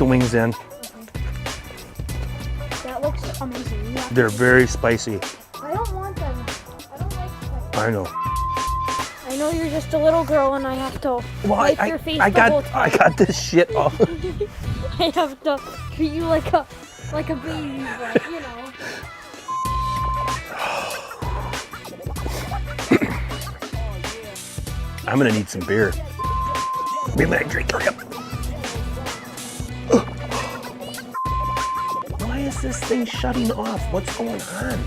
the wings in. That looks amazing. They're very spicy. I don't want them. I don't like spicy. I know. I know you're just a little girl and I have to wipe your face the whole time. I got this shit off. I have to treat you like a baby, but you know. I'm gonna need some beer. Wait a minute, drink. Hurry up. Why is this thing shutting off? What's going on?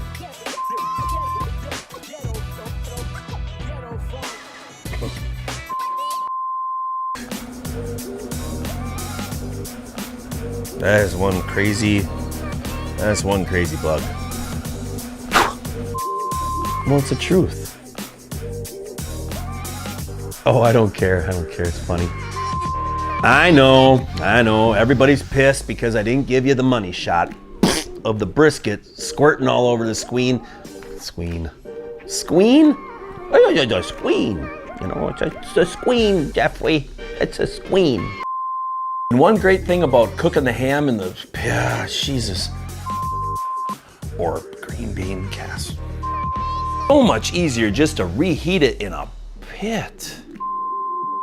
That's one crazy bug. Well, it's the truth. Oh, I don't care. It's funny. I know. Everybody's pissed because I didn't give you the money shot of the brisket squirting all over the squeen. Squeen? Oh, yeah, the squeen. You know, it's a squeen, Jeffrey. It's a squeen. And one great thing about cooking the ham in the, Jesus, or green bean cast. So much easier just to reheat it in a pit.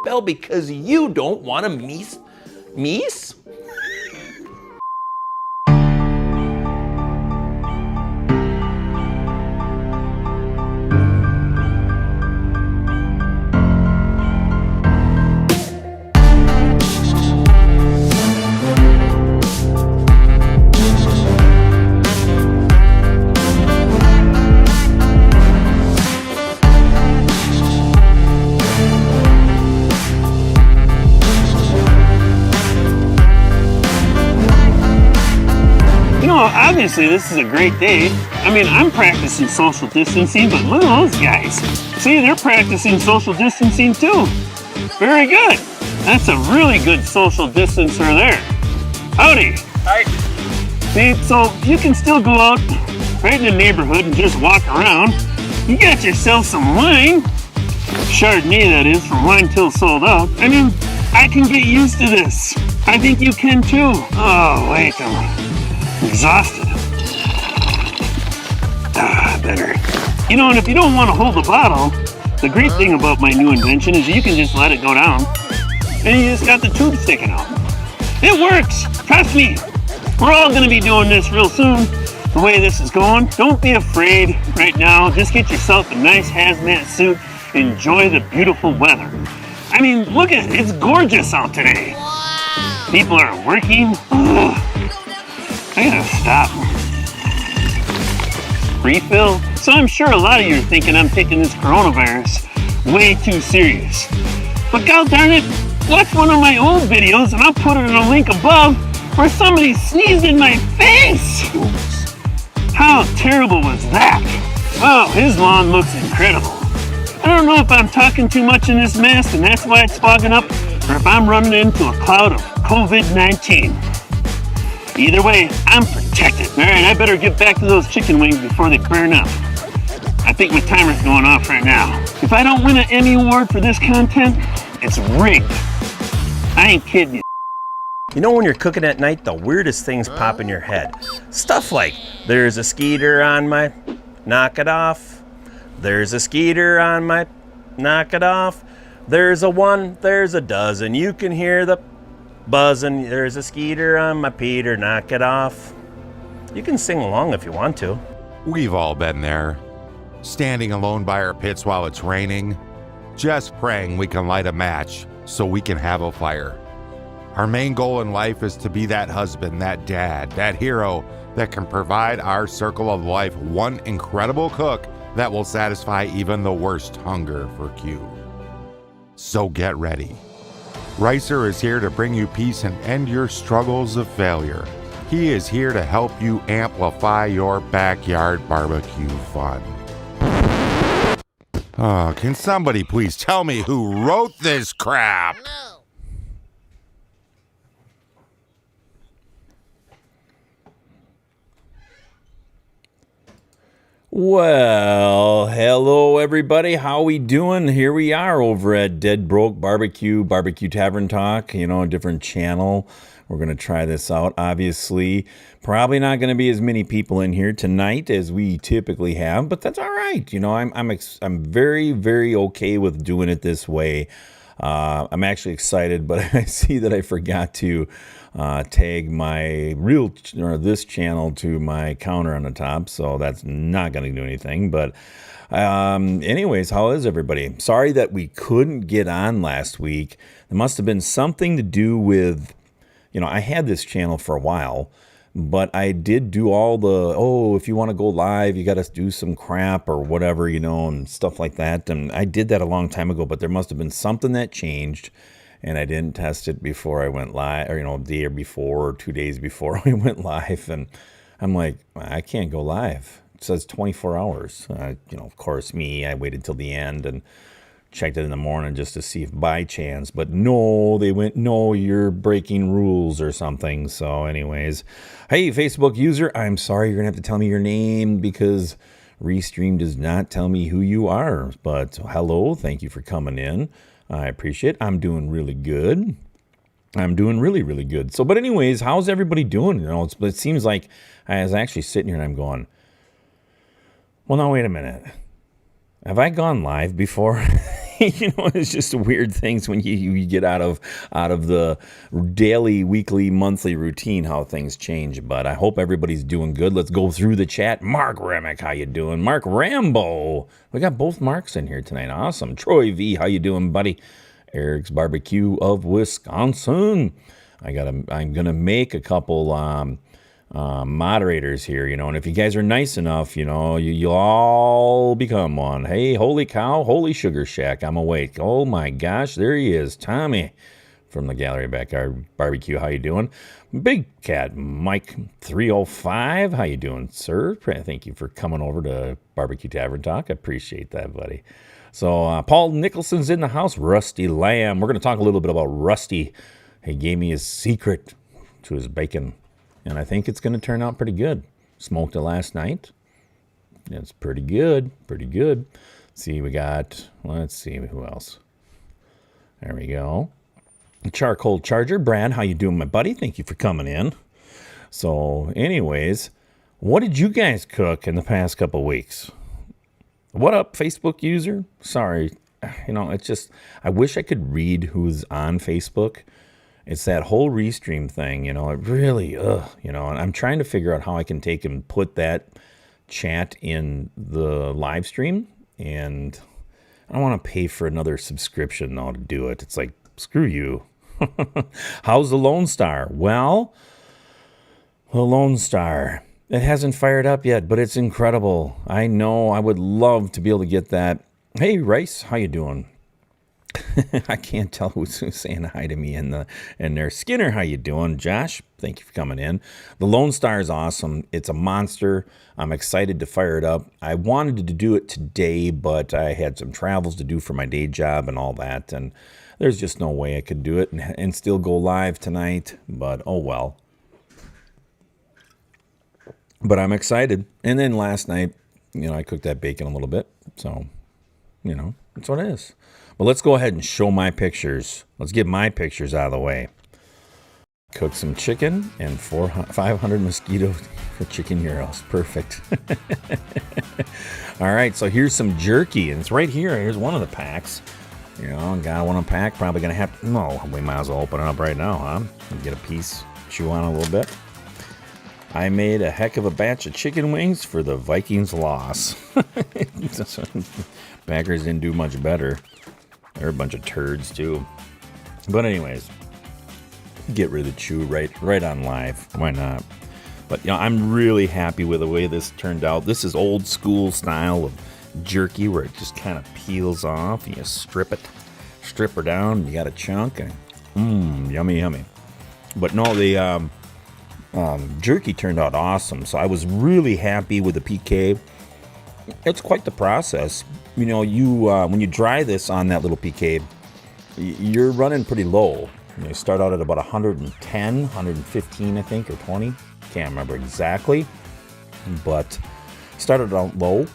Well, because you don't want to meese? Obviously, this is a great day. I mean, I'm practicing social distancing, but look at those guys. See, they're practicing social distancing too. Very good. That's a really good social distancer there. Howdy. Hi. See, so you can still go out right in the neighborhood and just walk around. You got yourself some wine. Chardonnay, that is, from Wine Till Sold Out. I mean, I can get used to this. I think you can too. Oh, wait, I'm exhausted. Better. You know, and if you don't want to hold the bottle, the great thing about my new invention is you can just let it go down and you just got the tube sticking out. It works, trust me. We're all going to be doing this real soon, the way this is going. Don't be afraid right now. Just get yourself a nice hazmat suit. Enjoy the beautiful weather. I mean, look at it. It's gorgeous out today. Wow. People are working. Ugh. I gotta stop. Refill. So I'm sure a lot of you are thinking I'm taking this coronavirus way too serious. But god darn it, watch one of my old videos and I'll put it in a link above where somebody sneezed in my face. How terrible was that? Wow, his lawn looks incredible. I don't know if I'm talking too much in this mask and that's why it's fogging up, or if I'm running into a cloud of COVID-19. Either way, I'm protected. All right, I better get back to those chicken wings before they burn up. I think my timer's going off right now. If I don't win an Emmy Award for this content, it's rigged. I ain't kidding you. You know when you're cooking at night, the weirdest things pop in your head. Stuff like, there's a skeeter on my, knock it off. There's a skeeter on my, knock it off. There's a one, there's a dozen. You can hear the buzzing. There's a skeeter on my Peter, knock it off. You can sing along if you want to. We've all been there. Standing alone by our pits while it's raining, just praying we can light a match so we can have a fire. Our main goal in life is to be that husband, that dad, that hero that can provide our circle of life one incredible cook that will satisfy even the worst hunger for Q. So get ready. Ricer is here to bring you peace and end your struggles of failure. He is here to help you amplify your backyard barbecue fun. Oh, can somebody please tell me who wrote this crap? No. Well, hello everybody. How we doing? Here we are over at Dead Broke BBQ Tavern Talk, a different channel. We're going to try this out. Obviously, probably not going to be as many people in here tonight as we typically have, but that's all right. I'm very, very okay with doing it this way. I'm actually excited, but I see that I forgot to tag my this channel to my counter on the top, so that's not going to do anything. But anyways, how is everybody? Sorry that we couldn't get on last week. There must have been something to do with, I had this channel for a while, but I did do all the, if you want to go live, you got to do some crap or whatever, and stuff like that. And I did that a long time ago, but there must have been something that changed, and I didn't test it before I went live, or, the day before or 2 days before I went live. And I'm like, I can't go live. It says 24 hours. Of course, I waited till the end and checked it in the morning just to see if by chance, but no, they went, no, you're breaking rules or something. So anyways, hey, Facebook user, I'm sorry, you're gonna have to tell me your name because Restream does not tell me who you are. But hello, thank you for coming in. I appreciate it. I'm doing really good. I'm doing really, really good. So, but anyways, how's everybody doing? It seems like I was actually sitting here and I'm going, well, now wait a minute. Have I gone live before? It's just weird things when you get out of the daily, weekly, monthly routine, how things change. But I hope everybody's doing good. Let's go through the chat. Mark Remick, how you doing? Mark Rambo. We got both Marks in here tonight. Awesome. Troy V, how you doing, buddy? Eric's Barbecue of Wisconsin. I'm gonna make a couple moderators here, and if you guys are nice enough, you'll all become one. Hey, holy cow, holy sugar shack, I'm awake. Oh my gosh, there he is, Tommy from the Gallery Backyard Barbecue. How you doing? Big Cat Mike 305, how you doing, sir? Thank you for coming over to Barbecue Tavern Talk. I appreciate that, buddy. So Paul Nicholson's in the house. Rusty Lamb, we're going to talk a little bit about Rusty. He gave me his secret to his bacon, and I think it's going to turn out pretty good. Smoked it last night. It's pretty good. Pretty good. See, let's see who else. There we go. Charcoal Charger. Brad, how you doing, my buddy? Thank you for coming in. So, anyways, what did you guys cook in the past couple weeks? What up, Facebook user? Sorry. It's just, I wish I could read who's on Facebook. It's that whole Restream thing, it really, and I'm trying to figure out how I can take and put that chat in the live stream, and I don't want to pay for another subscription now to do it. It's like, screw you. How's the Lone Star? Well, the Lone Star, it hasn't fired up yet, but it's incredible. I know, I would love to be able to get that. Hey, Rice, how you doing? I can't tell who's saying hi to me in there. Skinner, how you doing? Josh, thank you for coming in. The Lone Star is awesome. It's a monster. I'm excited to fire it up. I wanted to do it today, but I had some travels to do for my day job and all that, and there's just no way I could do it and still go live tonight, but oh well. But I'm excited. And then last night, I cooked that bacon a little bit, so, that's what it is. But let's go ahead and show my pictures. Let's get my pictures out of the way. Cook some chicken and 500 mosquito for chicken gyros. Perfect. All right, so here's some jerky, and it's right here. Here's one of the packs. Got one pack. Probably going to have to, we might as well open it up right now, huh? And get a piece, chew on a little bit. I made a heck of a batch of chicken wings for the Vikings loss. Packers didn't do much better. They're a bunch of turds, too. But anyways, get rid of the chew right on live. Why not? But, I'm really happy with the way this turned out. This is old school style of jerky where it just kind of peels off and you strip her down, and you got a chunk. And, yummy, yummy. But no, the jerky turned out awesome. So I was really happy with the PK. It's quite the process. When you dry this on that little PK, you're running pretty low. You start out at about 110, 115, I think, or 20. Can't remember exactly. But started out low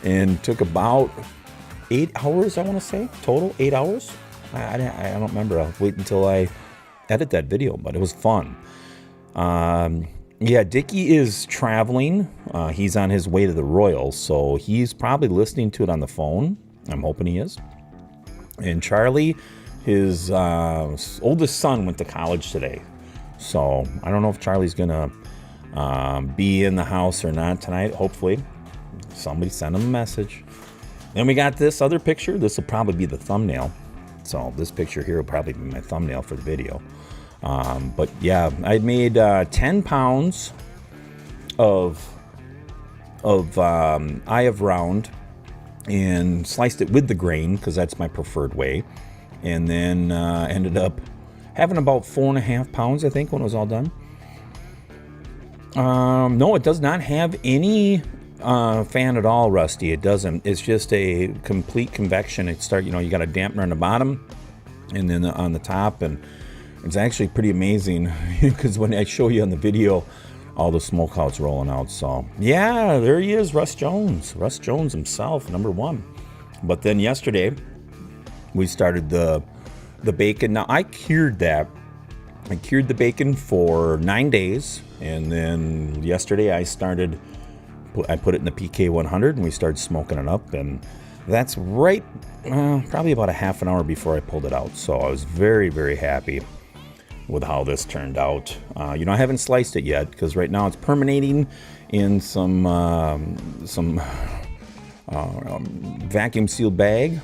and took about 8 hours, I want to say, total 8 hours. I don't remember. I'll wait until I edit that video, but it was fun. Yeah, Dickie is traveling. He's on his way to the Royals, so he's probably listening to it on the phone. I'm hoping he is. And Charlie, his oldest son, went to college today. So I don't know if Charlie's going to be in the house or not tonight. Hopefully, somebody send him a message. Then we got this other picture. This will probably be the thumbnail. So this picture here will probably be my thumbnail for the video. But yeah, I made 10 pounds of eye of round and sliced it with the grain because that's my preferred way. And then ended up having about 4.5 pounds, I think, when it was all done. No, it does not have any fan at all, Rusty. It doesn't. It's just a complete convection. You got a dampener on the bottom and then on the top, and it's actually pretty amazing because when I show you on the video, all the smoke out's rolling out. So yeah, there he is, Russ Jones himself, number one. But then yesterday we started the bacon. Now I cured the bacon for 9 days, and then yesterday I put it in the PK 100 and we started smoking it up, and that's right probably about a half an hour before I pulled it out. So I was very, very happy with how this turned out. I haven't sliced it yet because right now it's perminating in some vacuum sealed bag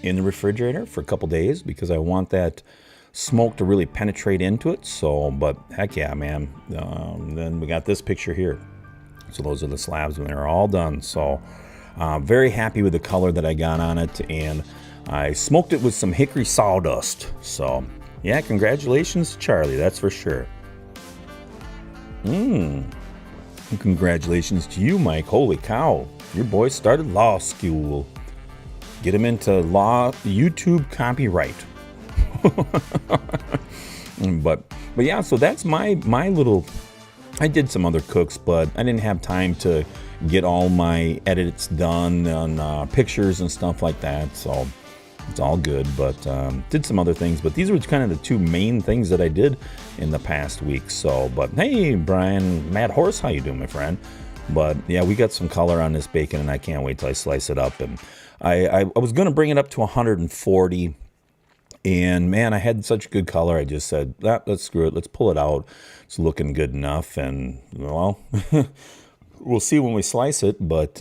in the refrigerator for a couple days because I want that smoke to really penetrate into it. So, but heck yeah, man. Then we got this picture here. So those are the slabs when they're all done. So very happy with the color that I got on it, and I smoked it with some hickory sawdust. So yeah, congratulations, Charlie, that's for sure. Congratulations to you, Mike. Holy cow, your boy started law school. Get him into law, YouTube copyright. but yeah, so that's my little. I did some other cooks, but I didn't have time to get all my edits done on pictures and stuff like that. So it's all good, but did some other things. But these were kind of the two main things that I did in the past week. So, but hey, Brian, Mad Horse, how you doing, my friend? But yeah, we got some color on this bacon, and I can't wait till I slice it up. And I was going to bring it up to 140. And man, I had such good color. I just said, let's screw it. Let's pull it out. It's looking good enough. And well, we'll see when we slice it. But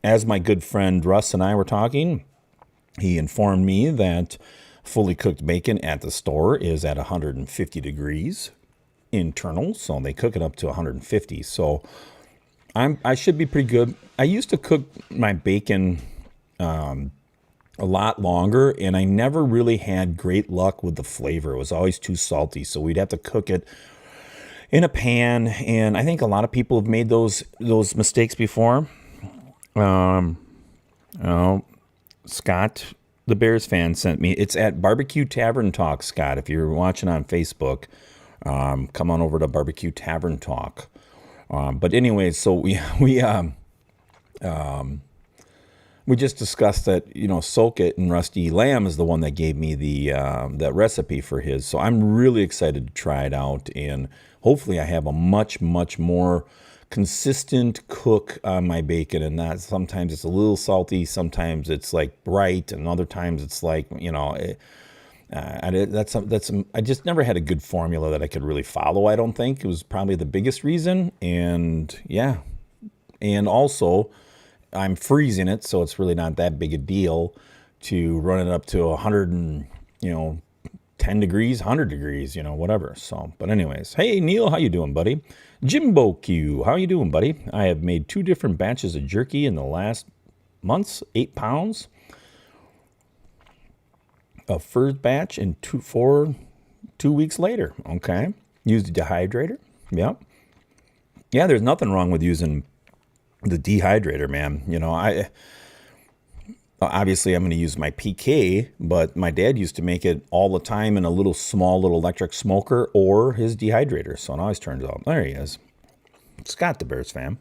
as my good friend Russ and I were talking, he informed me that fully cooked bacon at the store is at 150 degrees internal. So they cook it up to 150. So I should be pretty good. I used to cook my bacon a lot longer, and I never really had great luck with the flavor. It was always too salty, so we'd have to cook it in a pan, and I think a lot of people have made those mistakes before. Scott, the Bears fan, sent me. It's at BBQ Tavern Talk, Scott. If you're watching on Facebook, come on over to BBQ Tavern Talk. But anyways, so we just discussed that, soak it, and Rusty Lamb is the one that gave me that recipe for his. So I'm really excited to try it out, and hopefully I have a much, much more consistent cook on my bacon, and that sometimes it's a little salty, sometimes it's like bright, and other times it's like, I just never had a good formula that I could really follow. I don't think it was probably the biggest reason, and yeah, and also I'm freezing it, so it's really not that big a deal to run it up to 110 degrees, 100 degrees, whatever. So, but anyways, hey, Neil, how you doing, buddy? Jimbo Q, how you doing, buddy? I have made 2 different batches of jerky in the last months, 8 pounds. A first batch and 2 weeks later. Okay. Used a dehydrator. Yep. Yeah, there's nothing wrong with using the dehydrator, man. Obviously I'm going to use my PK, but my dad used to make it all the time in a small little electric smoker or his dehydrator. So it always turns out. There he is. Scott, the Bears fan.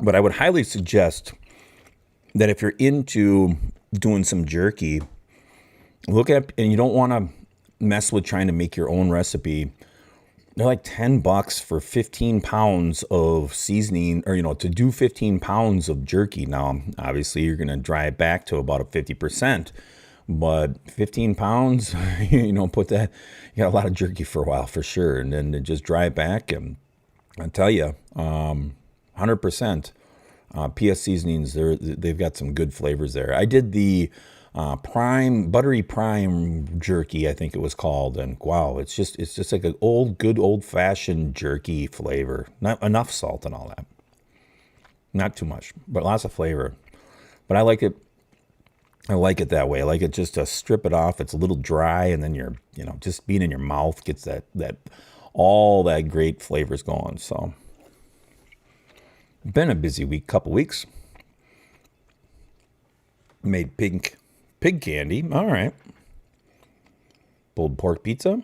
But I would highly suggest that if you're into doing some jerky, look at, and you don't want to mess with trying to make your own recipe. They're like $10 for 15 pounds of seasoning, or, to do 15 pounds of jerky. Now, obviously, you're going to dry it back to about a 50%, but 15 pounds, put that, you got a lot of jerky for a while for sure. And then just dry it back. And I tell you, 100%. PS Seasonings, they've got some good flavors there. I did the buttery prime jerky, I think it was called, and wow, it's just like an good old fashioned jerky flavor. Not enough salt and all that, not too much, but lots of flavor. But I like it that way. I like it just to strip it off. It's a little dry, and then you're just being in your mouth gets that all that great flavors going. So been a busy couple weeks. Made pig candy. All right. Pulled pork pizza.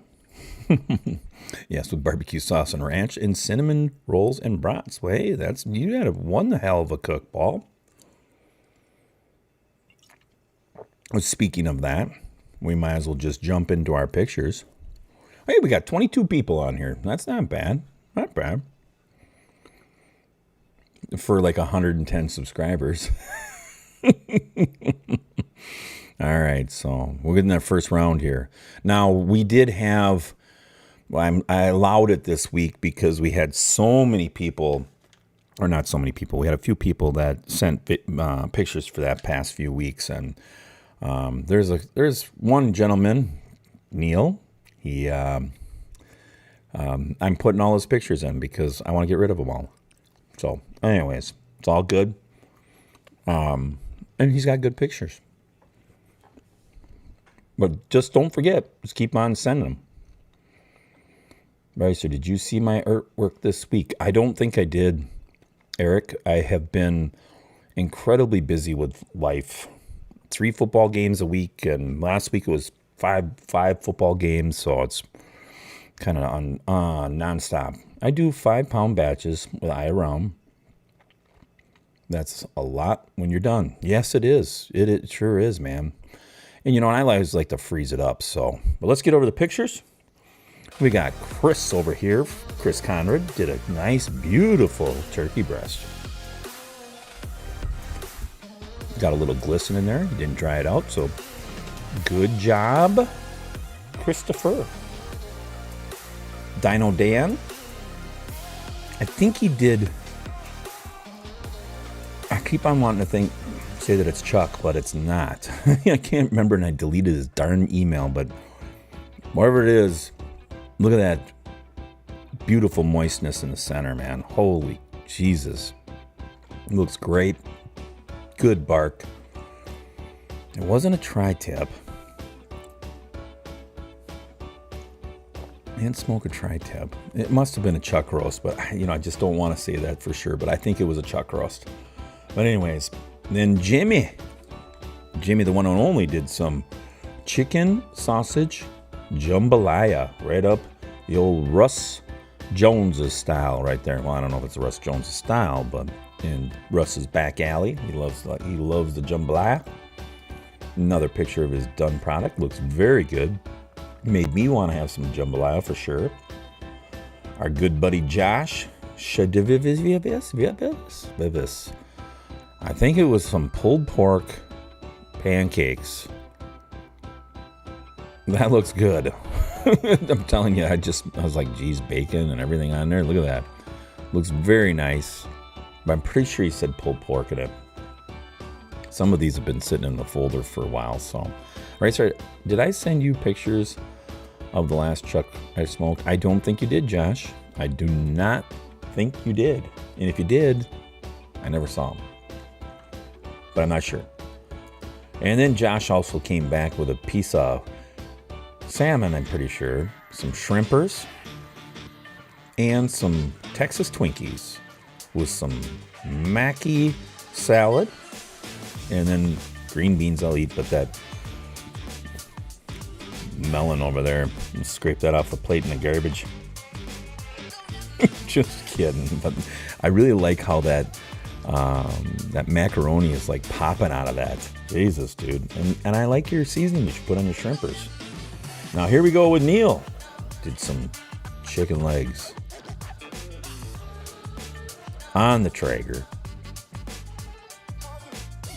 Yes, with barbecue sauce and ranch and cinnamon rolls and brats. Well, hey, you had one hell of a cook, Paul. Well, speaking of that, we might as well just jump into our pictures. Hey, we got 22 people on here. That's not bad. Not bad. For like 110 subscribers. All right, so we're getting that first round here. Now, we did have, I allowed it this week because we had so many people, or not so many people, we had a few people that sent pictures for that past few weeks. And there's one gentleman, Neil, I'm putting all his pictures in because I want to get rid of them all. So anyways, it's all good. And he's got good pictures. But just don't forget, just keep on sending them. Right, so did you see my artwork this week? I don't think I did, Eric. I have been incredibly busy with life. 3 football games a week, and last week it was five football games, so it's kind of on nonstop. I do 5-pound batches with IRM. That's a lot when you're done. Yes, it is. It sure is, man. And I always like to freeze it up. So, but let's get over the pictures. We got Chris over here. Chris Conrad did a nice, beautiful turkey breast. Got a little glisten in there. He didn't dry it out, so good job, Christopher. Dino Dan. I think he did. I keep on wanting to say that it's Chuck, but it's not. I can't remember, and I deleted his darn email, but whatever it is, look at that beautiful moistness in the center, man. Holy Jesus. It looks great. Good bark. It wasn't a tri-tip. I didn't smoke a tri-tip. It must have been a chuck roast, but I just don't want to say that for sure, but I think it was a chuck roast. But anyways, then Jimmy, the one and only, did some chicken sausage jambalaya, right up the old Russ Jones's style right there. Well, I don't know if it's Russ Jones's style, but in Russ's back alley, he loves the jambalaya. Another picture of his done product. Looks very good. Made me want to have some jambalaya for sure. Our good buddy Josh, I think it was some pulled pork pancakes. That looks good. I'm telling you, I was like, geez, bacon and everything on there. Look at that. Looks very nice. But I'm pretty sure he said pulled pork in it. Some of these have been sitting in the folder for a while. So, right, sir, did I send you pictures of the last chuck I smoked? I don't think you did, Josh. I do not think you did. And if you did, I never saw them. But I'm not sure. And then Josh also came back with a piece of salmon, I'm pretty sure, some shrimpers, and some Texas Twinkies with some Mackey salad, and then green beans I'll eat, but that melon over there, scrape that off the plate in the garbage. Just kidding. But I really like how that That macaroni is like popping out of that. Jesus, dude. And I like your seasoning that you put on your shrimpers. Now here we go with Neil. Did some chicken legs on the Traeger.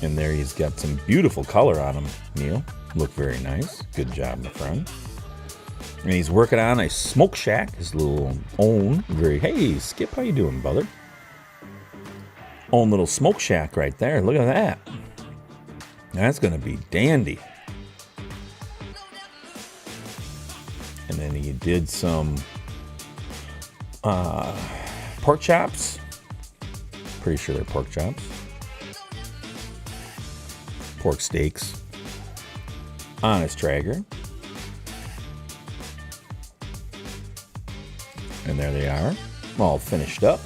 And there he's got some beautiful color on him, Neil. Look very nice. Good job, my friend. And he's working on a smoke shack, his little own. Hey, Skip, how you doing, brother? Own little smoke shack right there. Look at that. That's going to be dandy. And then he did some pork chops. Pretty sure they're pork chops. Pork steaks on his Traeger. And there they are, all finished up.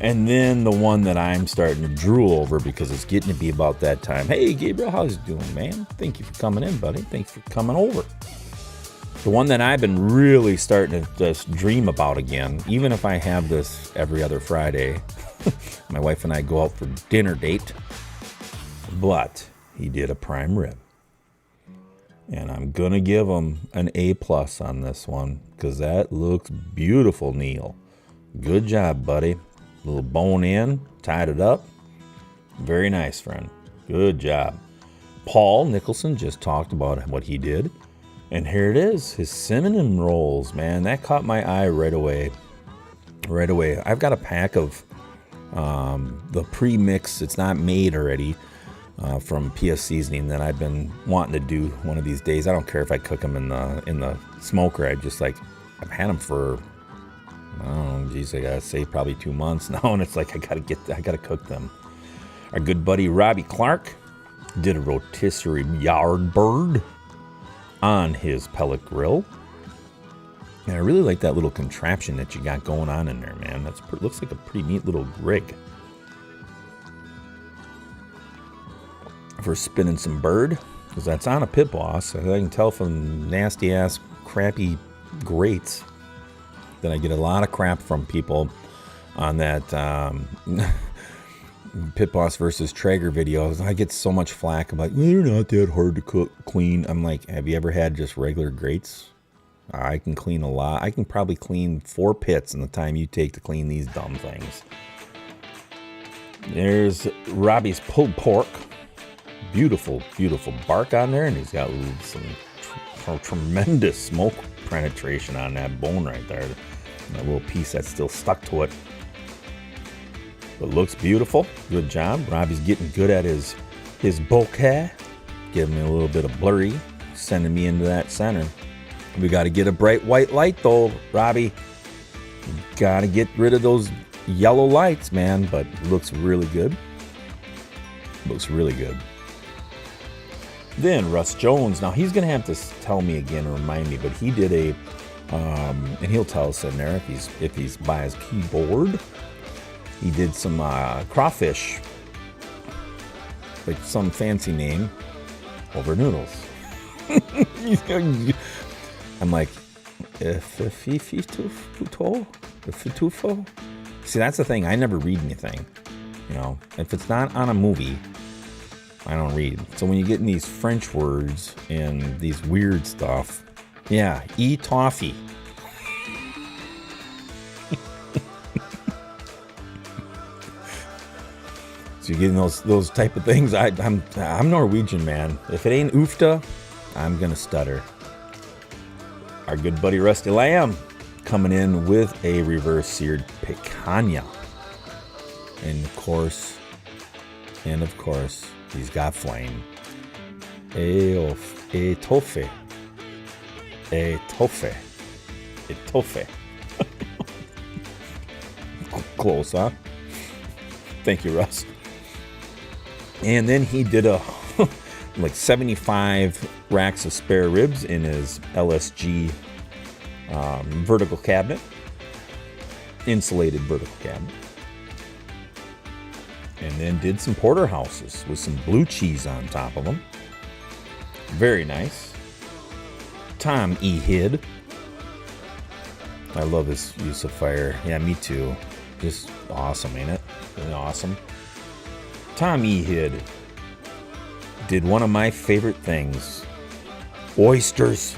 And then the one that I'm starting to drool over because it's getting to be about that time. Hey, Gabriel, how's it doing, man? Thank you for coming in, buddy. Thanks for coming over. The one that I've been really starting to just dream about again, even if I have this every other Friday. My wife and I go out for dinner date. But he did a prime rib. And I'm going to give him an A+ on this one because that looks beautiful, Neil. Good job, buddy. Little bone in, tied it up. Very nice, friend. Good job. Paul Nicholson just talked about what he did. And here it is, his cinnamon rolls, man. That caught my eye right away. Right away. I've got a pack of the pre-mix. It's not made already. From PS Seasoning that I've been wanting to do one of these days. I don't care if I cook them in the smoker. I've had them for, I don't know, geez, I gotta say probably 2 months now, and it's like I gotta cook them. Our good buddy Robbie Clark did a rotisserie yard bird on his pellet grill, and I really like that little contraption that you got going on in there, man. Looks like a pretty neat little rig for spinning some bird, because that's on a Pit Boss. I can tell from nasty ass crappy grates that I get a lot of crap from people on that Pit Boss versus Traeger videos. I get so much flack about, well, they're not that hard to cook, clean. I'm like, have you ever had just regular grates? I can clean a lot. I can probably clean 4 pits in the time you take to clean these dumb things. There's Robbie's pulled pork. Beautiful, beautiful bark on there, and he's got some tremendous smoke penetration on that bone right there. That little piece that's still stuck to it. But looks beautiful. Good job. Robbie's getting good at his bokeh. Giving me a little bit of blurry, sending me into that center. We got to get a bright white light though, Robbie. You got to get rid of those yellow lights, man. But it looks really good. Looks really good. Then Russ Jones. Now he's gonna have to tell me again or remind me, but he did a, and he'll tell us in there if he's by his keyboard. He did some crawfish, like some fancy name, over noodles. I'm like, Futufo. See, that's the thing. I never read anything. You know, if it's not on a movie, I don't read. So when you get in these French words and these weird stuff, yeah, toffee. So you're getting those type of things. I'm Norwegian, man. If it ain't oofta, I'm gonna stutter. Our good buddy Rusty Lamb coming in with a reverse seared picanha, and of course, he's got flame. Etoffe. Close, huh? Thank you, Russ. And then he did a like 75 racks of spare ribs in his LSG vertical cabinet, insulated vertical cabinet. And then did some porterhouses with some blue cheese on top of them. Very nice. Tom E. Hid. I love his use of fire. Yeah, me too. Just awesome, ain't it? Really awesome. Tom Ehid did one of my favorite things. Oysters.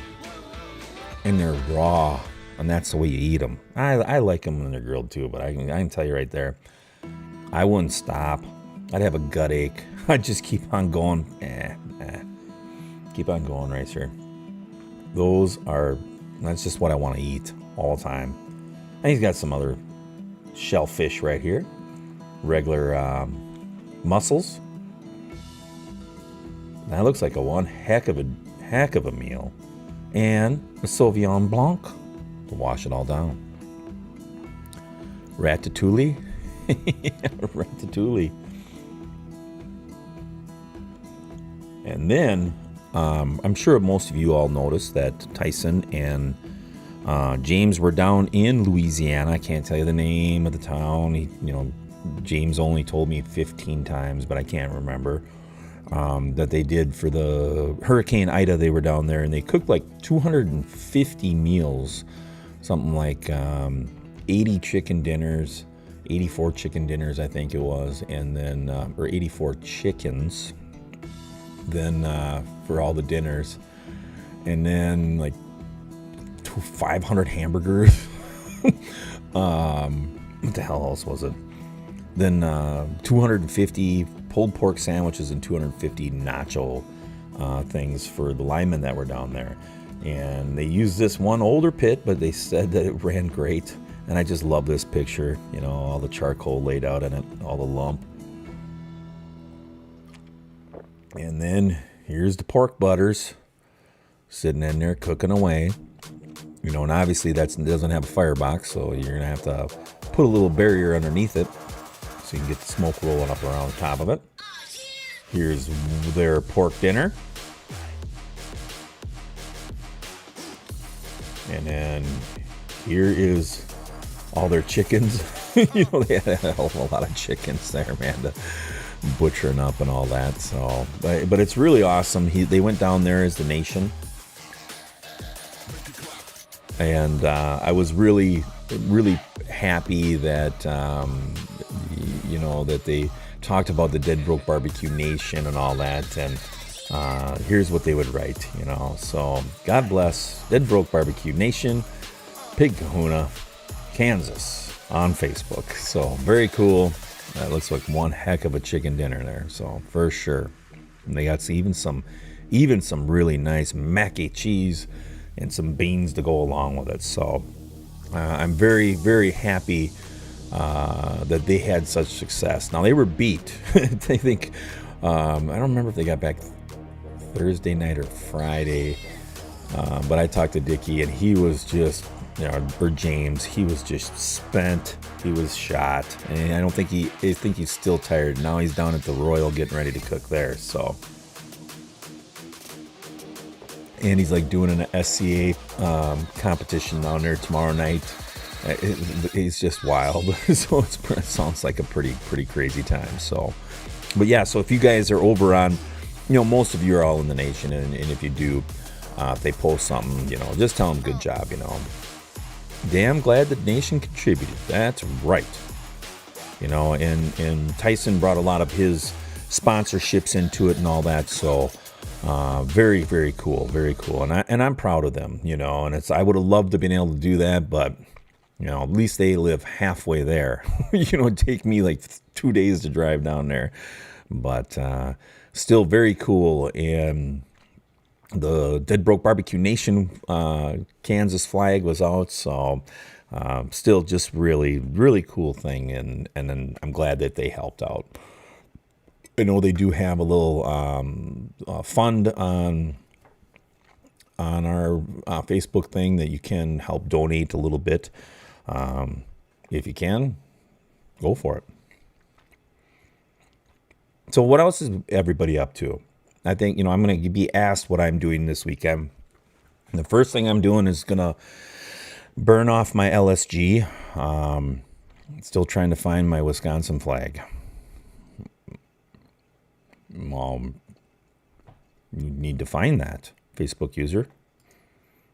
And they're raw. And that's the way you eat them. I like them when they're grilled too, but I can tell you right there, I wouldn't stop. I'd have a gut ache. I'd just keep on going. Keep on going right here. That's just what I want to eat all the time. And he's got some other shellfish right here. Regular mussels. That looks like one heck of a meal. And a Sauvignon Blanc to wash it all down. Ratatouille. Ratatouille. And then, I'm sure most of you all noticed that Tyson and James were down in Louisiana. I can't tell you the name of the town. James only told me 15 times, but I can't remember. That they did for the Hurricane Ida. They were down there and they cooked like 250 meals, something like 80 chicken dinners, 84 chicken dinners, I think it was, and then or 84 chickens. Then for all the dinners, and then like 500 hamburgers. What the hell else was it? Then 250 pulled pork sandwiches and 250 nacho things for the linemen that were down there. And they used this one older pit, but they said that it ran great. And I just love this picture, all the charcoal laid out in it, all the lump. And then here's the pork butters sitting in there cooking away. And obviously that doesn't have a firebox, so you're going to have to put a little barrier underneath it so you can get the smoke rolling up around the top of it. Here's their pork dinner. And then here is all their chickens. They had a hell of a lot of chickens there, man, to butchering up and all that. So, but it's really awesome. They went down there as the nation. And I was really, really happy that, that they talked about the Dead Broke Barbecue Nation and all that. And here's what they would write, So, God bless Dead Broke Barbecue Nation, Pig Kahuna, Kansas on Facebook. So, very cool. That looks like one heck of a chicken dinner there. So, for sure. And they got even some really nice mac and cheese and some beans to go along with it. So I'm very, very happy that they had such success. Now, they were beat. I think, I don't remember if they got back Thursday night or Friday, but I talked to Dickie, and he was just, or James, he was just spent. He was shot, and I think he's still tired. Now he's down at the Royal getting ready to cook there, so. And he's like doing an SCA competition down there tomorrow night. It's just wild. So it sounds like a pretty crazy time. So, but yeah, so if you guys are over on, most of you are all in the nation. And if you do, if they post something, just tell them good job, Damn glad the nation contributed. That's right. And Tyson brought a lot of his sponsorships into it and all that. So, very, very cool. Very cool. And I'm proud of them, and I would have loved to have been able to do that, but, at least they live halfway there. It'd take me like 2 days to drive down there, but, still very cool. And the Dead Broke Barbecue Nation, Kansas flag was out. So, still just really, really cool thing. And then I'm glad that they helped out. I know they do have a little fund on our Facebook thing that you can help donate a little bit. If you can, go for it. So what else is everybody up to? I think, I'm going to be asked what I'm doing this weekend. The first thing I'm doing is going to burn off my LSG. Still trying to find my Wisconsin flag. You need to find that, Facebook user.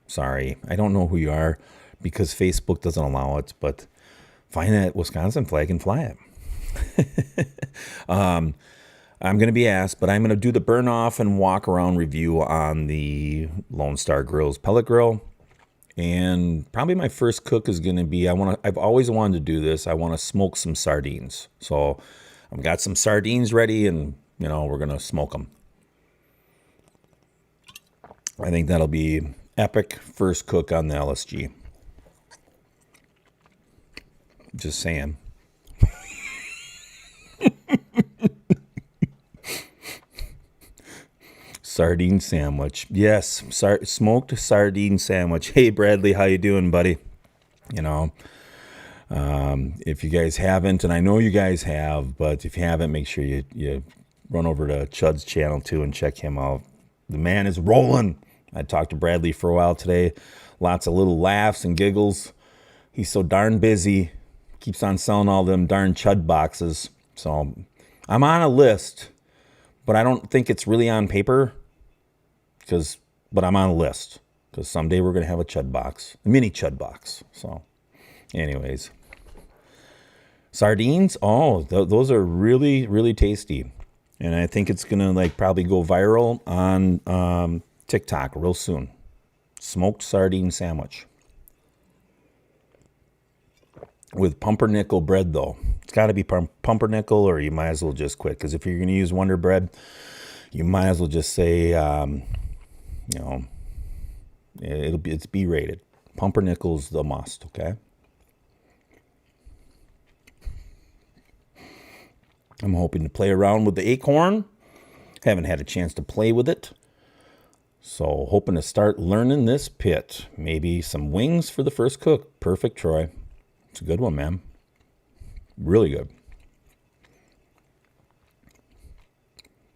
Sorry, I don't know who you are because Facebook doesn't allow it, but find that Wisconsin flag and fly it. I'm going to be asked, but I'm going to do the burn off and walk around review on the Lone Star Grill's pellet grill. And probably my first cook is going to be, I've always wanted to do this. I want to smoke some sardines. So I've got some sardines ready and, we're going to smoke them. I think that'll be epic first cook on the LSG. Just saying. Sardine sandwich. Yes, smoked sardine sandwich. Hey, Bradley, how you doing, buddy? If you guys haven't, and I know you guys have, but if you haven't, make sure you run over to Chud's channel, too, and check him out. The man is rolling. I talked to Bradley for a while today. Lots of little laughs and giggles. He's so darn busy. Keeps on selling all them darn Chud boxes. So I'm on a list, but I don't think it's really on paper. But I'm on a list because someday we're going to have a Chud box, a mini Chud box. So anyways, sardines. Oh, those are really, really tasty. And I think it's going to probably go viral on TikTok real soon. Smoked sardine sandwich with pumpernickel bread, though. It's got to be pumpernickel, or you might as well just quit. Because if you're going to use Wonder Bread, you might as well just say, it's B rated. Pumpernickel's the must. Okay. I'm hoping to play around with the acorn. Haven't had a chance to play with it. So hoping to start learning this pit. Maybe some wings for the first cook. Perfect, Troy. It's a good one, man. Really good.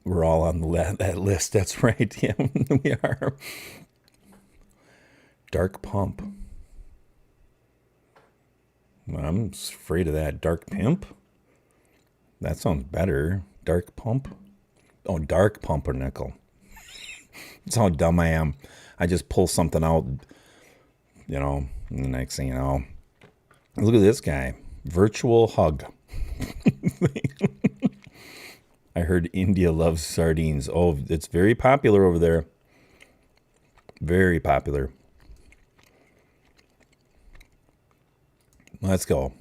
We're all on that list. That's right. Yeah, we are. Dark pump. I'm afraid of that. Dark pimp? That sounds better. Dark pump? Oh, dark pumpernickel. That's how dumb I am. I just pull something out, and the next thing you know. Look at this guy. Virtual hug. I heard India loves sardines. Oh, it's very popular over there. Very popular. Let's go.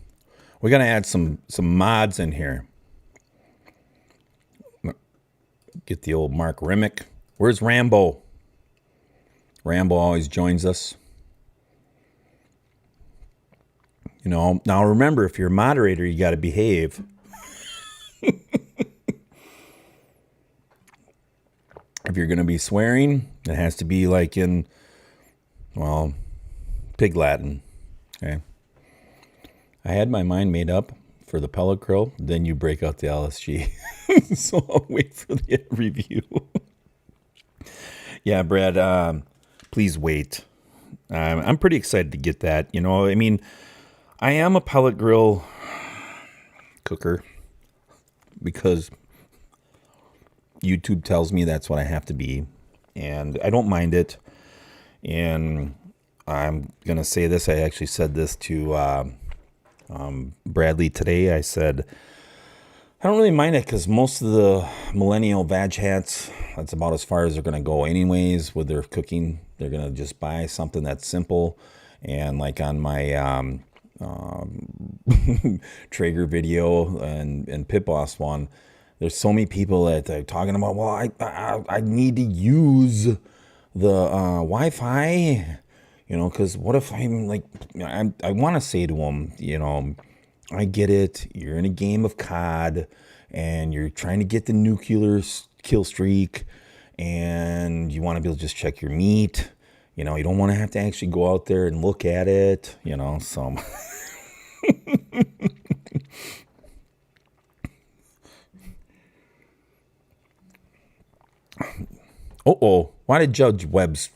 We're going to add some mods in here. Get the old Mark Remick. Where's Rambo? Rambo always joins us. Now remember, if you're a moderator, you got to behave. If you're going to be swearing, it has to be like in, pig Latin. Okay. I had my mind made up for the pellet grill. Then you break out the LSG. So I'll wait for the review. Yeah, Brad, please wait. I'm pretty excited to get that. I am a pellet grill cooker because YouTube tells me that's what I have to be, and I don't mind it. And I'm going to say this. I actually said this to Bradley today. I said, I don't really mind it because most of the millennial vag hats, that's about as far as they're going to go anyways with their cooking. They're going to just buy something that's simple. And like on my Traeger video and Pit Boss one, there's so many people that are talking about, well, I need to use the Wi-Fi, because what if I'm like, I want to say to them, I get it. You're in a game of COD and you're trying to get the nuclear kill streak and you want to be able to just check your meat. You don't want to have to actually go out there and look at it, so. Uh-oh. Why did Judge Webb's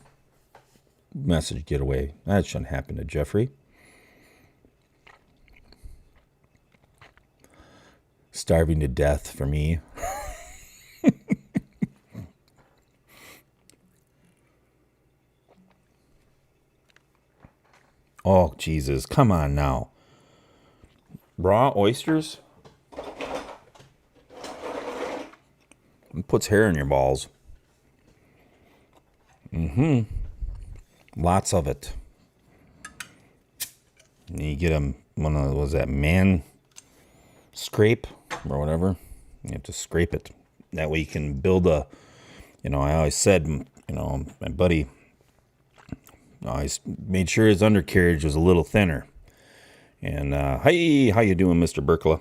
message get away? That shouldn't happen to Jeffrey. Starving to death for me. Oh, Jesus. Come on now. Raw oysters? puts hair in your balls. Lots of it. And you get one of those, that man scrape or whatever. You have to scrape it. That way you can build a, I always said, my buddy always made sure his undercarriage was a little thinner. And, hey, how you doing, Mr. Berkla?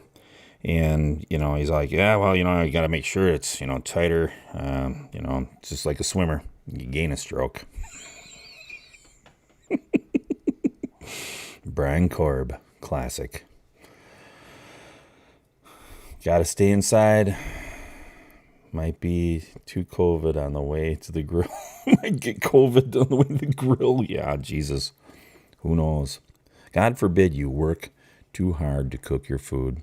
And, he's like, yeah, well, you got to make sure it's, tighter. It's just like a swimmer. You gain a stroke. Brian Korb, classic. Got to stay inside. Might be too COVID on the way to the grill. Might get COVID on the way to the grill. Yeah, Jesus. Who knows? God forbid you work too hard to cook your food.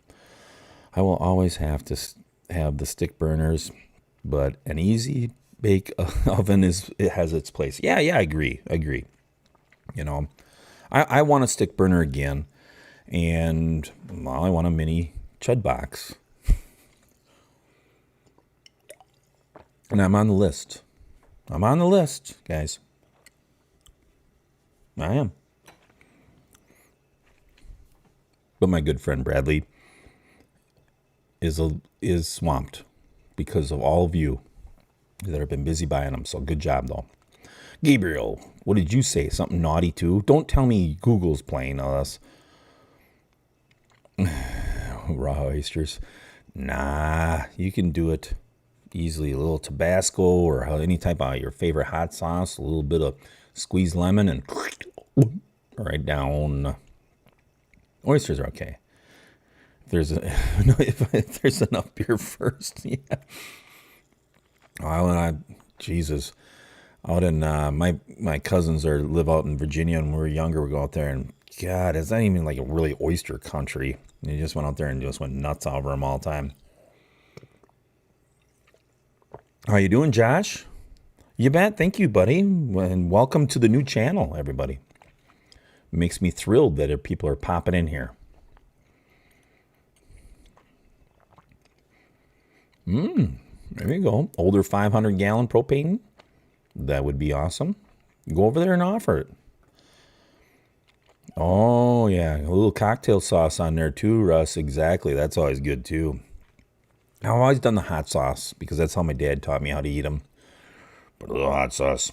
I will always have to have the stick burners, but an easy bake oven it has its place. Yeah, I agree. I want a stick burner again, and I want a mini chud box. And I'm on the list. Guys. I am. But my good friend Bradley is swamped because of all of you that have been busy buying them. So good job, though. Gabriel, what did you say? Something naughty, too? Don't tell me Google's playing us. Raw oysters. Nah, you can do it easily. A little Tabasco or any type of your favorite hot sauce. A little bit of squeezed lemon and right down. Oysters are okay. If there's enough beer first, yeah. Jesus. Out in my cousins live out in Virginia, and when we were younger, we go out there, and God, it's not even like a really oyster country. And you just went out there and just went nuts over them all the time. How you doing, Josh? You bet. Thank you, buddy, and welcome to the new channel, everybody. It makes me thrilled that people are popping in here. There you go. Older 500-gallon propane. That would be awesome. Go over there and offer it. Oh, yeah. A little cocktail sauce on there, too, Russ. Exactly. That's always good, too. I've always done the hot sauce because that's how my dad taught me how to eat them. But a little hot sauce,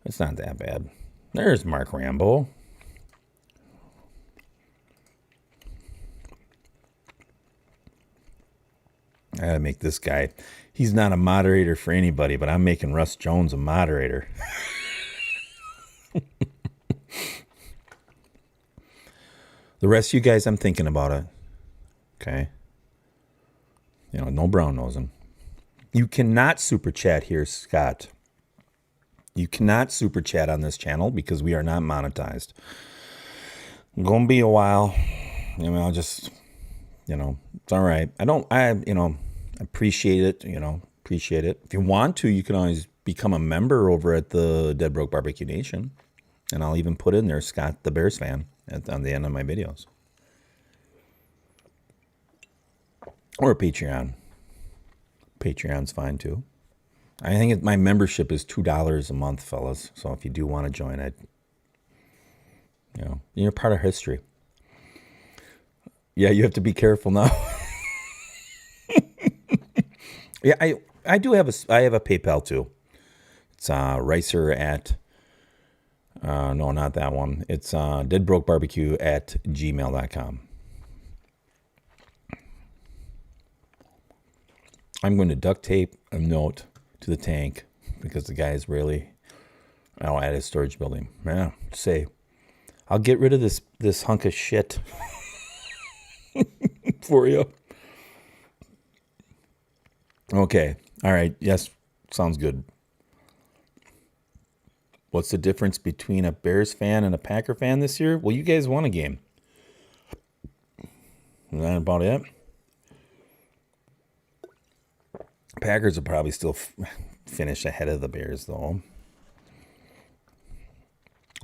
it's not that bad. There's Mark Rambo. I gotta make this guy. He's not a moderator for anybody, but I'm making Russ Jones a moderator. The rest of you guys, I'm thinking about it. Okay. No brown nosing. You cannot super chat here, Scott. You cannot super chat on this channel because we are not monetized. Gonna be a while. I'll just, it's all right. I appreciate it, appreciate it. If you want to, you can always become a member over at the Dead Broke Barbecue Nation. And I'll even put in there Scott the Bears fan on the end of my videos. Or Patreon. Patreon's fine too. I think my membership is $2 a month, fellas. So if you do want to join, you're part of history. Yeah, you have to be careful now. Yeah, I do have I have a PayPal too. It's Ricer at no, not that one. It's deadbrokebarbecue@gmail.com. I'm going to duct tape a note to the tank because the guy is really at his storage building. Yeah, say, I'll get rid of this hunk of shit for you. Okay. All right. Yes. Sounds good. What's the difference between a Bears fan and a Packer fan this year? Well, you guys won a game. Is that about it? Packers will probably still finish ahead of the Bears, though.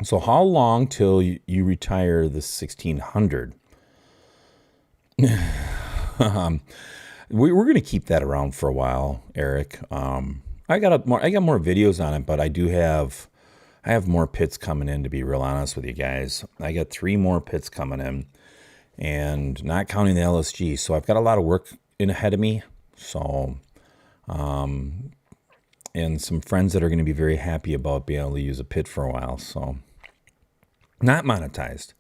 So how long till you retire the 1600? we're gonna keep that around for a while, Eric. I got more videos on it, but I have more pits coming in, to be real honest with you guys. I got 3 more pits coming in, and not counting the LSG. So I've got a lot of work in ahead of me. So, and some friends that are going to be very happy about being able to use a pit for a while. So, not monetized.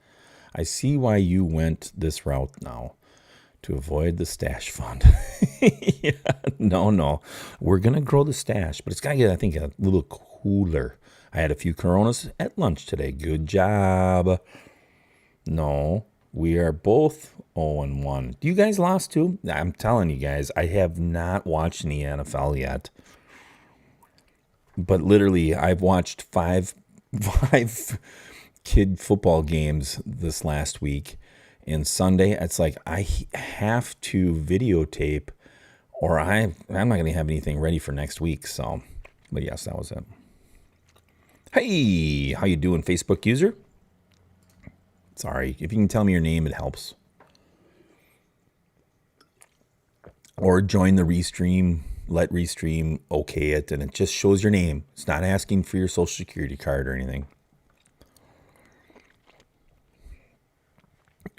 I see why you went this route now, to avoid the stash fund. Yeah, no. We're going to grow the stash, but it's got to get, I think, a little cooler. I had a few Coronas at lunch today. Good job. No, we are both 0-1. You guys lost too? I'm telling you guys, I have not watched any NFL yet. But literally, I've watched five kid football games this last week. And Sunday, it's like I have to videotape, or I'm not going to have anything ready for next week. So, but yes, that was it. Hey, how you doing, Facebook user? Sorry, if you can tell me your name, it helps. Or join the Restream, let Restream okay it, and it just shows your name. It's not asking for your social security card or anything.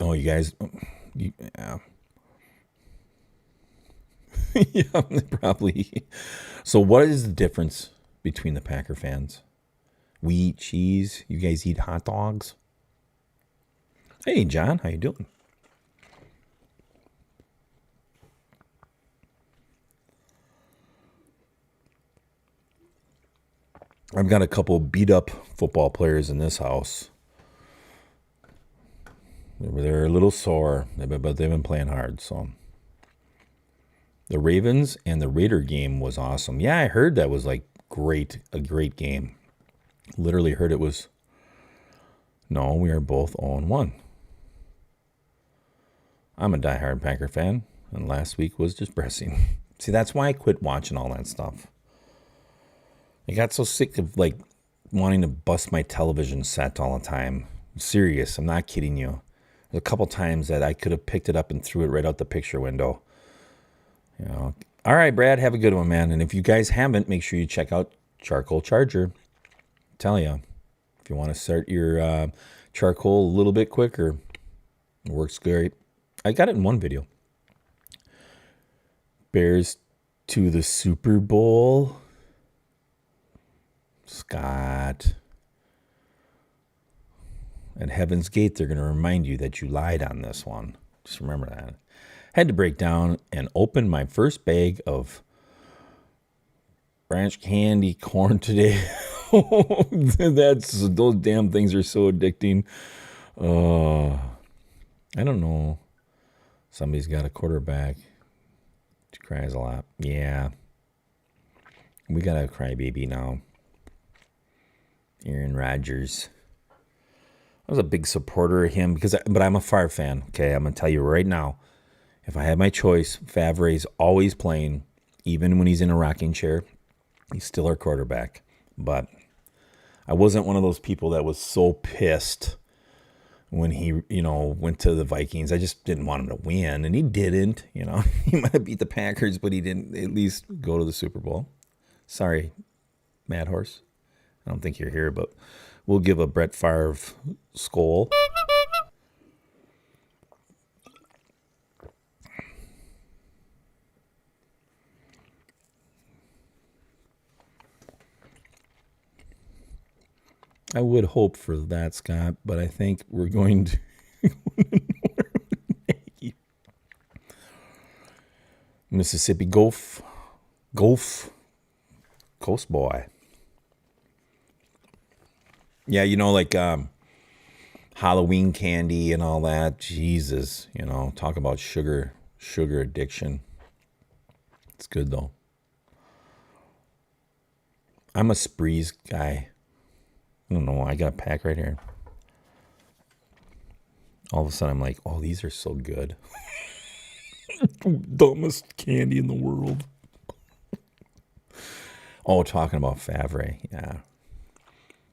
Oh, you guys, yeah. Yeah, probably. So what is the difference between the Packer fans? We eat cheese. You guys eat hot dogs. Hey, John, how you doing? I've got a couple beat up football players in this house. They're a little sore, but they've been playing hard. So the Ravens and the Raider game was awesome. Yeah, I heard that was like a great game. Literally heard it was. No, we are both 0-1. I'm a diehard Packer fan, and last week was depressing. See, that's why I quit watching all that stuff. I got so sick of like wanting to bust my television set all the time. I'm serious, I'm not kidding you. There's a couple times that I could have picked it up and threw it right out the picture window. You know. All right, Brad, have a good one, man. And if you guys haven't, make sure you check out Charcoal Charger. Tell you, if you want to start your charcoal a little bit quicker, it works great. I got it in one video. Bears to the Super Bowl. Scott. At Heaven's Gate, they're going to remind you that you lied on this one. Just remember that. Had to break down and open my first bag of ranch candy corn today. Those damn things are so addicting. I don't know. Somebody's got a quarterback. She cries a lot. Yeah. We got a crybaby now. Aaron Rodgers. I was a big supporter of him but I'm a Favre fan. Okay, I'm gonna tell you right now. If I had my choice, Favre's always playing, even when he's in a rocking chair. He's still our quarterback. But I wasn't one of those people that was so pissed when he, went to the Vikings. I just didn't want him to win, and he didn't. He might have beat the Packers, but he didn't at least go to the Super Bowl. Sorry, Mad Horse. I don't think you're here, but we'll give a Brett Favre skull. I would hope for that, Scott, but I think we're going to Mississippi Gulf Coast boy. Yeah, like Halloween candy and all that. Jesus, talk about sugar addiction. It's good though. I'm a Sprees guy. I don't know. I got a pack right here. All of a sudden, I'm like, oh, these are so good. Dumbest candy in the world. Oh, talking about Favre. Yeah.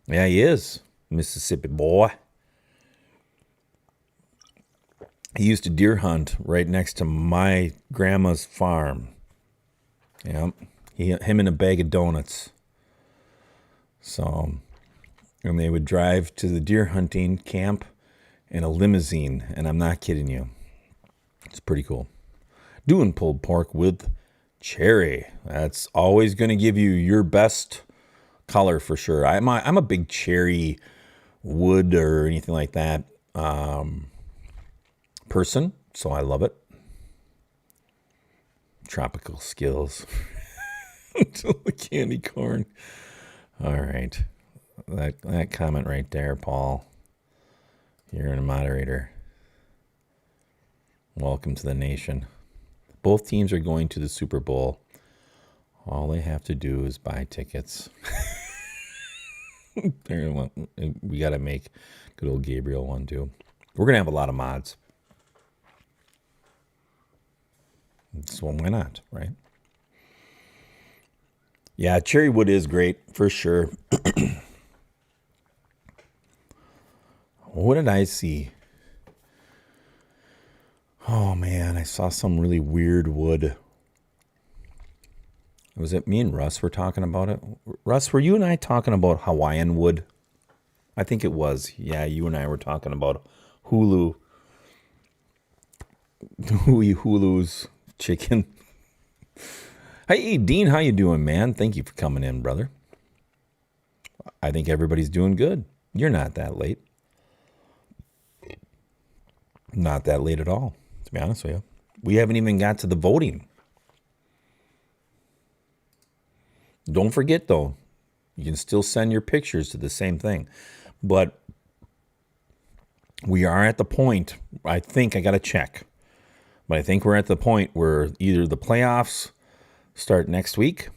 Yeah, he is. Mississippi boy. he used to deer hunt right next to my grandma's farm. Yep. Him and a bag of donuts. So, and they would drive to the deer hunting camp in a limousine, and I'm not kidding you. It's pretty cool. Doing pulled pork with cherry. That's always going to give you your best color for sure. I'm a big cherry wood or anything like that person, so I love it. Tropical skills. The candy corn. All right. That comment right there, Paul. You're a moderator. Welcome to the nation. Both teams are going to the Super Bowl. All they have to do is buy tickets. We got to make good old Gabriel one too. We're going to have a lot of mods. So why not, right? Yeah, cherry wood is great for sure. What did I see? Oh man, I saw some really weird wood. Was it me and Russ were talking about it? Russ, were you and I talking about Hawaiian wood? I think it was. Yeah, you and I were talking about Hulu's chicken. Hey, Dean, how you doing, man? Thank you for coming in, brother. I think everybody's doing good. You're not that late. Not that late at all, to be honest with you. We haven't even got to the voting. Don't forget, though, you can still send your pictures to the same thing. But we are at the point, I think I got to check, but I think we're at the point where either the playoffs start next week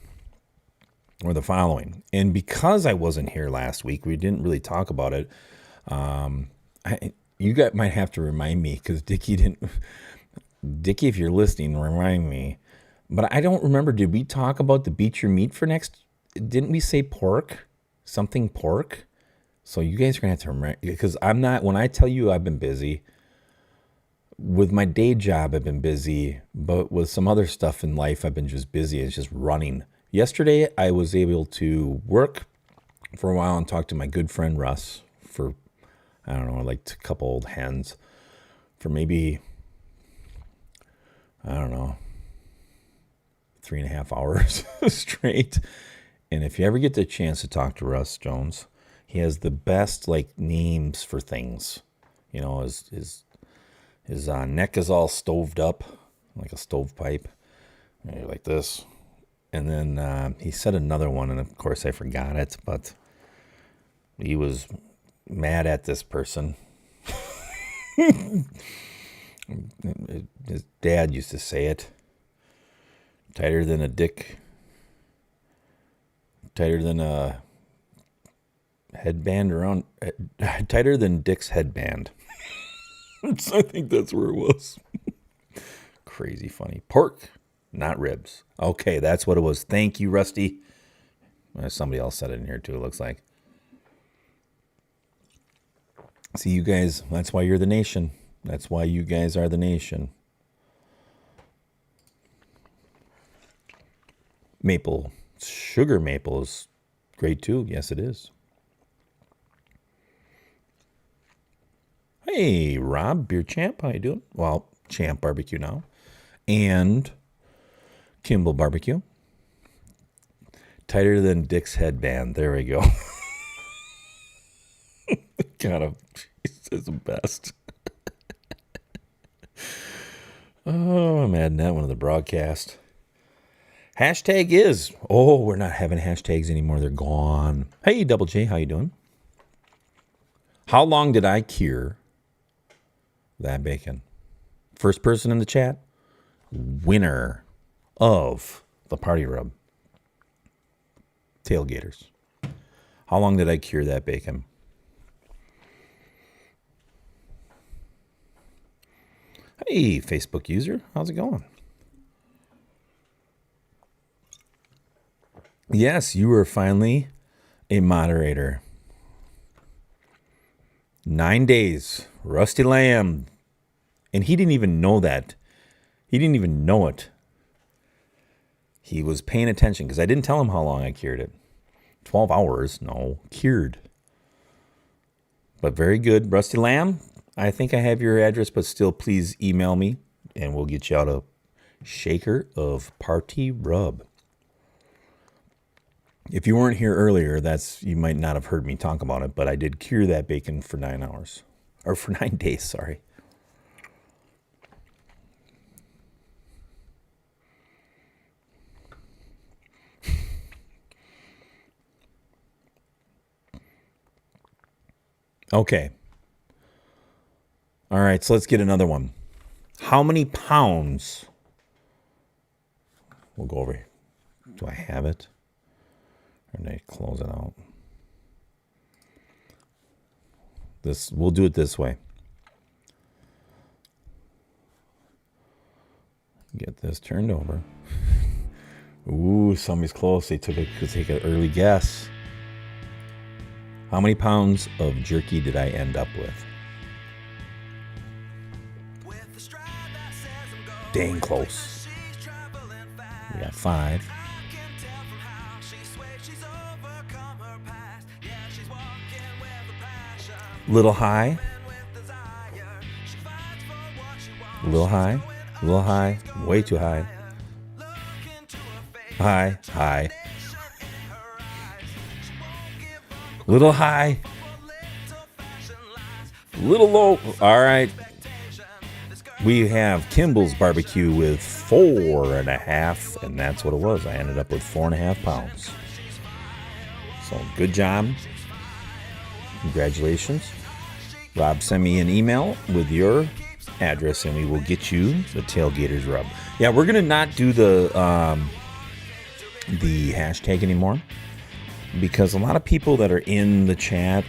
or the following. And because I wasn't here last week, we didn't really talk about it. You guys might have to remind me because Dickie, if you're listening, remind me. But I don't remember. Did we talk about the beat your meat for next? Didn't we say pork? Something pork? So you guys are going to have to remember. Because I'm not, when I tell you I've been busy, with my day job, I've been busy. But with some other stuff in life, I've been just busy. It's just running. Yesterday, I was able to work for a while and talk to my good friend Russ for, I don't know, like a couple old hens for maybe, I don't know, 3.5 hours straight. And if you ever get the chance to talk to Russ Jones, he has the best like names for things. You know, his neck is all stoved up like a stovepipe, like this. And then he said another one, and of course I forgot it, but he was mad at this person. His dad used to say it. Tighter than a dick. Tighter than a headband around. Tighter than Dick's headband. So I think that's where it was. Crazy funny. Pork, not ribs. Okay, that's what it was. Thank you, Rusty. Somebody else said it in here too, it looks like. See, you guys, that's why you're the nation. That's why you guys are the nation. Maple, sugar maple is great too. Yes, it is. Hey, Rob, Beer Champ, how you doing? Well, Champ Barbecue now. And Kimball Barbecue. Tighter than Dick's headband. There we go. God, he's the best. Oh, I'm adding that one to the broadcast. Hashtag is. Oh, we're not having hashtags anymore. They're gone. Hey, Double J, how you doing? How long did I cure that bacon? First person in the chat, winner of the party rub. Tailgaters. How long did I cure that bacon? Hey, Facebook user, how's it going? Yes, you are finally a moderator. 9 days. Rusty Lamb And he didn't even know that. He didn't even know it. He was paying attention because I didn't tell him how long I cured it. 12 hours, no, cured. But very good. Rusty Lamb, I think I have your address, but still please email me and we'll get you out a shaker of party rub. If you weren't here earlier, you might not have heard me talk about it, but I did cure that bacon for 9 hours. Or for 9 days, sorry. Okay. All right, so let's get another one. How many pounds? We'll go over here. Do I have it? Or did I close it out? We'll do it this way. Get this turned over. Ooh, somebody's close. They could take an early guess. How many pounds of jerky did I end up with? Dang close. We got 5. Little high. Little high. Little high. Way too high. High. High. Little high. Little low. All right. We have Kimball's barbecue with 4.5, and that's what it was. I ended up with 4.5 pounds. So good job. Congratulations. Rob, send me an email with your address, and we will get you the Tailgaters rub. Yeah, we're gonna not do the hashtag anymore, because a lot of people that are in the chat,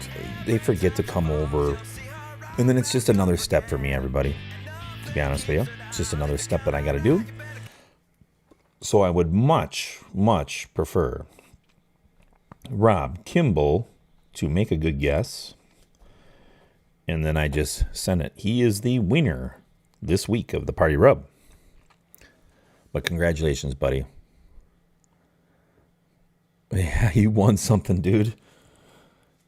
they forget to come over, and then it's just another step for me, everybody. To be honest with you, it's just another step that I got to do. So I would much, much prefer Rob Kimball to make a good guess, and then I just send it. He is the winner this week of the Party Rub. But congratulations, buddy. Yeah, you won something, dude.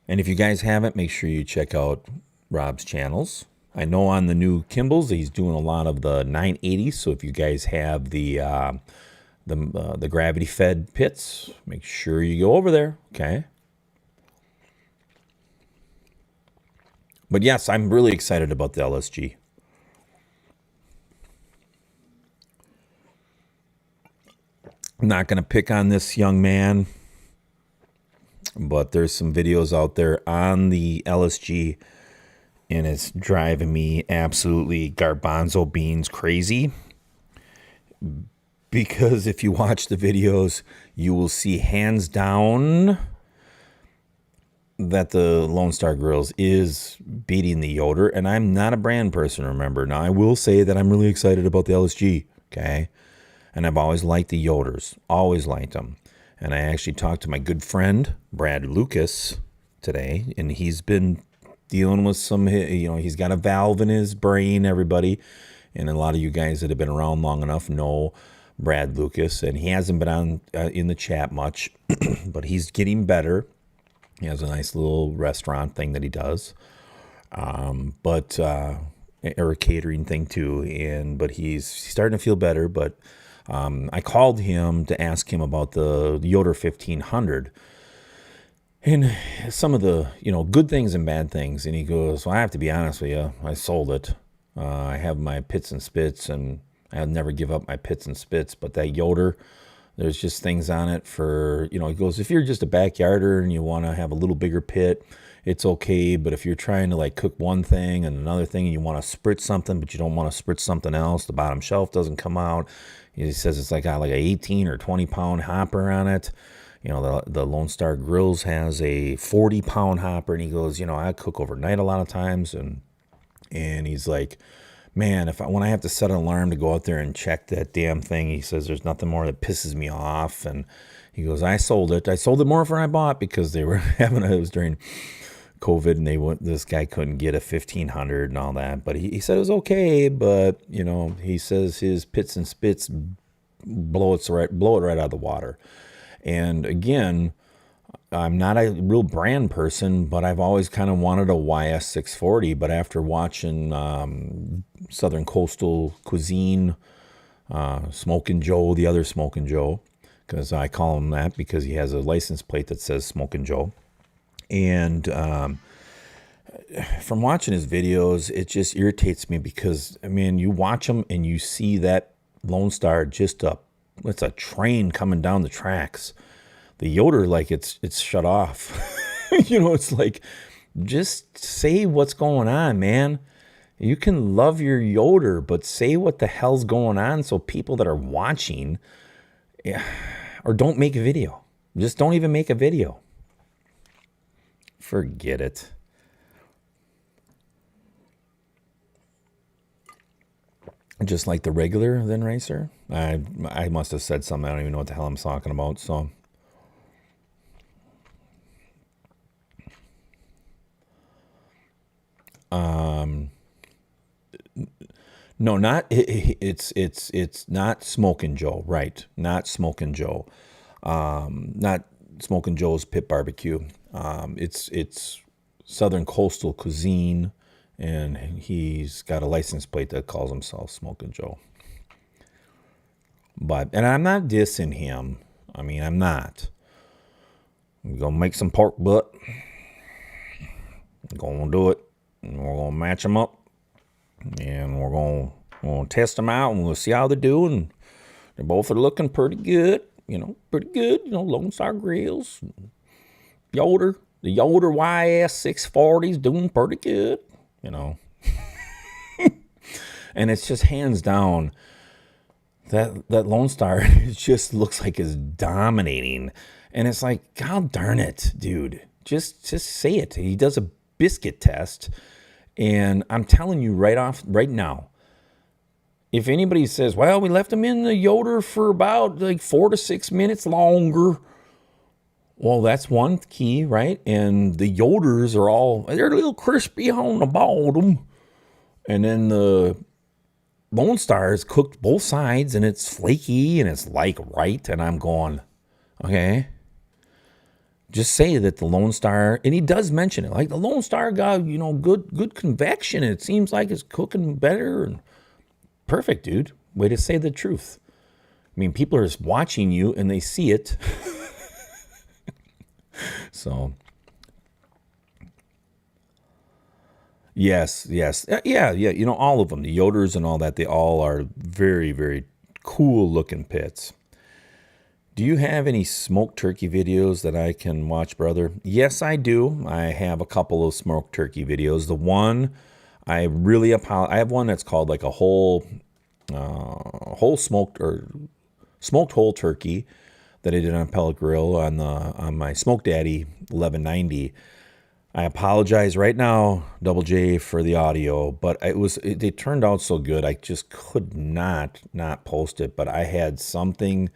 And if you guys haven't, make sure you check out Rob's channels. I know on the new Kimball's, he's doing a lot of the 980s. So if you guys have the gravity fed pits, make sure you go over there. Okay. But yes, I'm really excited about the LSG. I'm not going to pick on this young man, but there's some videos out there on the LSG, and it's driving me absolutely garbanzo beans crazy. Because if you watch the videos, you will see hands down that the Lone Star Grills is beating the Yoder, and I'm not a brand person, remember. Now, I will say that I'm really excited about the LSG, okay? And I've always liked the Yoders, always liked them. And I actually talked to my good friend, Brad Lucas, today, and he's been dealing with some, he's got a valve in his brain, everybody. And a lot of you guys that have been around long enough know Brad Lucas, and he hasn't been on in the chat much, but he's getting better. He has a nice little restaurant thing that he does, or a catering thing too. But he's starting to feel better. But I called him to ask him about the Yoder 1500 and some of the good things and bad things. And he goes, "Well, I have to be honest with you. I sold it. I have my pits and spits, and I'll never give up my pits and spits. But that Yoder, there's just things on it for, he goes, if you're just a backyarder and you want to have a little bigger pit, it's okay. But if you're trying to like cook one thing and another thing and you want to spritz something, but you don't want to spritz something else, the bottom shelf doesn't come out." He says it's got like a 18 or 20 pound hopper on it. The Lone Star Grills has a 40 pound hopper. And he goes, I cook overnight a lot of times. And he's like, man, when I have to set an alarm to go out there and check that damn thing, he says there's nothing more that pisses me off. And he goes, I sold it. I sold it more than I bought because they were it was during COVID, and this guy couldn't get a 1500 and all that, but he said it was okay. But he says his pits and spits blow it right out of the water. And again, I'm not a real brand person, but I've always kind of wanted a YS 640. But after watching Southern Coastal Cuisine, Smokin' Joe, the other Smokin' Joe, because I call him that because he has a license plate that says Smokin' Joe. And from watching his videos, it just irritates me because, I mean, you watch them and you see that Lone Star it's a train coming down the tracks. The Yoder, like it's shut off. It's like, just say what's going on, man. You can love your Yoder, but say what the hell's going on so people that are watching, or don't make a video. Just don't even make a video. Forget it. Just like the regular then racer. I must have said something. I don't even know what the hell I'm talking about. So no, not it's not Smokin' Joe, right? Not Smokin' Joe. Not Smokin' Joe's Pit Barbecue. It's Southern Coastal Cuisine, and he's got a license plate that calls himself Smokin' Joe. And I'm not dissing him. I mean, I'm not. We're gonna make some pork butt. We're gonna do it. And we're gonna match them up, and we're gonna test them out, and we'll see how they're doing. They both are looking pretty good. Pretty good. Lone Star Grills, Yoder, the Yoder YS 640's doing pretty good. And it's just hands down that Lone Star, it just looks like is dominating. And it's like, God darn it, dude. Just say it. He does a biscuit test. And I'm telling you right now, if anybody says, well, we left him in the Yoder for about like 4 to 6 minutes longer. Well, that's one key, right? And the Yoders they're a little crispy on the bottom. And then the Lone Star is cooked both sides, and it's flaky, and it's like right. And I'm going, okay. Just say that the Lone Star, and he does mention it, like the Lone Star got, good convection. And it seems like it's cooking better. And perfect, dude. Way to say the truth. I mean, people are just watching you and they see it. So, yes. Yeah. All of them, the Yoders and all that, they all are very, very cool looking pits. Do you have any smoked turkey videos that I can watch, brother? Yes, I do. I have a couple of smoked turkey videos. The one I have one that's called like a whole smoked whole turkey that I did on a pellet grill on my Smoke Daddy 1190. I apologize right now, Double J, for the audio, but it turned out so good. I just could not post it, but I had something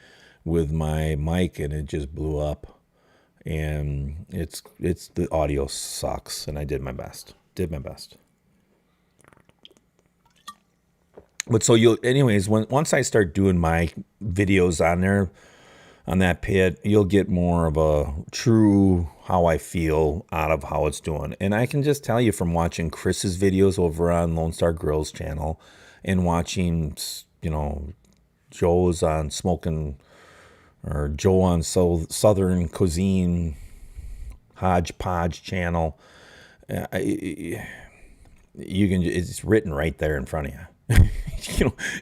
with my mic and it just blew up, and it's the audio sucks, and I did my best. But so once I start doing my videos on there, on that pit, you'll get more of a true how I feel out of how it's doing. And I can just tell you from watching Chris's videos over on Lone Star Grill's channel and watching, Joe's on Joe on Southern Cuisine Hodgepodge channel, it's written right there in front of you.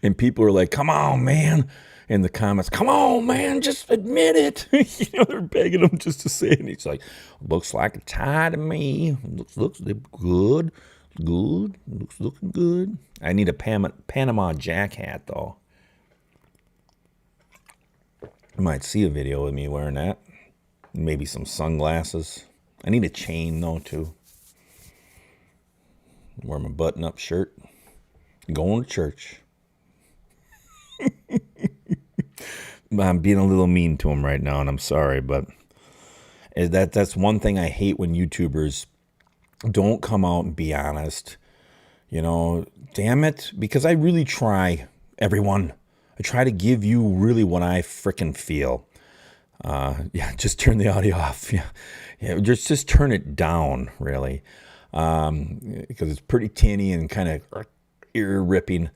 And people are like, come on, man. In the comments, come on, man, just admit it. They're begging him just to say it. And he's like, looks like a tie to me. Looks good. Looking good. I need a Panama Jack hat, though. You might see a video of me wearing that. Maybe some sunglasses. I need a chain, though, too. Wear my button-up shirt. Going to church. I'm being a little mean to him right now, and I'm sorry, but that's one thing I hate when YouTubers don't come out and be honest. Damn it, because I really try, everyone. I try to give you really what I frickin' feel. Just turn the audio off. Just turn it down, really, because it's pretty tinny and kind of ear ripping.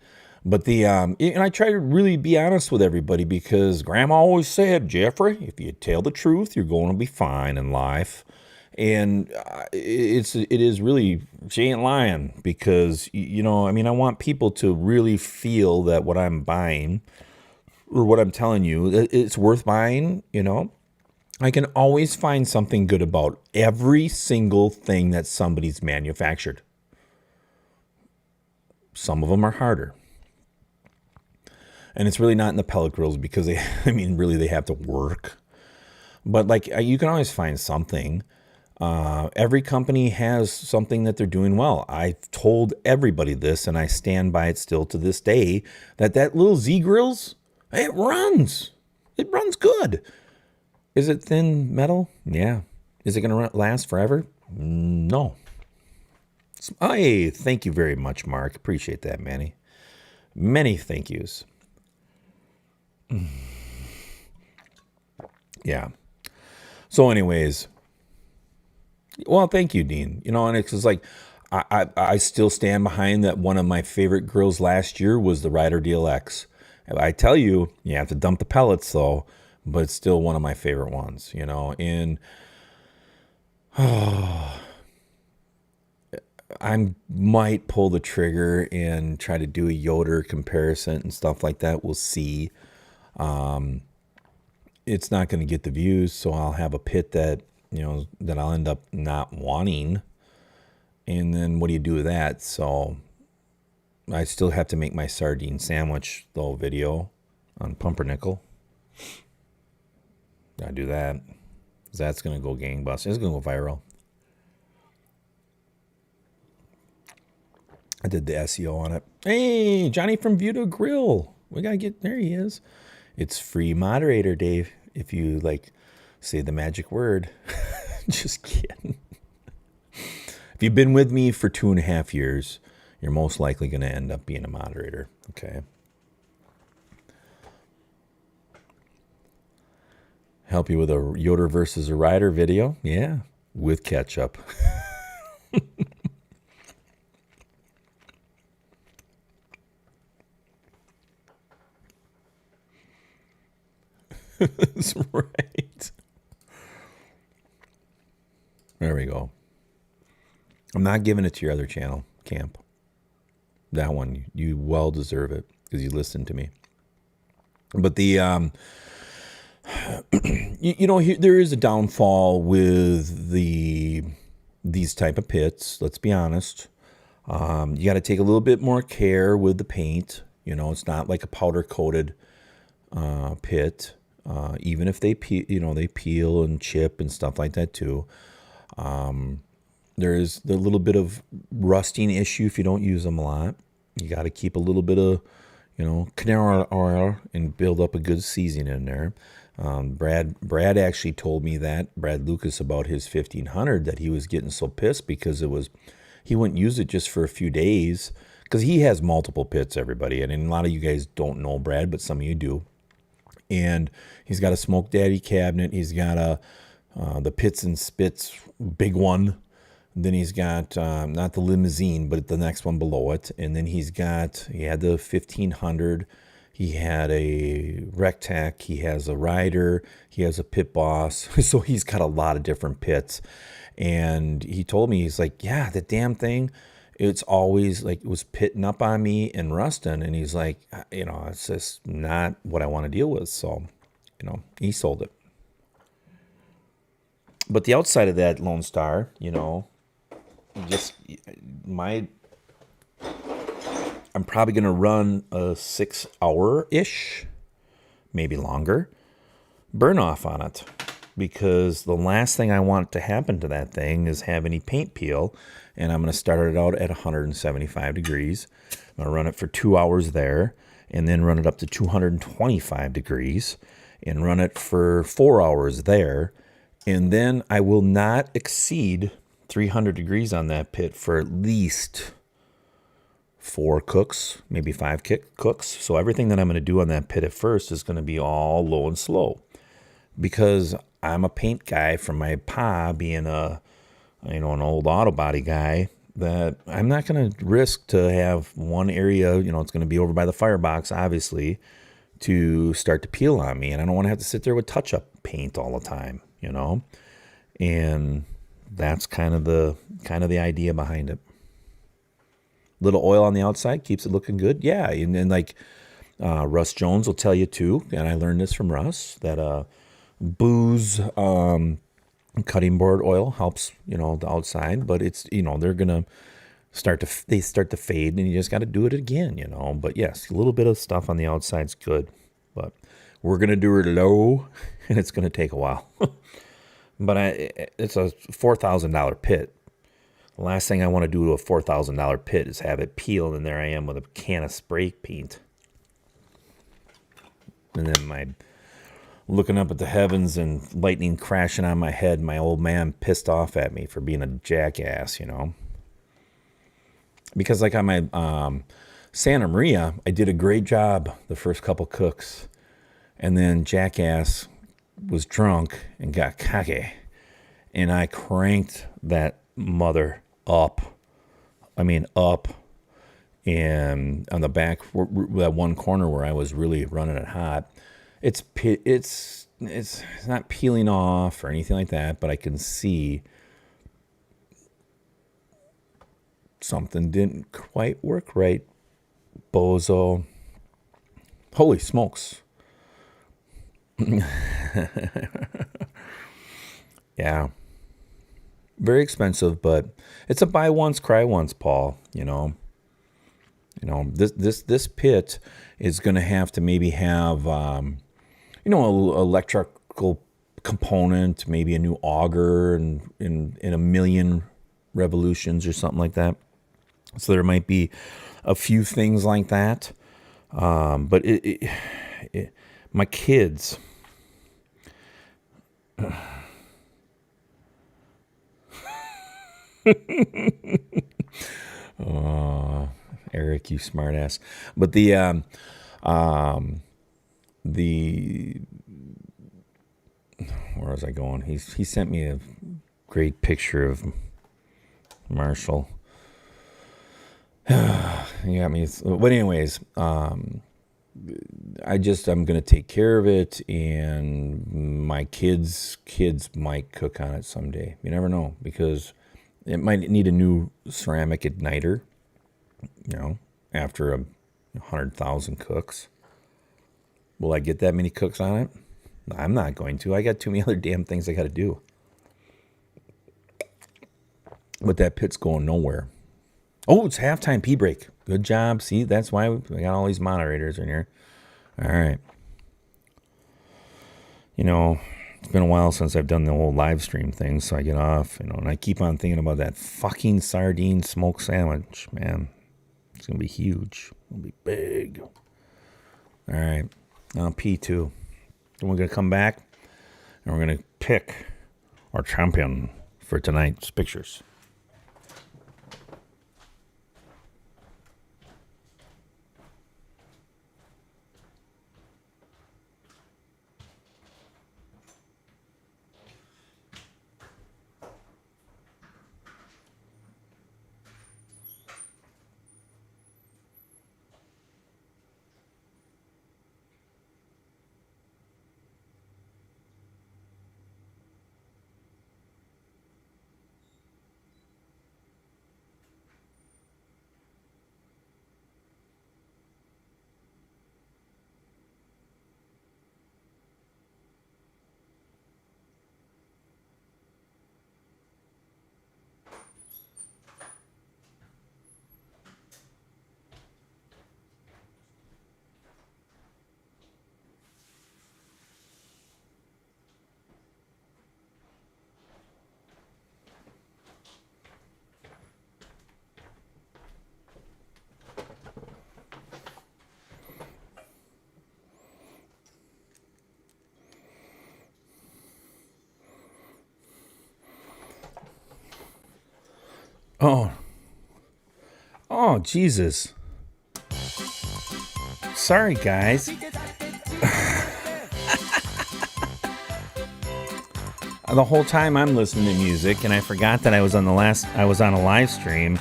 But and I try to really be honest with everybody because Grandma always said, Jeffrey, if you tell the truth, you're going to be fine in life. And it is really, she ain't lying because, I want people to really feel that what I'm buying or what I'm telling you, it's worth buying, I can always find something good about every single thing that somebody's manufactured. Some of them are harder. And it's really not in the pellet grills because really they have to work. But you can always find something. Every company has something that they're doing well. I've told everybody this, and I stand by it still to this day, that little Z grills, it runs. It runs good. Is it thin metal? Yeah. Is it going to last forever? No. Hey, thank you very much, Mark. Appreciate that, Manny. Many thank yous. Yeah. So anyways, well, thank you, Dean. And it's just like, I still stand behind that one of my favorite grills last year was the Ryder DLX. I tell you, you have to dump the pellets though, but it's still one of my favorite ones, and I might pull the trigger and try to do a Yoder comparison and stuff like that. We'll see. It's not going to get the views, so I'll have a pit that I'll end up not wanting. And then what do you do with that? So I still have to make my sardine sandwich though video on pumpernickel. Gotta do that. That's going to go gangbusters. It's going to go viral. I did the SEO on it. Hey, Johnny from View to Grill. We got to get, there he is. It's free moderator, Dave. If you say the magic word. Just kidding. If you've been with me for 2.5 years, you're most likely going to end up being a moderator. Okay. Help you with a Yoder versus a Ryder video. Yeah. With ketchup. That's right. There we go. I'm not giving it to your other channel, Camp. That one, you well deserve it because you listened to me. But the, there is a downfall with these type of pits. Let's be honest. You got to take a little bit more care with the paint. It's not like a powder coated pit. Even if they peel and chip and stuff like that too. There is the little bit of rusting issue if you don't use them a lot. You got to keep a little bit of, canola oil and build up a good seasoning in there. Brad actually told me that, Brad Lucas, about his 1500, that he was getting so pissed because he wouldn't use it just for a few days because he has multiple pits, everybody. And a lot of you guys don't know Brad, but some of you do. And he's got a Smoke Daddy cabinet. He's got the Pits and Spits big one. Then he's got not the limousine, but the next one below it. And then he had the 1500. He had a Rectech. He has a Ryder. He has a Pit Boss. So he's got a lot of different pits. And he told me, he's like, yeah, the damn thing, it's always it was pitting up on me and rusting. And he's like, it's just not what I want to deal with. So, he sold it. But the outside of that Lone Star, I'm probably going to run a 6 hour-ish, maybe longer, burn off on it. Because the last thing I want to happen to that thing is have any paint peel. And I'm going to start it out at 175 degrees. I'm going to run it for 2 hours there. And then run it up to 225 degrees. And run it for 4 hours there. And then I will not exceed 300 degrees on that pit for at least 4 cooks, maybe 5 cooks. So everything that I'm going to do on that pit at first is going to be all low and slow, because I'm a paint guy from my pa being an old auto body guy, that I'm not going to risk to have one area, it's going to be over by the firebox, obviously, to start to peel on me. And I don't want to have to sit there with touch-up paint all the time, And that's kind of the idea behind it. Little oil on the outside keeps it looking good. Yeah, and then like Russ Jones will tell you too, and I learned this from Russ, that booze cutting board oil helps, the outside, but it's, they're gonna start to fade, and you just got to do it again, But yes, a little bit of stuff on the outside's good, but we're gonna do it low, and it's gonna take a while. But it's a $4,000 pit. The last thing I want to do to a $4,000 pit is have it peel, and there I am with a can of spray paint. And then looking up at the heavens and lightning crashing on my head, my old man pissed off at me for being a jackass, Because like on my Santa Maria, I did a great job the first couple cooks. And then jackass was drunk and got cocky, and I cranked that mother up. And on the back, that one corner where I was really running it hot, it's not peeling off or anything like that, but I can see something didn't quite work right, bozo. Holy smokes. Yeah. Very expensive, but it's a buy once, cry once, Paul, This pit is going to have to maybe have, an electrical component, maybe a new auger in a million revolutions or something like that. So there might be a few things like that. But my kids... Oh, Eric, you smartass. But the where was I going? He sent me a great picture of Marshall. You got me. But anyways, I'm going to take care of it, and my kids might cook on it someday. You never know, because it might need a new ceramic igniter, after 100,000 cooks. Will I get that many cooks on it? I'm not going to. I got too many other damn things I got to do. But that pit's going nowhere. Oh, it's halftime pee break. Good job. See, that's why we got all these moderators in here. All right. It's been a while since I've done the whole live stream thing, so I get off, and I keep on thinking about that fucking sardine smoked sandwich, man. It's going to be huge. It'll be big. All right. I'll pee too. Then we're going to come back, and we're going to pick our champion for tonight's pictures. Oh. Oh, Jesus. Sorry, guys. The whole time I'm listening to music, and I forgot that I was on a live stream.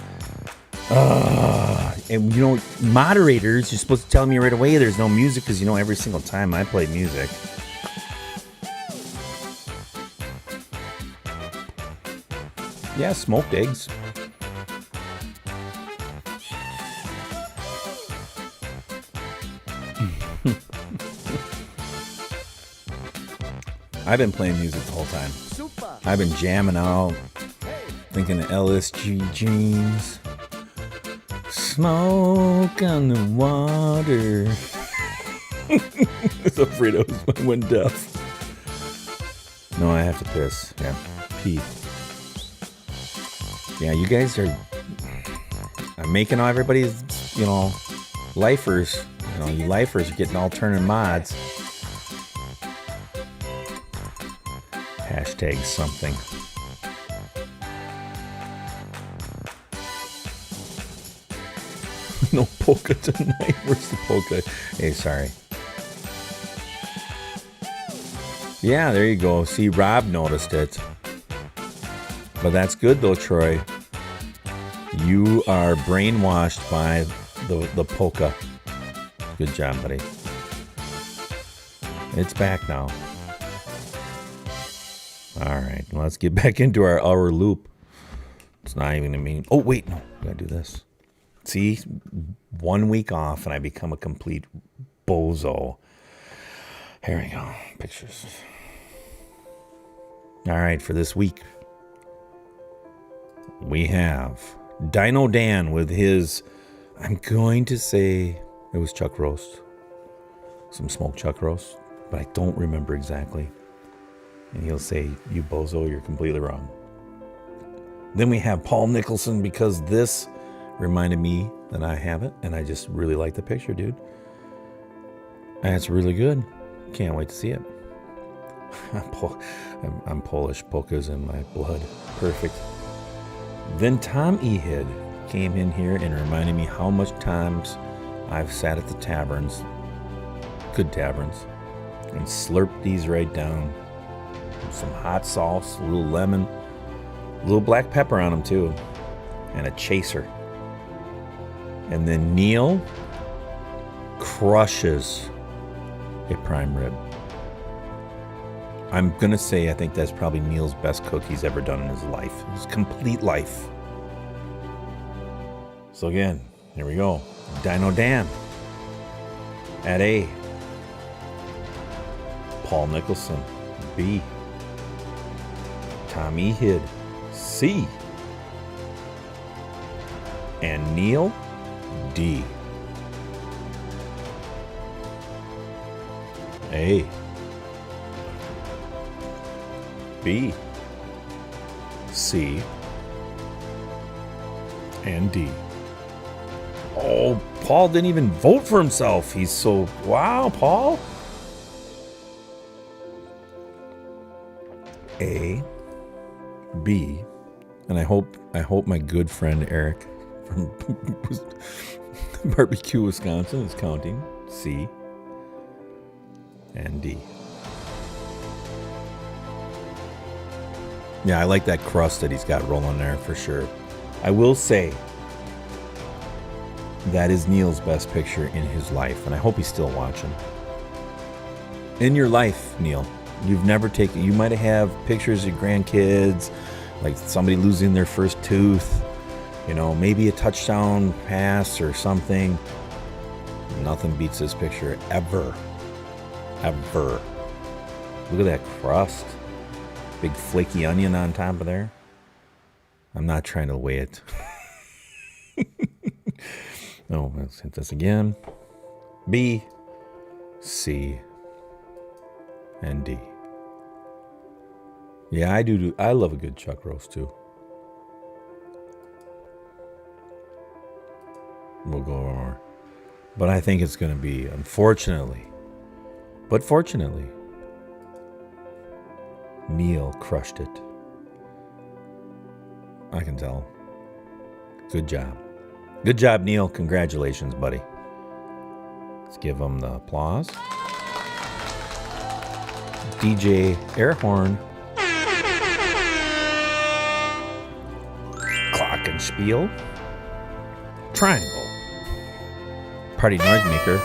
And you know, moderators, you're supposed to tell me right away there's no music, because you know every single time I play music. Yeah, smoked eggs. I've been playing music the whole time. I've been jamming out, thinking of LSG jeans. Smoke on the water. I was afraid I went deaf. No, I have to piss. Yeah, pee. Yeah, you guys are... I'm making everybody's, you know, lifers. You know, you lifers are getting all turning mods. Hashtag something. No polka tonight. Where's the polka? Hey, sorry. Yeah, there you go. See, Rob noticed it. But that's good though, Troy. You are brainwashed by the polka. Good job, buddy. It's back now. All right, let's get back into our hour loop. It's not even a mean. Oh, wait, no, I gotta do this. See, 1 week off and I become a complete bozo. Here we go, pictures. All right, for this week, we have Dino Dan with his, I'm going to say it was chuck roast. Some smoked chuck roast, but I don't remember exactly. And he'll say, you bozo, you're completely wrong. Then we have Paul Nicholson, because this reminded me that I have it, and I just really like the picture, dude. And it's really good. Can't wait to see it. I'm Polish. Polka's in my blood. Perfect. Then Tom Ehid came in here and reminded me how much times I've sat at the taverns, good taverns, and slurped these right down. Some hot sauce, a little lemon, a little black pepper on them too, and a chaser. And then Neil crushes a prime rib. I'm going to say I think that's probably Neil's best cook he's ever done in his life. His complete life. So again, here we go. Dino Dan at A. Paul Nicholson, B. Tommy Hid, C. And Neil, D. A. B. C. And D. Oh, Paul didn't even vote for himself. He's so... Wow, Paul. A, B, and I hope my good friend Eric from BBQ Wisconsin is counting. C and D. Yeah, I like that crust that he's got rolling there for sure. I will say that is Neil's best picture in his life, and I hope he's still watching. In your life, Neil, you've never taken, you might have pictures of grandkids, like somebody losing their first tooth, you know, maybe a touchdown pass or something. Nothing beats this picture ever. Ever. Look at that crust. Big flaky onion on top of there. I'm not trying to weigh it. No, let's hit this again. B, C, and D. Yeah, I do. I love a good chuck roast too. We'll go over more. But I think it's going to be, unfortunately, but fortunately, Neil crushed it. I can tell. Good job. Good job, Neil. Congratulations, buddy. Let's give him the applause. DJ air horn. Glockenspiel. Triangle. Party noisemaker.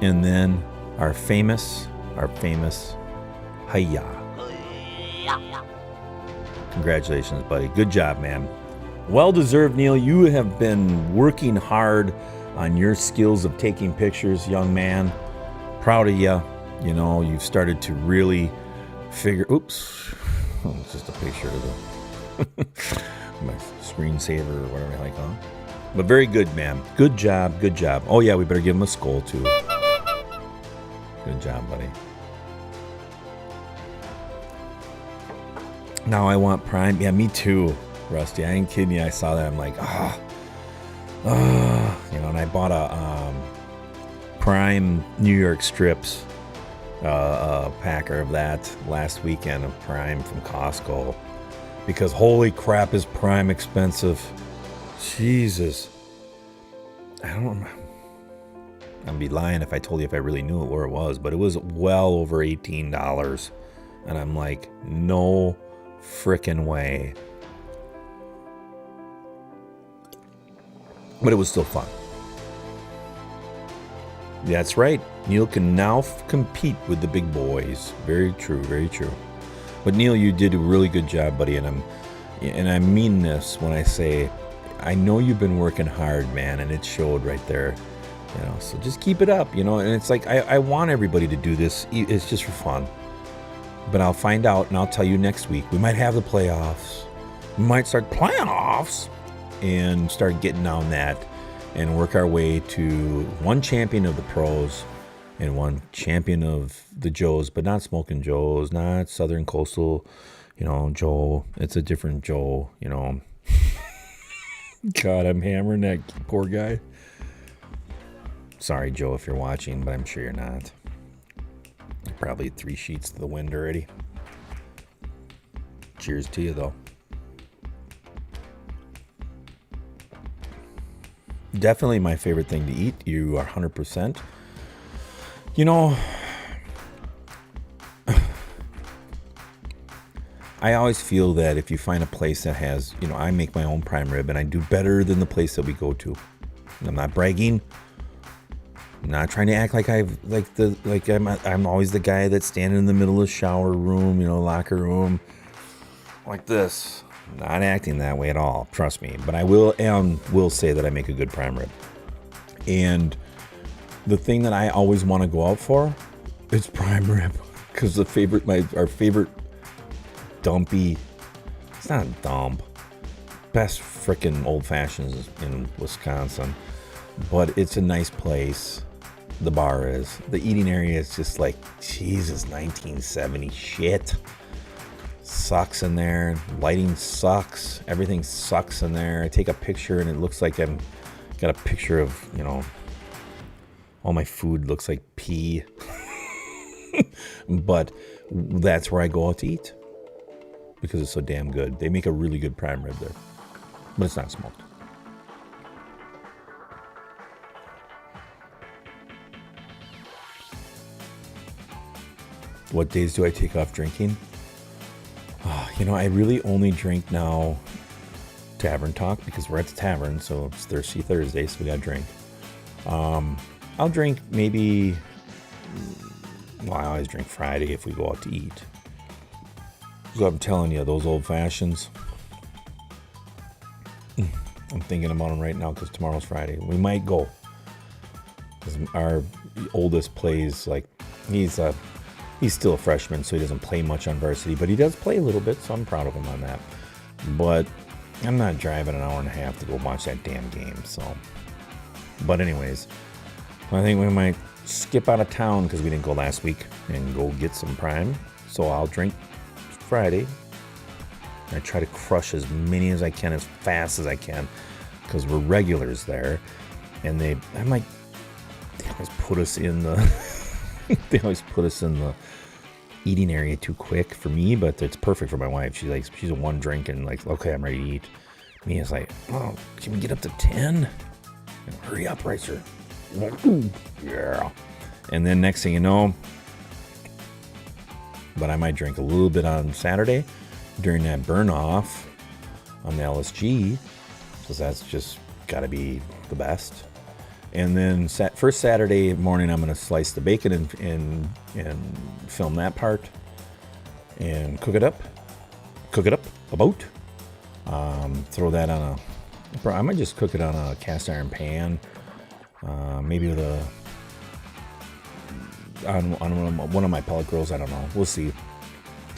And then our famous hiya. Congratulations, buddy. Good job, man. Well deserved, Neil. You have been working hard on your skills of taking pictures, young man. Proud of you. You know, you've started to really figure... Oops. Oh, it's just a picture of the... my screensaver or whatever I call it. But very good, man. Good job. Good job. Oh, yeah, we better give him a skull, too. Good job, buddy. Now I want Prime. Yeah, me too, Rusty. I ain't kidding you. I saw that. I'm like, you know, and I bought a Prime New York strips, a packer of that last weekend of Prime from Costco, because holy crap, is Prime expensive. Jesus. I don't know. I'd be lying if I told you if I really knew where it was, but it was well over $18. And I'm like, no frickin' way. But it was still fun. That's right. Neil can now compete with the big boys. Very true, very true. But Neil, you did a really good job, buddy, and I mean this when I say I know you've been working hard, man, and it showed right there. You know, so just keep it up, you know, and it's like I want everybody to do this. It's just for fun. But I'll find out and I'll tell you next week. We might have the playoffs. We might start playoffs and start getting on that and work our way to one champion of the pros and one champion of the Joes, but not Smoking Joes, not Southern Coastal, you know, Joe. It's a different Joe, you know. God, I'm hammering that poor guy. Sorry, Joe, if you're watching, but I'm sure you're not. Probably 3 sheets to the wind already. Cheers to you, though. Definitely my favorite thing to eat. You are 100%. You know, I always feel that if you find a place that has, you know, I make my own prime rib and I do better than the place that we go to. I'm not bragging. I'm not trying to act like I'm always the guy that's standing in the middle of the shower room, you know, locker room, like this. Not acting that way at all, trust me. But I will say that I make a good prime rib. And the thing that I always want to go out for is prime rib, because our favorite dumpy, it's not dump, best frickin' old fashions in Wisconsin, but it's a nice place. The bar is. The eating area is just like, Jesus, 1970 shit. Sucks in there. Lighting sucks. Everything sucks in there. I take a picture and it looks like I'm got a picture of, you know, all my food looks like pee. But that's where I go out to eat because it's so damn good. They make a really good prime rib there, but it's not smoked. What days do I take off drinking? You know, I really only drink now Tavern Talk because we're at the tavern, so it's Thirsty Thursday, so we gotta drink. I'll drink maybe, well, I always drink Friday if we go out to eat. So I'm telling you, those old fashions, I'm thinking about them right now because tomorrow's Friday. We might go. Because our oldest plays, like, he's still a freshman, so he doesn't play much on varsity, but he does play a little bit, so I'm proud of him on that. But I'm not driving an hour and a half to go watch that damn game, so. But anyways, I think we might skip out of town because we didn't go last week and go get some prime. So I'll drink Friday. I try to crush as many as I can as fast as I can because we're regulars there. And they always put us in the they always put us in the eating area too quick for me, but it's perfect for my wife. She's a one drink and like, okay, I'm ready to eat. Mia's like, oh, can we get up to 10? Hurry up, Racer. Yeah. And then next thing you know, but I might drink a little bit on Saturday during that burn off on the LSG, because that's just got to be the best. And then first Saturday morning, I'm going to slice the bacon and film that part and cook it up about. Throw that on I might just cook it on a cast iron pan, maybe with on one of my pellet grills. I don't know. We'll see.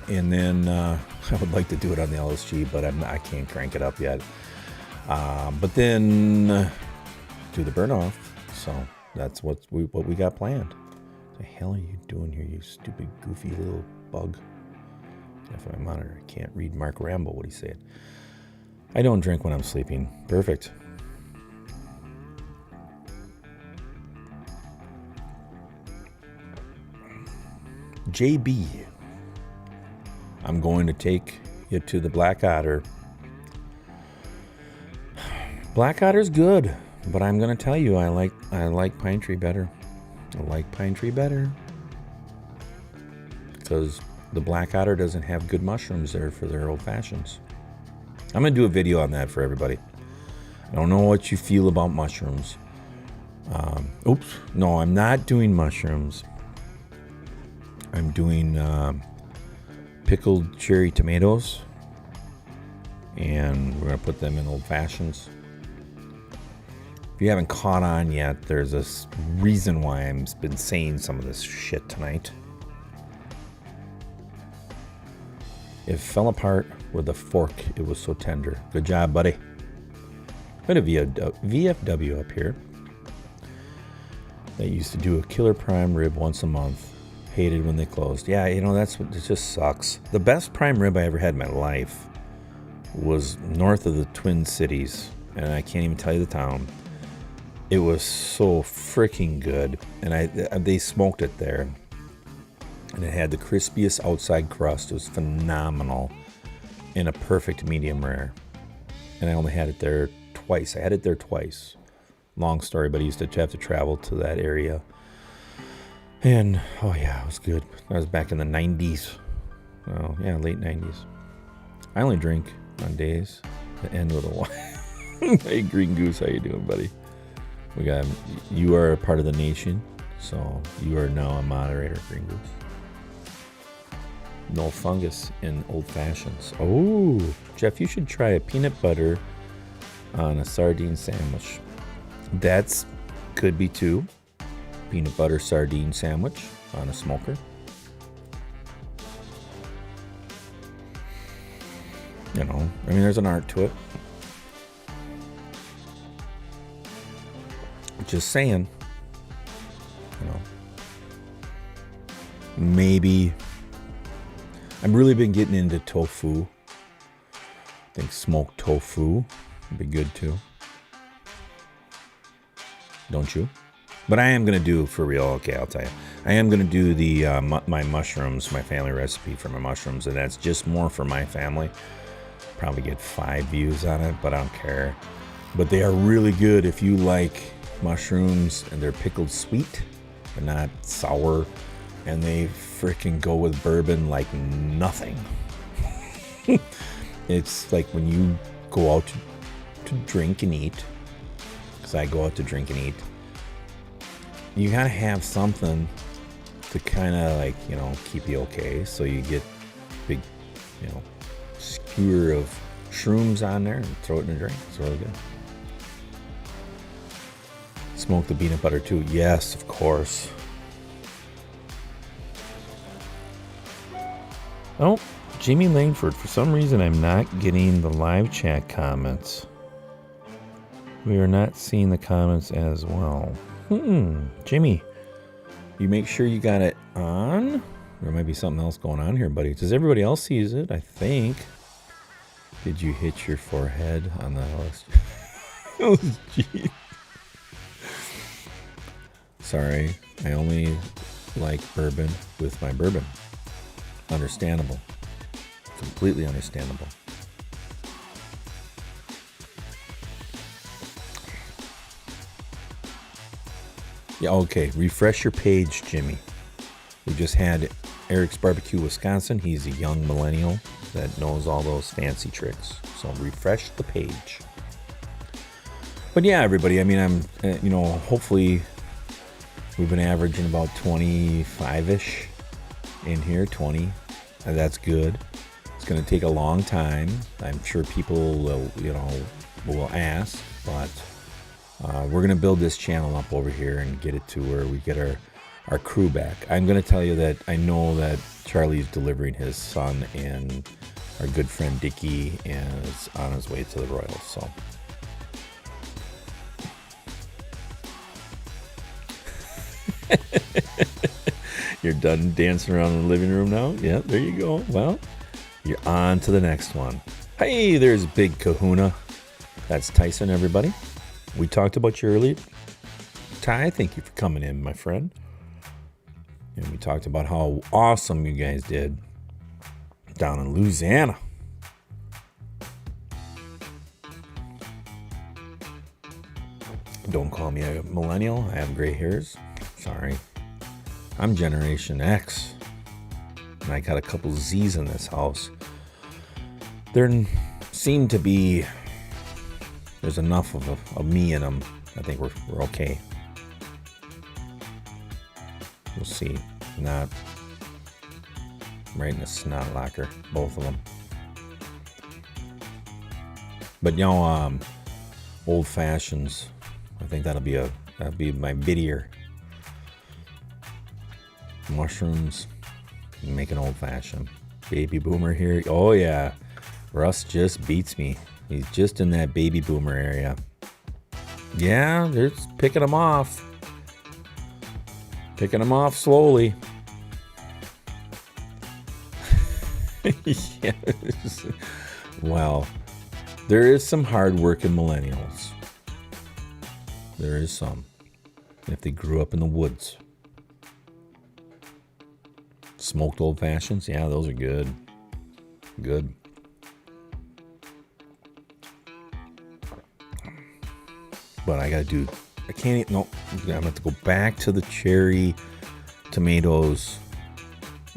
And then I would like to do it on the LSG, but I can't crank it up yet. But then do the burn off. So that's what we got planned. What the hell are you doing here, you stupid, goofy little bug? If my monitor can't read Mark Rambo, what he said. I don't drink when I'm sleeping. Perfect. JB, I'm going to take you to the Black Otter. Black Otter's good, but I'm going to tell you, I like Pine Tree better. I like Pine Tree better because the Black Otter doesn't have good mushrooms there for their old fashions. I'm going to do a video on that for everybody. I don't know what you feel about mushrooms. Oops. No, I'm not doing mushrooms. I'm doing pickled cherry tomatoes. And we're going to put them in old fashions. If you haven't caught on yet, there's a reason why I've been saying some of this shit tonight. It fell apart with a fork. It was so tender. Good job, buddy. We had a VFW up here that used to do a killer prime rib once a month. Hated when they closed. Yeah, you know, it just sucks. The best prime rib I ever had in my life was north of the Twin Cities, and I can't even tell you the town. It was so freaking good, and they smoked it there. And it had the crispiest outside crust. It was phenomenal. In a perfect medium rare. And I only had it there twice. I had it there twice. Long story, but I used to have to travel to that area. And, oh yeah, it was good. I was back in the 90s. Oh, yeah, late 90s. I only drink on days that end with a wine. Hey, Green Goose, how you doing, buddy? You are a part of the nation, so you are now a moderator, Green Goose. No fungus in old fashions. Oh, Jeff, you should try a peanut butter on a sardine sandwich. That's could be too. Peanut butter sardine sandwich on a smoker. You know, I mean, there's an art to it. Just saying. You know, maybe. I've really been getting into tofu. I think smoked tofu would be good too. Don't you? But I am going to do, for real, okay, I'll tell you. I am going to do the my mushrooms, my family recipe for my mushrooms, and that's just more for my family. Probably get 5 views on it, but I don't care. But they are really good if you like mushrooms and they're pickled sweet. They're not sour. And they freaking go with bourbon like nothing. It's like when you go out to drink and eat, because I go out to drink and eat, you gotta have something to kind of like, you know, keep you okay. So you get big, you know, skewer of shrooms on there and throw it in a drink. It's really good. Smoke the peanut butter too. Yes, of course. Oh, Jimmy Langford. For some reason, I'm not getting the live chat comments. We are not seeing the comments as well. Jimmy, you make sure you got it on. There might be something else going on here, buddy. Does everybody else sees it? I think. Did you hit your forehead on the house? Oh, gee. Sorry, I only like bourbon with my bourbon. Understandable. Completely understandable. Yeah, okay. Refresh your page, Jimmy. We just had Eric's Barbecue, Wisconsin. He's a young millennial that knows all those fancy tricks. So refresh the page. But yeah, everybody, I mean, hopefully we've been averaging about 25-ish in here, 20. And that's good. It's going to take a long time. I'm sure people will ask, but we're going to build this channel up over here and get it to where we get our crew back. I'm going to tell you that I know that Charlie's delivering his son and our good friend Dickie is on his way to the Royals. So you're done dancing around in the living room now? Yeah, there you go. Well, you're on to the next one. Hey, there's Big Kahuna. That's Tyson, everybody. We talked about you earlier. Ty, thank you for coming in, my friend. And we talked about how awesome you guys did down in Louisiana. Don't call me a millennial. I have gray hairs. Sorry. I'm Generation X. And I got a couple Z's in this house. There seem to be... There's enough of me in them. I think we're okay. We'll see. Not right in the snot locker, both of them. But old fashions. I think that'll be my video. Mushrooms. Make an old fashioned. Baby boomer here. Oh yeah, Russ just beats me. He's just in that baby boomer area. Yeah, they're picking them off. Picking them off slowly. Yes. Well, there is some hard-working millennials. There is some. If they grew up in the woods. Smoked old fashions, yeah, those are good. Good. But I can't eat, no, I'm going to have to go back to the cherry tomatoes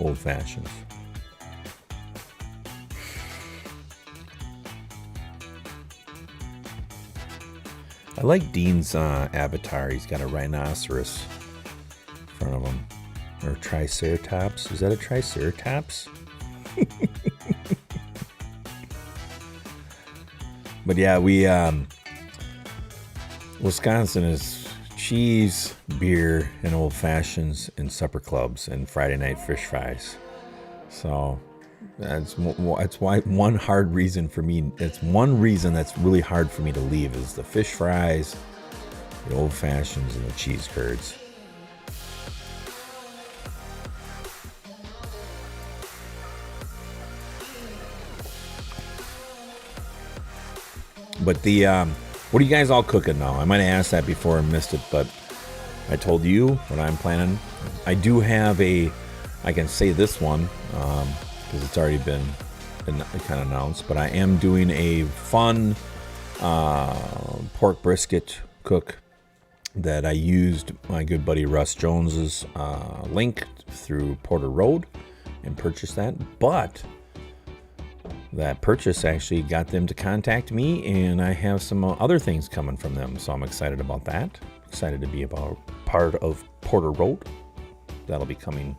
old fashions. I like Dean's avatar. He's got a rhinoceros in front of him. Or triceratops. Is that a triceratops? But yeah, we Wisconsin is cheese, beer, and old fashions and supper clubs and Friday night fish fries. So that's why one hard reason for me. It's one reason that's really hard for me to leave is the fish fries, the old fashions, and the cheese curds. But what are you guys all cooking now? I might have asked that before and missed it, but I told you what I'm planning. I do have I can say this one, because it's already been kind of announced, but I am doing a fun pork brisket cook that I used my good buddy Russ Jones's link through Porter Road and purchased that, but that purchase actually got them to contact me, and I have some other things coming from them, so I'm excited about that. Excited to be part of Porter Road. That'll be coming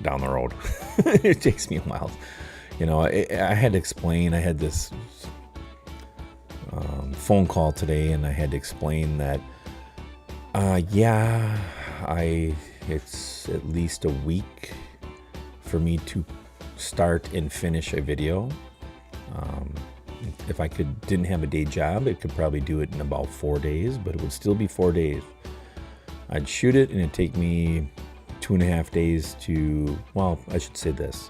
down the road. It takes me a while. You know, I had to explain. I had this phone call today, and I had to explain that, it's at least a week for me to start and finish a video. If I didn't have a day job, it could probably do it in about 4 days, but it would still be 4 days. I'd shoot it and it'd take me 2.5 days to, well, I should say this,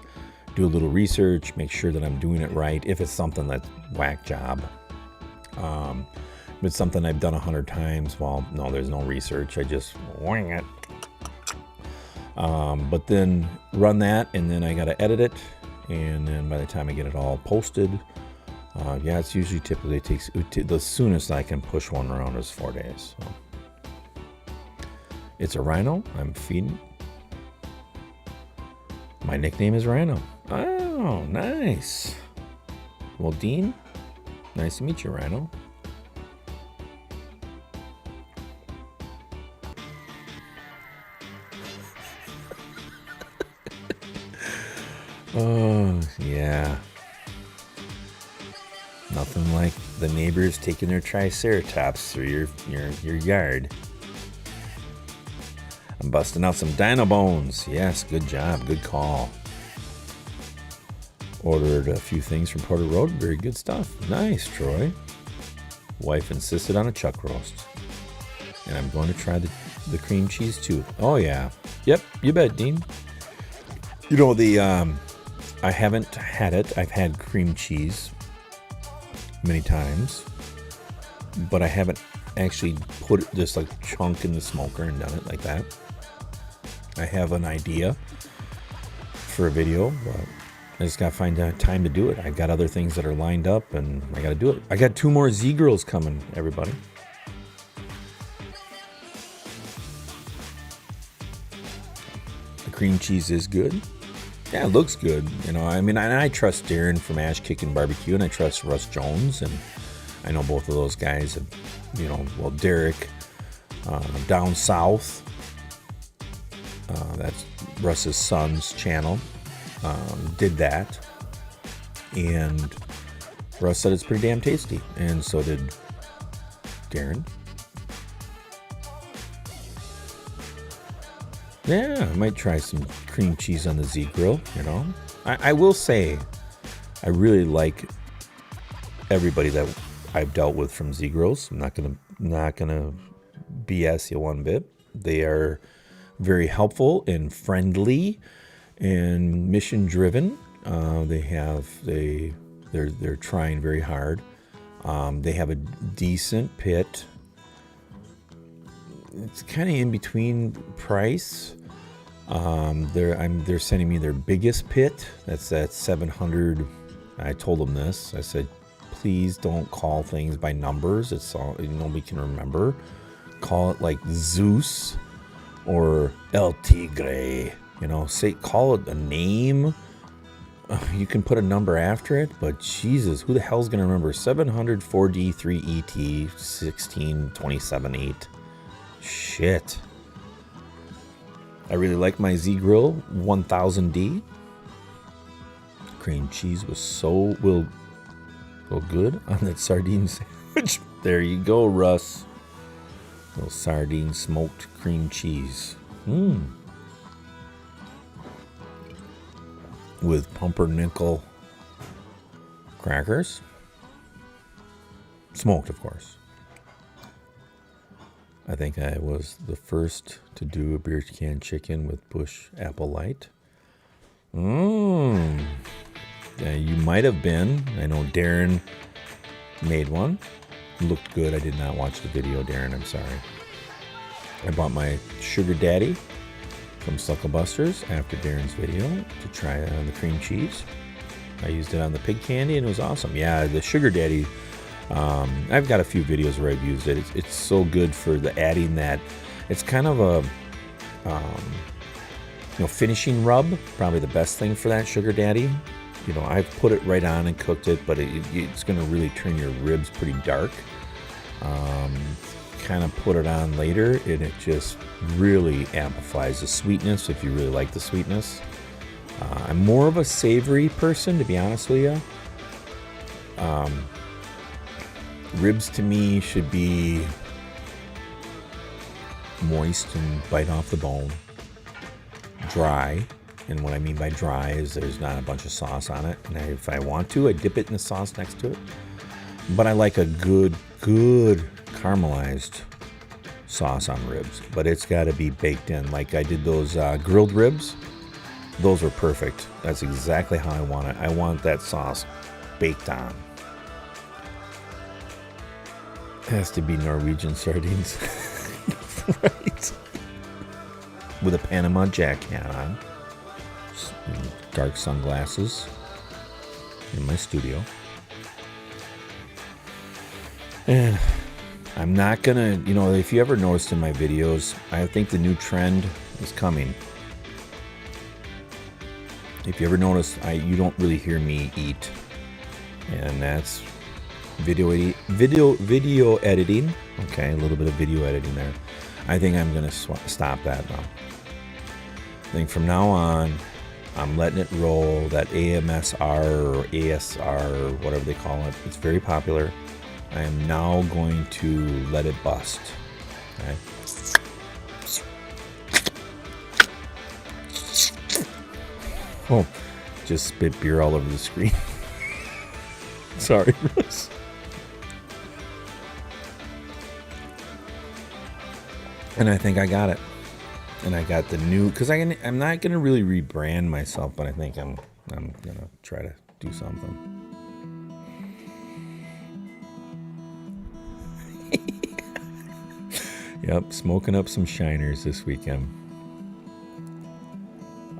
do a little research, make sure that I'm doing it right. If it's something that's whack job, if it's something I've done 100 times, well, no, there's no research. I just wing it. But then run that, and then I got to edit it, and then by the time I get it all posted, it's typically takes the soonest I can push one around is 4 days. So. It's a rhino. I'm feeding. My nickname is Rhino. Oh, nice. Well, Dean, nice to meet you, Rhino. Oh, yeah. Nothing like the neighbors taking their triceratops through your yard. I'm busting out some dino bones. Yes, good job. Good call. Ordered a few things from Porter Road. Very good stuff. Nice, Troy. Wife insisted on a chuck roast. And I'm going to try the cream cheese too. Oh, yeah. Yep, you bet, Dean. You know, I haven't had it. I've had cream cheese many times, but I haven't actually put it just like chunk in the smoker and done it like that. I have an idea for a video, but I just gotta find time to do it. I got other things that are lined up and I gotta do it. I got 2 more Z-Grills coming, everybody. The cream cheese is good. Yeah, it looks good. You know, I mean, I trust Darren from Ash Kickin' Barbecue, and I trust Russ Jones, and I know both of those guys have, you know, well, Derek down south, that's Russ's son's channel, did that, and Russ said it's pretty damn tasty, and so did Darren. Yeah, I might try some cream cheese on the Z-Grill, you know. I will say, I really like everybody that I've dealt with from Z-Grills. I'm not gonna BS you one bit. They are very helpful and friendly and mission driven. They're trying very hard. They have a decent pit. It's kind of in between price. They're sending me their biggest pit. That's that 700. I told them this. I said, please don't call things by numbers. It's all nobody can remember. Call it like Zeus or El Tigre. You know, call it a name. You can put a number after it, but Jesus, who the hell's gonna remember 700 4D 3ET 1627.8? Shit. I really like my Z-Grill 1000D. Cream cheese was so good on that sardine sandwich. There you go, Russ. Little sardine smoked cream cheese. With pumpernickel crackers. Smoked, of course. I think I was the first to do a beer can chicken with Bush Apple Light. Yeah, you might have been. I know Darren made one. Looked good. I did not watch the video, Darren. I'm sorry. I bought my Sugar Daddy from Sucklebuster's after Darren's video to try it on the cream cheese. I used it on the pig candy and it was awesome. Yeah, the Sugar Daddy. I've got a few videos where I've used it. It's so good for the adding that. It's kind of a finishing rub. Probably the best thing for that Sugar Daddy. You know, I've put it right on and cooked it, but it's going to really turn your ribs pretty dark. Kind of put it on later, and it just really amplifies the sweetness if you really like the sweetness. I'm more of a savory person, to be honest with you. Ribs to me should be moist and bite off the bone. Dry. And what I mean by dry is there's not a bunch of sauce on it. And if I want to, I dip it in the sauce next to it. But I like a good caramelized sauce on ribs. But it's got to be baked in. Like I did those grilled ribs. Those were perfect. That's exactly how I want it. I want that sauce baked on. It has to be Norwegian sardines. Right. With a Panama Jack hat on. Dark sunglasses in my studio. And I'm not gonna, if you ever noticed in my videos, I think the new trend is coming. If you ever notice, you don't really hear me eat, and that's video editing. Okay, a little bit of video editing there. I think I'm gonna stop that now. I think from now on, I'm letting it roll. That AMSR or ASR, or whatever they call it, it's very popular. I am now going to let it bust. Okay. Oh, just spit beer all over the screen. Sorry, Russ. And I think I got it. And I got the new, because I'm not going to really rebrand myself, but I think I'm going to try to do something. Yep, smoking up some shiners this weekend.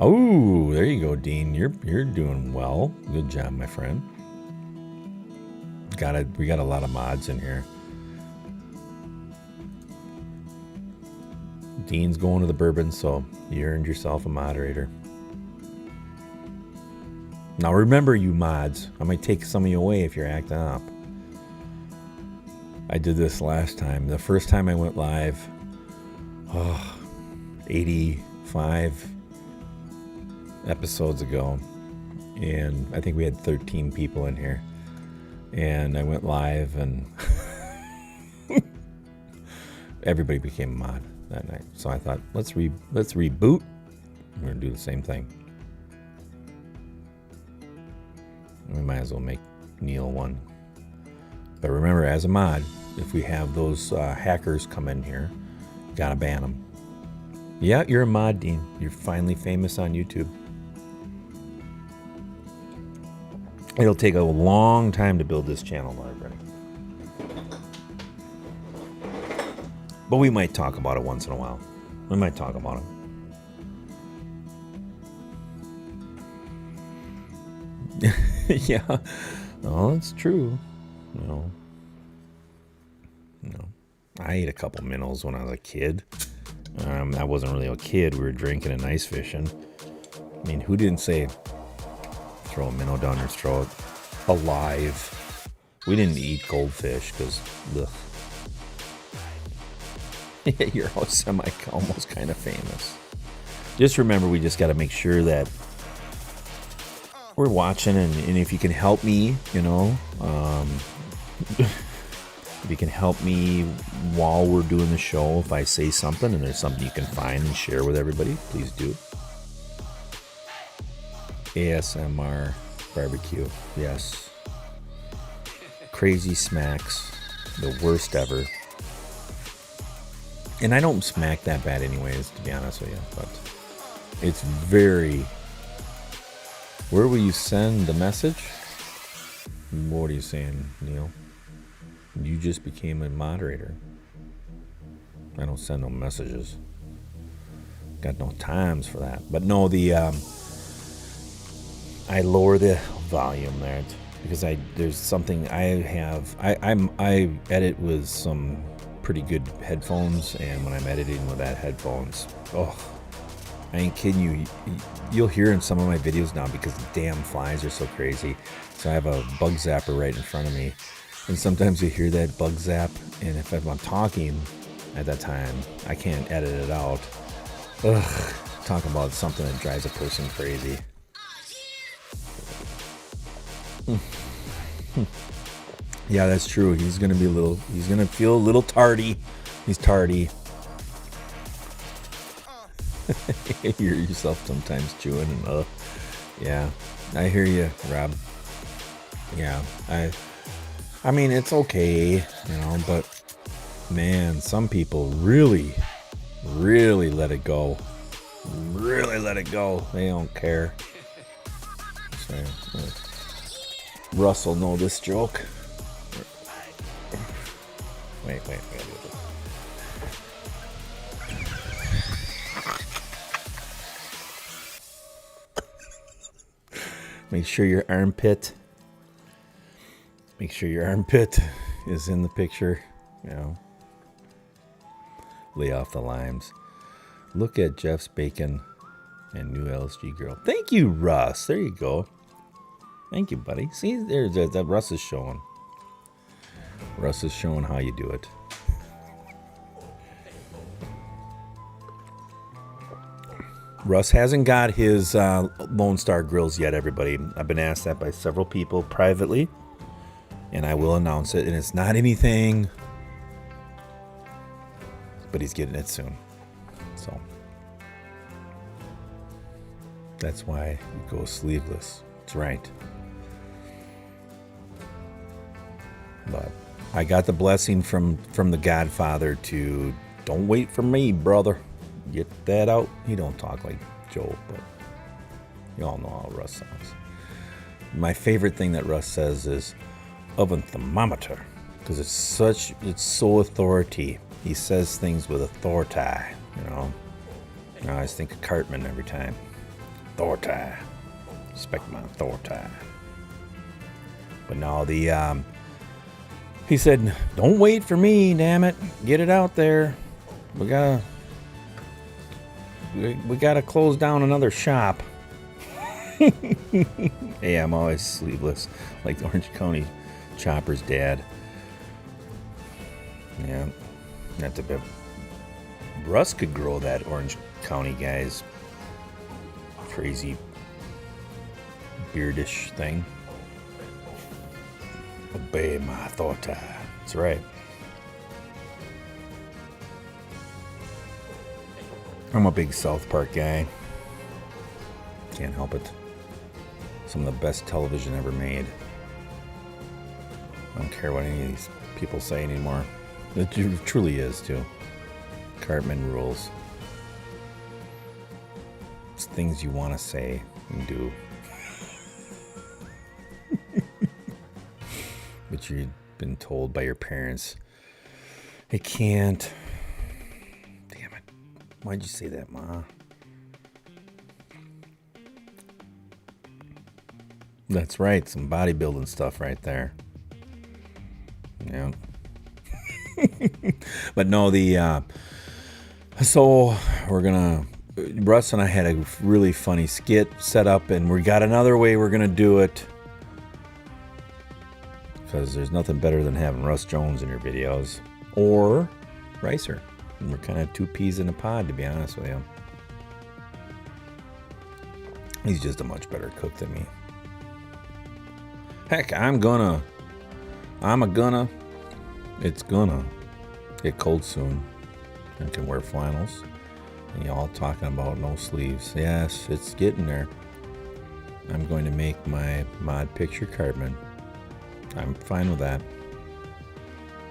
Oh, there you go, Dean. You're doing well. Good job, my friend. We got a lot of mods in here. Dean's going to the bourbon, so you earned yourself a moderator. Now remember, you mods, I might take some of you away if you're acting up. I did this last time. The first time I went live, 85 episodes ago, and I think we had 13 people in here. And I went live, and everybody became a mod that night. So I thought, let's reboot. We're gonna do the same thing. We might as well make Neil one. But remember, as a mod, if we have those hackers come in here, gotta ban them. Yeah, you're a mod, Dean. You're finally famous on YouTube. It'll take a long time to build this channel, already. But we might talk about it once in a while. We might talk about it. Yeah. Oh, it's true. No. I ate a couple minnows when I was a kid. I wasn't really a kid. We were drinking and ice fishing. I mean, who didn't say throw a minnow down your throat alive? We didn't eat goldfish because, you're almost kind of famous. Just remember, we just got to make sure that we're watching, and if you can help me, if you can help me while we're doing the show, if I say something and there's something you can find and share with everybody, please do. ASMR barbecue, yes. Crazy smacks, the worst ever. And I don't smack that bad anyways, to be honest with you, but it's very... Where will you send the message? What are you saying, Neil? You just became a moderator. I don't send no messages. Got no times for that. But no, I lower the volume there because there's something I have. I edit with some pretty good headphones, and when I'm editing with that headphones, I ain't kidding you. You'll hear in some of my videos now because the damn flies are so crazy. So I have a bug zapper right in front of me. And sometimes you hear that bug zap, and if I'm talking at that time, I can't edit it out. Ugh, talk about something that drives a person crazy. Yeah, that's true. He's gonna feel a little tardy. He's tardy. You hear yourself sometimes chewing and yeah, I hear you, Rob. Yeah, I mean, it's okay, but man, some people really, really let it go. Really let it go. They don't care. Sorry. Russ will know this joke. Wait. Make sure your armpit is in the picture. Lay off the limes. Look at Jeff's bacon and new LSG girl. Thank you, Russ. There you go. Thank you, buddy. See, there's that Russ is showing. Russ is showing how you do it. Russ hasn't got his Lone Star grills yet, everybody. I've been asked that by several people privately, and I will announce it. And it's not anything, but he's getting it soon. So that's why he goes sleeveless. That's right. But I got the blessing from the Godfather to don't wait for me, brother. Get that out. He don't talk like Joe, but you all know how Russ sounds. My favorite thing that Russ says is oven thermometer, because it's so authority. He says things with authority, you know. I always think of Cartman every time. Authority. Respect my authority. But no, he said, don't wait for me, damn it. Get it out there. We gotta close down another shop. Hey, I'm always sleeveless, like the Orange County Chopper's dad. Yeah, that's a bit. Russ could grow that Orange County guy's crazy beardish thing. Obey my authority. That's right. I'm a big South Park guy. Can't help it. Some of the best television ever made. I don't care what any of these people say anymore. It truly is, too. Cartman rules. It's things you want to say and do. But you've been told by your parents, I can't. Why'd you say that, Ma? That's right. Some bodybuilding stuff right there. Yeah. But no, so we're gonna, Russ and I had a really funny skit set up, and we got another way we're gonna do it. Because there's nothing better than having Russ Jones in your videos. Or Ricer. And we're kind of two peas in a pod, to be honest with you. He's just a much better cook than me. Heck, it's gonna get cold soon. I can wear flannels. And y'all talking about no sleeves. Yes, it's getting there. I'm going to make my mod picture Cartman. I'm fine with that.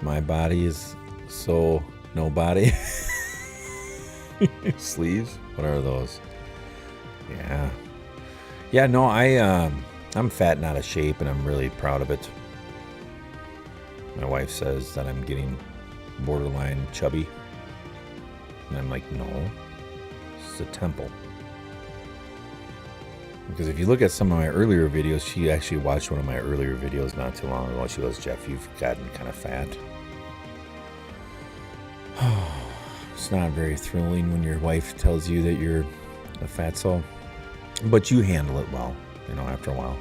My body is so no body. Sleeves? What are those? Yeah. Yeah, no, I'm fat and out of shape, and I'm really proud of it. My wife says that I'm getting borderline chubby. And I'm like, no. It's a temple. Because if you look at some of my earlier videos, she actually watched one of my earlier videos not too long ago. She goes, Jeff, you've gotten kind of fat. It's not very thrilling when your wife tells you that you're a fatso, but you handle it well, you know, after a while.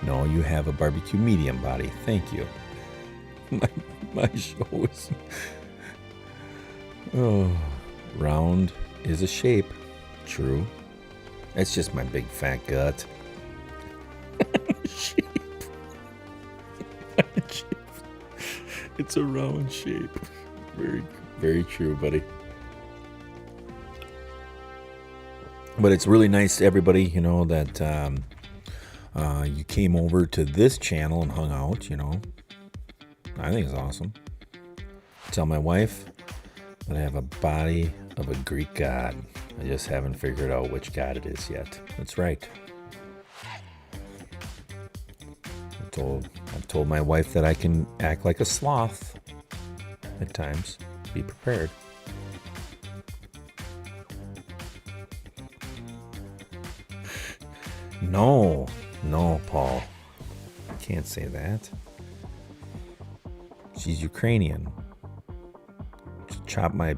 No, you have a barbecue medium body. Thank you. My show is... Oh, round is a shape. True. It's just my big fat gut. Shape. It's a round shape. Very, very true, buddy. But it's really nice to everybody, you know, that you came over to this channel and hung out, you know. I think it's awesome. Tell my wife that I have a body of a Greek god. I just haven't figured out which god it is yet. That's right. I've told my wife that I can act like a sloth at times. Be prepared. No, Paul. I can't say that. She's Ukrainian. She chopped my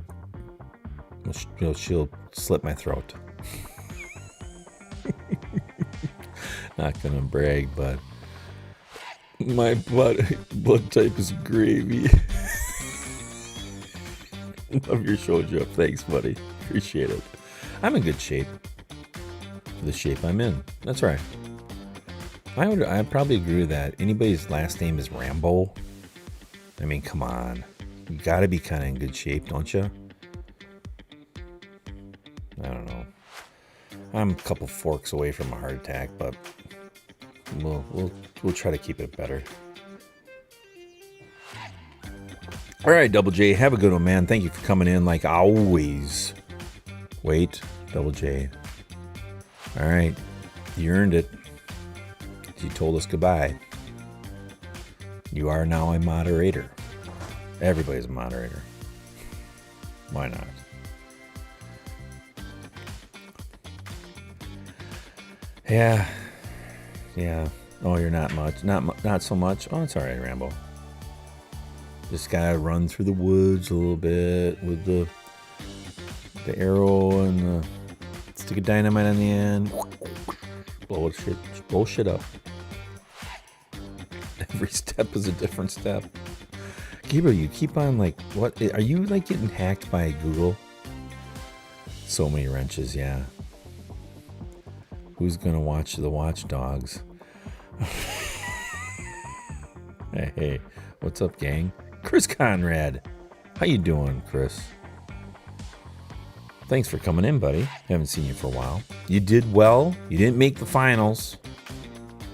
She'll slit my throat. Not gonna brag, but my blood type is gravy. Love your shoulder up. Thanks, buddy. Appreciate it. I'm in good shape. The shape I'm in. That's right. I probably agree with that. Anybody's last name is Rambo. I mean, come on. You gotta be kind of in good shape, don't you? I don't know. I'm a couple forks away from a heart attack, but we'll try to keep it better. All right, Double J, have a good one, man. Thank you for coming in like always. Wait, Double J. All right, you earned it. You told us goodbye. You are now a moderator. Everybody's a moderator. Why not? Yeah. Oh, you're not much. Not so much. Oh, it's all right, Rambo. Just gotta run through the woods a little bit with the arrow and the stick of dynamite on the end. Blow shit up. Every step is a different step. Gabriel, you keep on what? Are you getting hacked by Google? So many wrenches, yeah. Who's gonna watch the Watchdogs? Hey, what's up, gang? Chris Conrad. How you doing, Chris? Thanks for coming in, buddy. Haven't seen you for a while. You did well. You didn't make the finals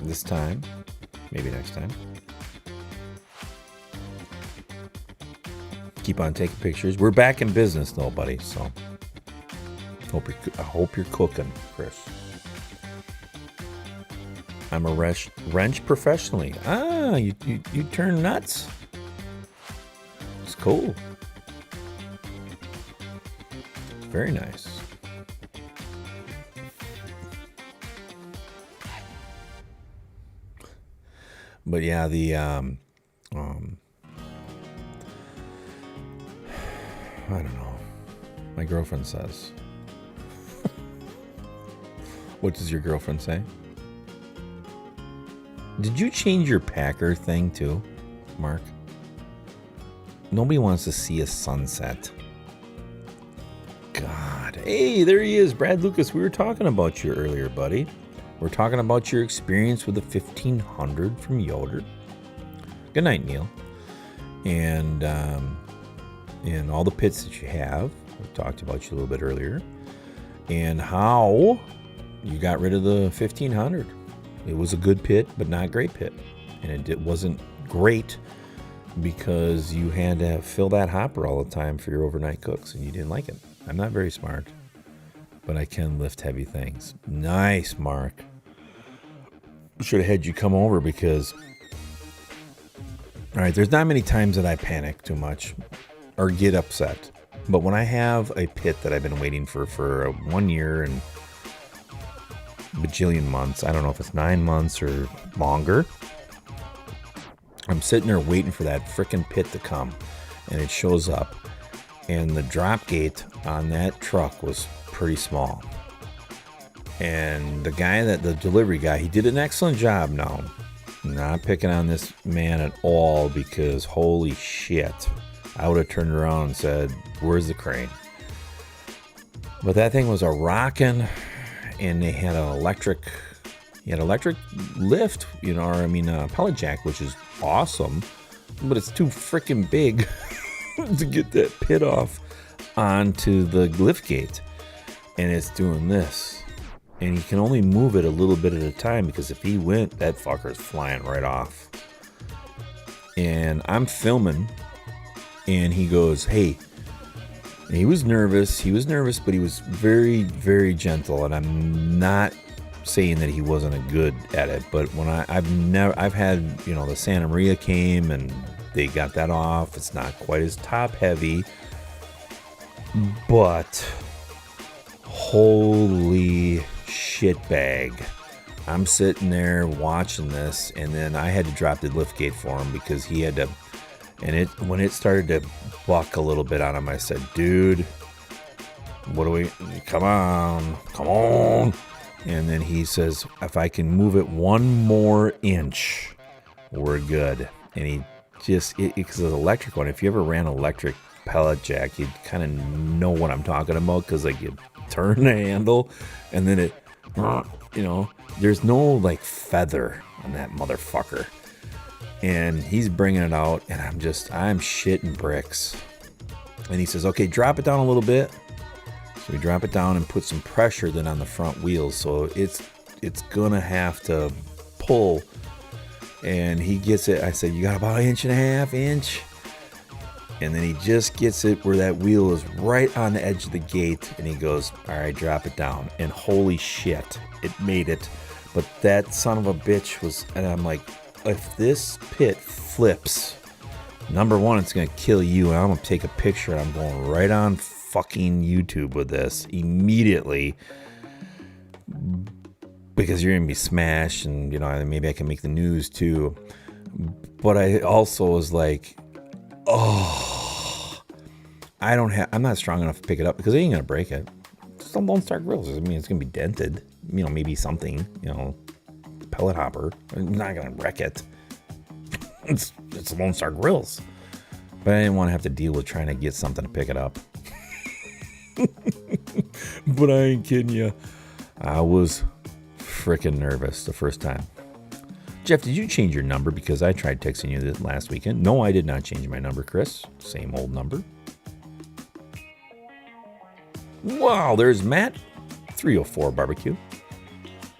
this time. Maybe next time. Keep on taking pictures. We're back in business, though, buddy. So, I hope you're cooking, Chris. I'm a wrench professionally. Ah, you turn nuts. It's cool. Very nice. But yeah, I don't know. My girlfriend says. What does your girlfriend say? Did you change your Packer thing too, Mark? Nobody wants to see a sunset. God. Hey, there he is. Brad Lucas, we were talking about you earlier, buddy. We're talking about your experience with the 1500 from Yoder. Good night, Neil. And all the pits that you have. We talked about you a little bit earlier. And how you got rid of the 1500. It was a good pit, but not a great pit. And it wasn't great because you had to fill that hopper all the time for your overnight cooks, and you didn't like it. I'm not very smart, but I can lift heavy things. Nice, Mark. Should have had you come over because... All right, there's not many times that I panic too much or get upset. But when I have a pit that I've been waiting for 1 year and bajillion months, I don't know if it's 9 months or longer, I'm sitting there waiting for that frickin' pit to come, and it shows up, and the drop gate on that truck was pretty small. And the delivery guy, he did an excellent job. Now, not picking on this man at all, because holy shit, I would have turned around and said, where's the crane? But that thing was a rockin', and they had an electric lift, pallet jack, which is awesome, but it's too freaking big to get that pit off onto the lift gate. And it's doing this. And he can only move it a little bit at a time, because if he went, that fucker's flying right off. And I'm filming, and he goes, hey. And he was nervous, but he was very, very gentle. And I'm not saying that he wasn't a good at it, but when I've had, the Santa Maria came and they got that off. It's not quite as top heavy, but holy shitbag. I'm sitting there watching this, and then I had to drop the lift gate for him because he had to, and when it started to buck a little bit on him, I said, dude, what do we, come on. And then he says, if I can move it one more inch, we're good. And he just, because it's electric one, if you ever ran electric pellet jack, you'd kind of know what I'm talking about, because like you turn the handle and then it, you know, there's no like feather on that motherfucker. And he's bringing it out, and I'm shitting bricks. And he says, okay, drop it down a little bit. So we drop it down and put some pressure then on the front wheels. So it's gonna have to pull. And he gets it. I said, you got about 1.5 inches. And then he just gets it where that wheel is right on the edge of the gate. And he goes, all right, drop it down. And holy shit, it made it. But that son of a bitch was, and I'm like, if this pit flips, number one, it's gonna kill you. And I'm gonna take a picture and I'm going right on fucking YouTube with this immediately, because you're gonna be smashed, and you know, maybe I can make the news too. But I also was like, oh, I'm not strong enough to pick it up, because I ain't gonna break it. Some Lone Star grills, I mean, it's gonna be dented, you know, maybe something, you know, pellet hopper. I'm not gonna wreck it. It's Lone Star grills. But I didn't want to have to deal with trying to get something to pick it up. But I ain't kidding you. I was freaking nervous the first time. Jeff, did you change your number? Because I tried texting you this last weekend. No, I did not change my number, Chris. Same old number. Wow, there's Matt. 304 Barbecue.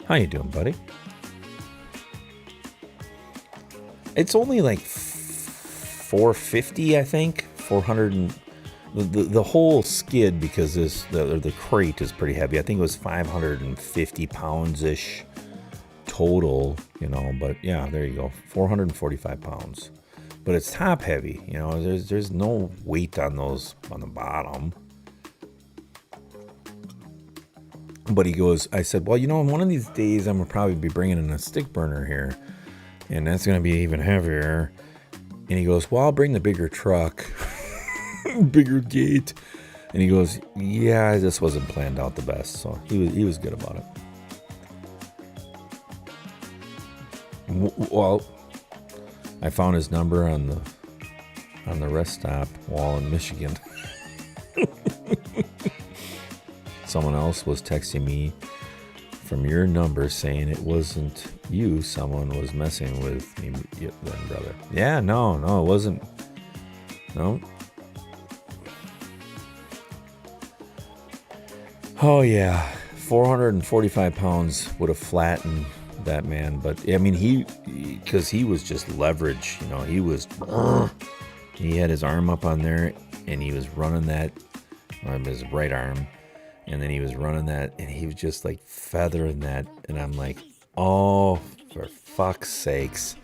How you doing, buddy? It's only like 450, I think. 400 and the whole skid, because the crate is pretty heavy. I think it was 550 pounds ish total, you know. But yeah, there you go, 445 pounds. But it's top heavy, you know. There's no weight on those on the bottom. But he goes, I said, well, you know, one of these days I'm gonna probably be bringing in a stick burner here, and that's gonna be even heavier. And he goes, well, I'll bring the bigger truck, bigger gate. And he goes, yeah, this wasn't planned out the best. So he was good about it. Well, I found his number on the rest stop wall in Michigan. Someone else was texting me from your number saying it wasn't you. Someone was messing with me then, brother. Yeah, no, it wasn't. No. Oh, yeah. 445 pounds would have flattened that man. But, I mean, because he was just leverage. You know, he had his arm up on there, and he was running that on his right arm. And then he was running that, and he was just like feathering that. And I'm like, oh, for fuck's sakes.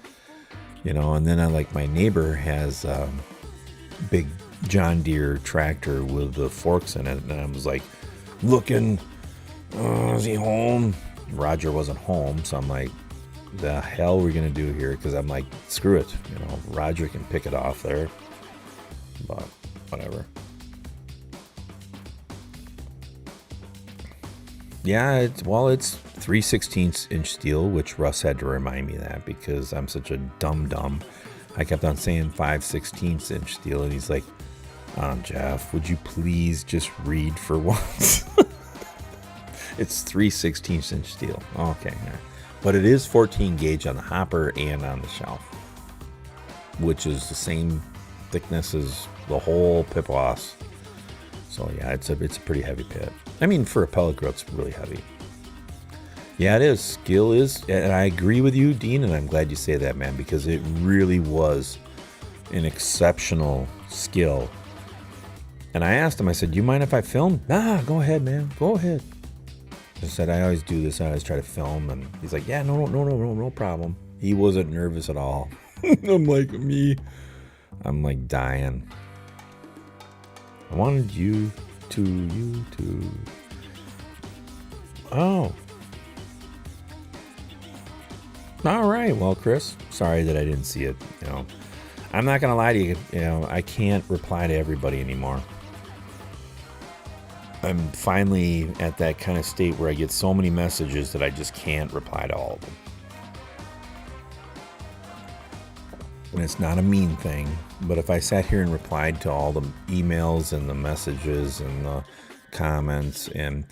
You know, and then my neighbor has a big John Deere tractor with the forks in it. And I was like, looking, is he home? Roger wasn't home. So I'm like, the hell are we going to do here? Because I'm like, screw it. You know, Roger can pick it off there. But whatever. Yeah, it's 3/16 inch steel, which Russ had to remind me that, because I'm such a dum-dum. I kept on saying 5/16 inch steel, and he's like, Jeff, would you please just read for once? It's 3/16 inch steel. Okay. But it is 14 gauge on the hopper and on the shelf, which is the same thickness as the whole Pipwas. So yeah, it's a pretty heavy pit. I mean, for a pellet grill, it's really heavy. Yeah, it is. Skill is, and I agree with you, Dean, and I'm glad you say that, man, because it really was an exceptional skill. And I asked him, I said, do you mind if I film? Nah, go ahead, man. Go ahead. I said, I always do this. I always try to film. And he's like, yeah, no problem. He wasn't nervous at all. I'm like, me. I'm like dying. I wanted you to. Oh. All right. Well, Chris, sorry that I didn't see it. You know, I'm not going to lie to you. You know, I can't reply to everybody anymore. I'm finally at that kind of state where I get so many messages that I just can't reply to all of them. And it's not a mean thing, but if I sat here and replied to all the emails and the messages and the comments, and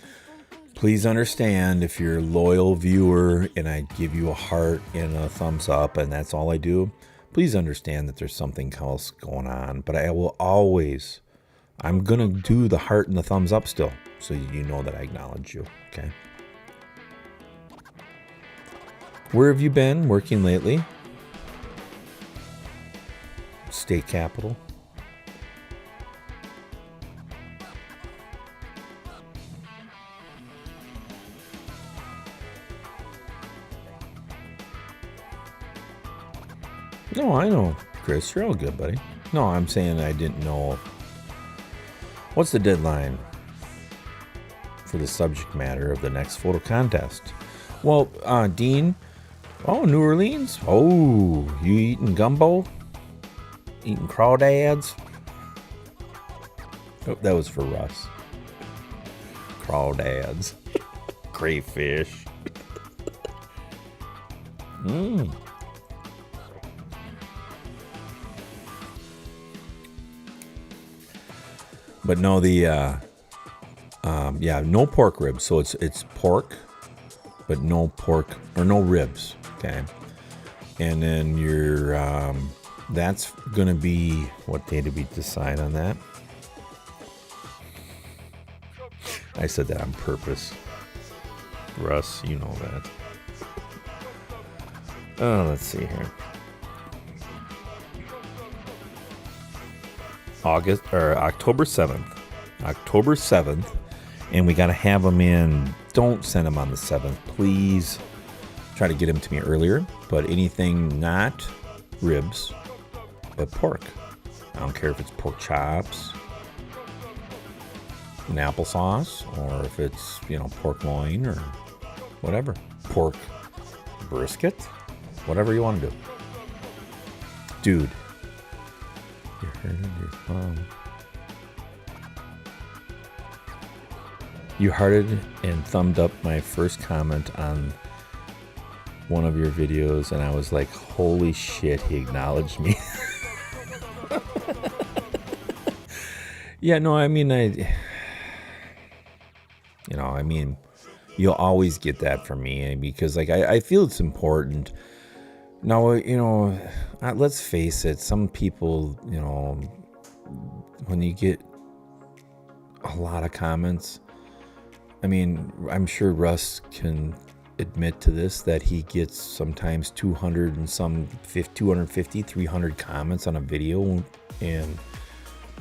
please understand if you're a loyal viewer and I give you a heart and a thumbs up and that's all I do, please understand that there's something else going on. But I will always, I'm going to do the heart and the thumbs up still, so you know that I acknowledge you, okay? Where have you been working lately? State capital. No, I know, Chris. You're all good, buddy. No, I'm saying I didn't know. What's the deadline for the subject matter of the next photo contest? Well, Dean. Oh, New Orleans. Oh, you eating gumbo? Eating crawdads? Oh, that was for Russ. Crawdads. Crayfish. But no, no pork ribs. So it's pork, but no pork or no ribs. Okay. And then that's gonna be, what day did we decide on that? I said that on purpose. Russ, you know that. Oh, let's see here. October 7th. October 7th. And we got to have them in. Don't send them on the 7th, please. Try to get them to me earlier. But anything not ribs, but pork. I don't care if it's pork chops and applesauce, or if it's, pork loin or whatever. Pork brisket. Whatever you want to do. Dude. You heard your thumb. You hearted and thumbed up my first comment on one of your videos, and I was like, holy shit, he acknowledged me. Yeah, no, I mean, you'll always get that from me, because I feel it's important. Now, let's face it, some people, when you get a lot of comments, I'm sure Russ can admit to this, that he gets sometimes 250, 300 comments on a video, and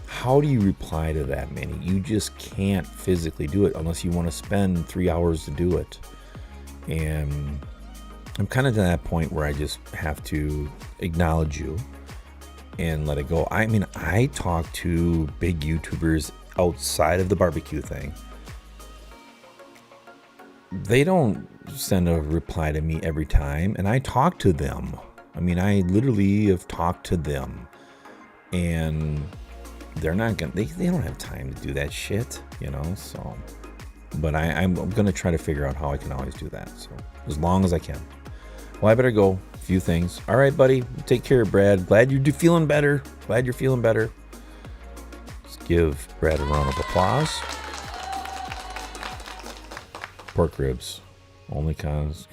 how do you reply to that many? You just can't physically do it unless you want to spend 3 hours to do it. And I'm kind of to that point where I just have to acknowledge you and let it go. I talk to big YouTubers outside of the barbecue thing. They don't send a reply to me every time, and I talk to them. I literally have talked to them, and they're not gonna. They don't have time to do that shit, So, but I'm gonna try to figure out how I can always do that. So as long as I can. Well, I better go. A few things. All right, buddy. Take care, Brad. Glad you're feeling better. Glad you're feeling better. Let's give Brad a round of applause. Pork ribs. Only cause.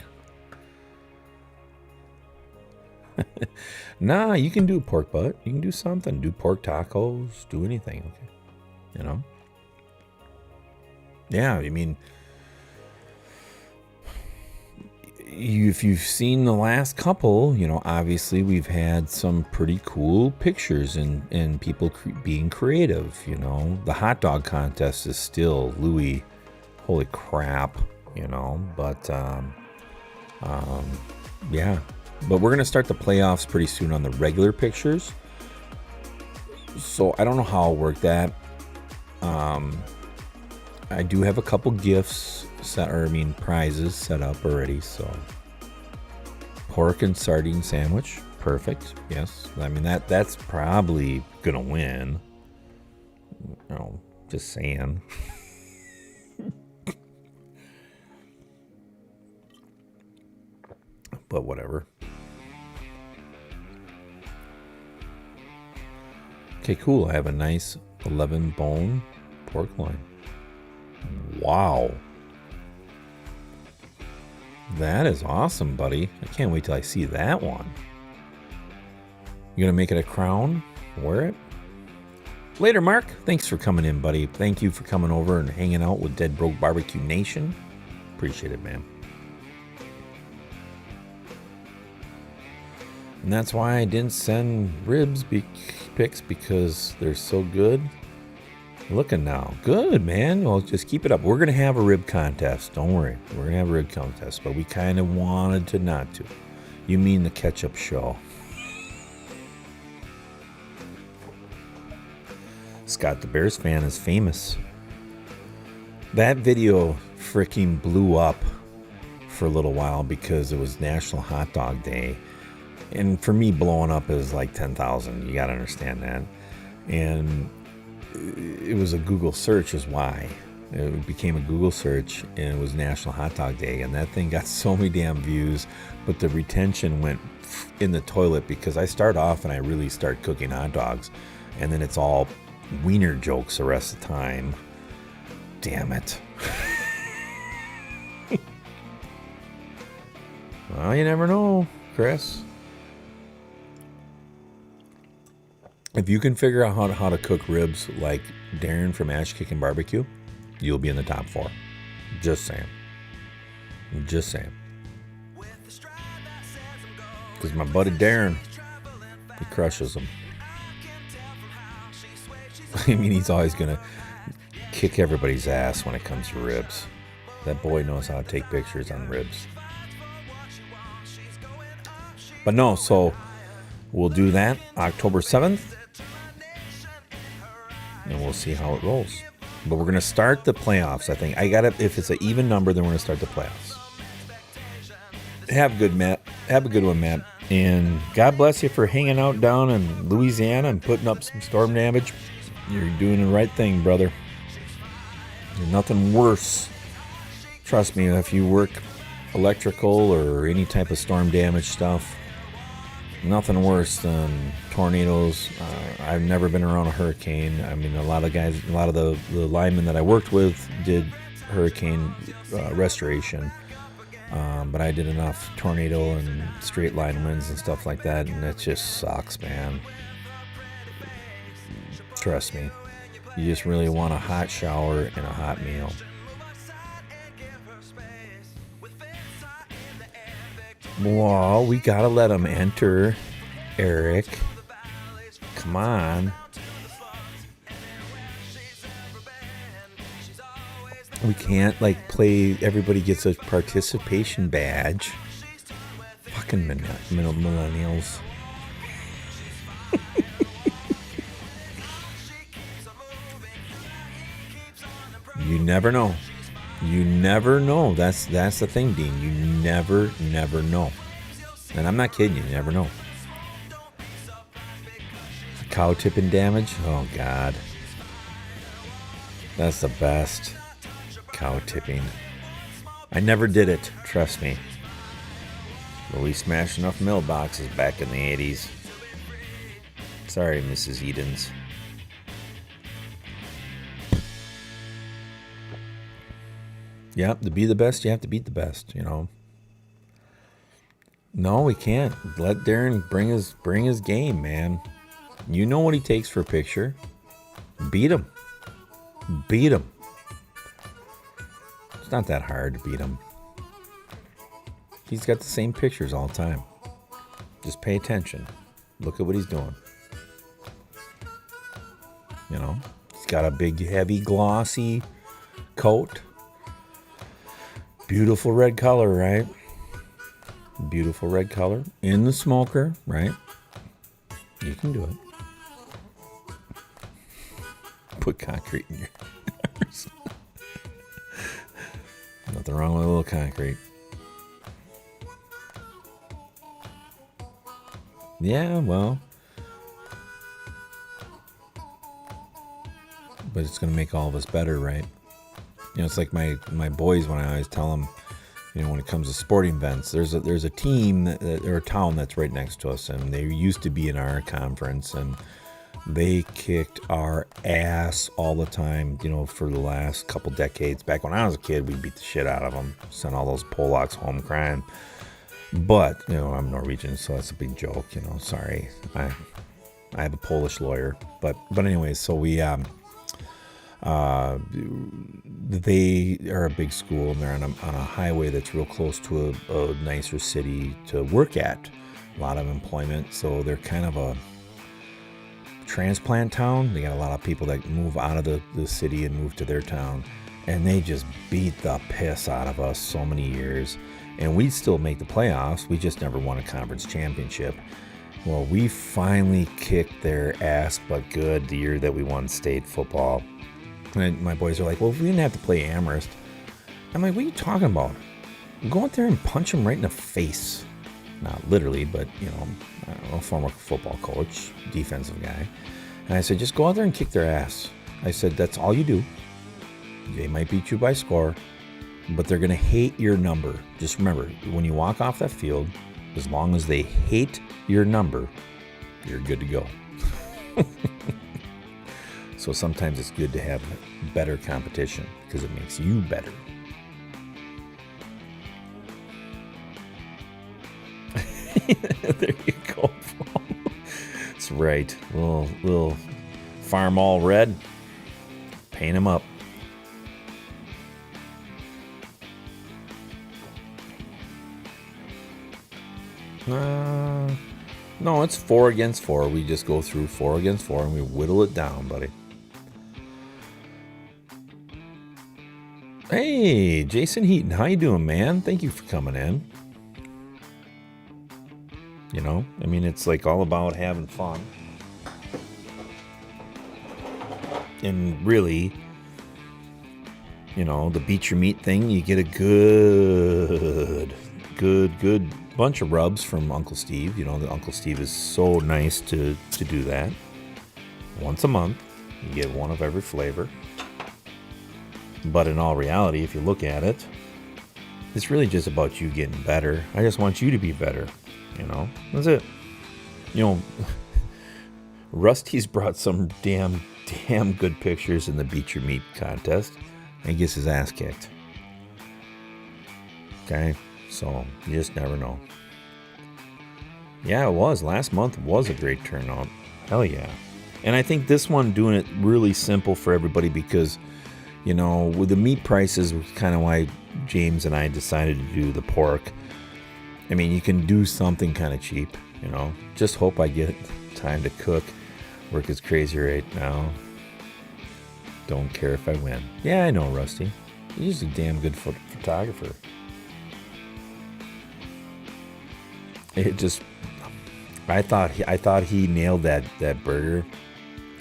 Nah, you can do pork butt. You can do something. Do pork tacos. Do anything. Okay. Yeah, if you've seen the last couple, obviously we've had some pretty cool pictures and people being creative. The hot dog contest is still Louis. Holy crap, but yeah. But we're going to start the playoffs pretty soon on the regular pictures. So I don't know how I'll work that. I do have a couple gifts prizes set up already. So pork and sardine sandwich. Perfect. Yes. That's probably going to win. Just saying. but whatever. Okay, cool. I have a nice 11 bone pork loin. Wow. That is awesome, buddy. I can't wait till I see that one. You gonna make it a crown? Wear it? Later, Mark. Thanks for coming in, buddy. Thank you for coming over and hanging out with Dead Broke Barbecue Nation. Appreciate it, man. And that's why I didn't send ribs pics, because they're so good. Looking now. Good, man. Well, just keep it up. We're going to have a rib contest. Don't worry. We're going to have a rib contest, but we kind of wanted to not to. You mean the ketchup show. Scott the Bears fan is famous. That video freaking blew up for a little while because it was National Hot Dog Day. And for me, blowing up is like 10,000. You got to understand that. And it was a Google search is why. It became a Google search, and it was National Hot Dog Day. And that thing got so many damn views, but the retention went in the toilet because I start off and I really start cooking hot dogs. And then it's all wiener jokes the rest of the time. Damn it. Well, you never know, Chris. If you can figure out how to cook ribs like Darren from Ash Kickin' Barbecue, you'll be in the top 4. Just saying. Just saying. Because my buddy Darren, he crushes them. I mean, he's always going to kick everybody's ass when it comes to ribs. That boy knows how to take pictures on ribs. But no, so we'll do that October 7th. And we'll see how it rolls. But we're going to start the playoffs, I think. If it's an even number, then we're going to start the playoffs. Have a good one, Matt. And God bless you for hanging out down in Louisiana and putting up some storm damage. You're doing the right thing, brother. There's nothing worse. Trust me, if you work electrical or any type of storm damage stuff, nothing worse than tornadoes. I've never been around a hurricane. I mean, a lot of the linemen that I worked with did hurricane restoration. But I did enough tornado and straight line winds and stuff like that, and it just sucks, man. Trust me. You just really want a hot shower and a hot meal. Well, we gotta let them enter, Eric. Come on. We can't, play, everybody gets a participation badge. Fucking millennials. You never know. You never know. That's the thing, Dean. You never know. And I'm not kidding you. You never know. Cow tipping damage? Oh, God. That's the best. Cow tipping. I never did it. Trust me. But we smashed enough mailboxes back in the 80s. Sorry, Mrs. Edens. Yep, to be the best, you have to beat the best, you know. No, we can't. Let Darren bring his game, man. You know what he takes for a picture. Beat him. Beat him. It's not that hard to beat him. He's got the same pictures all the time. Just pay attention. Look at what he's doing. You know, he's got a big, heavy, glossy coat. Beautiful red color, right? Beautiful red color. In the smoker, right? You can do it. Put concrete in your cars. Nothing wrong with a little concrete. Yeah, well. But it's going to make all of us better, right? You know, it's like my boys when I always tell them, when it comes to sporting events, there's a team or a town that's right next to us, and they used to be in our conference, and they kicked our ass all the time, for the last couple decades. Back when I was a kid, we beat the shit out of them, sent all those Polacks home crying. But, I'm Norwegian, so that's a big joke, sorry. I have a Polish lawyer. But anyways, so we, they are a big school, and they're on a highway that's real close to a nicer city to work at. A lot of employment, so they're kind of a transplant town. They got a lot of people that move out of the city and move to their town, and they just beat the piss out of us so many years. And we'd still make the playoffs. We just never won a conference championship. Well, we finally kicked their ass, but good, the year that we won state football. And my boys are like, well, if we didn't have to play Amherst. I'm like, what are you talking about? Go out there and punch them right in the face. Not literally, but, I don't know, former football coach, defensive guy. And I said, just go out there and kick their ass. I said, that's all you do. They might beat you by score, but they're going to hate your number. Just remember, when you walk off that field, as long as they hate your number, you're good to go. So sometimes it's good to have better competition because it makes you better. There you go. That's right. Little farm all red. Paint them up. No, it's 4 against 4. We just go through 4 against 4 and we whittle it down, buddy. Hey, Jason Heaton, how you doing, man? Thank you for coming in. It's like all about having fun. And really, the beat your meat thing, you get a good bunch of rubs from Uncle Steve. The Uncle Steve is so nice to do that. Once a month, you get one of every flavor. But in all reality, if you look at it, it's really just about you getting better. I just want you to be better. That's it. Rusty's brought some damn good pictures in the Beat Your Meat contest and he gets his ass kicked. Okay, so you just never know. Yeah, it was. Last month was a great turnout. Hell yeah. And I think this one doing it really simple for everybody because, with the meat prices was kind of why James and I decided to do the pork. I mean, you can do something kind of cheap, Just hope I get time to cook. Work is crazy right now. Don't care if I win. Yeah, I know, Rusty. He's a damn good photographer. I thought he nailed that burger,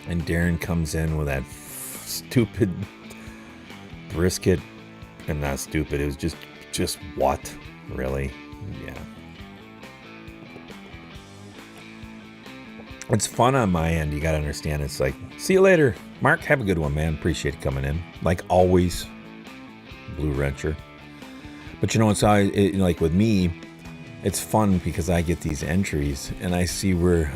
and Darren comes in with that stupid brisket, and not stupid. It was just what, really? Yeah. It's fun on my end. You got to understand. It's like, see you later. Mark, have a good one, man. Appreciate it coming in. Like always, Blue Wrencher. But it's like with me, it's fun because I get these entries and I see where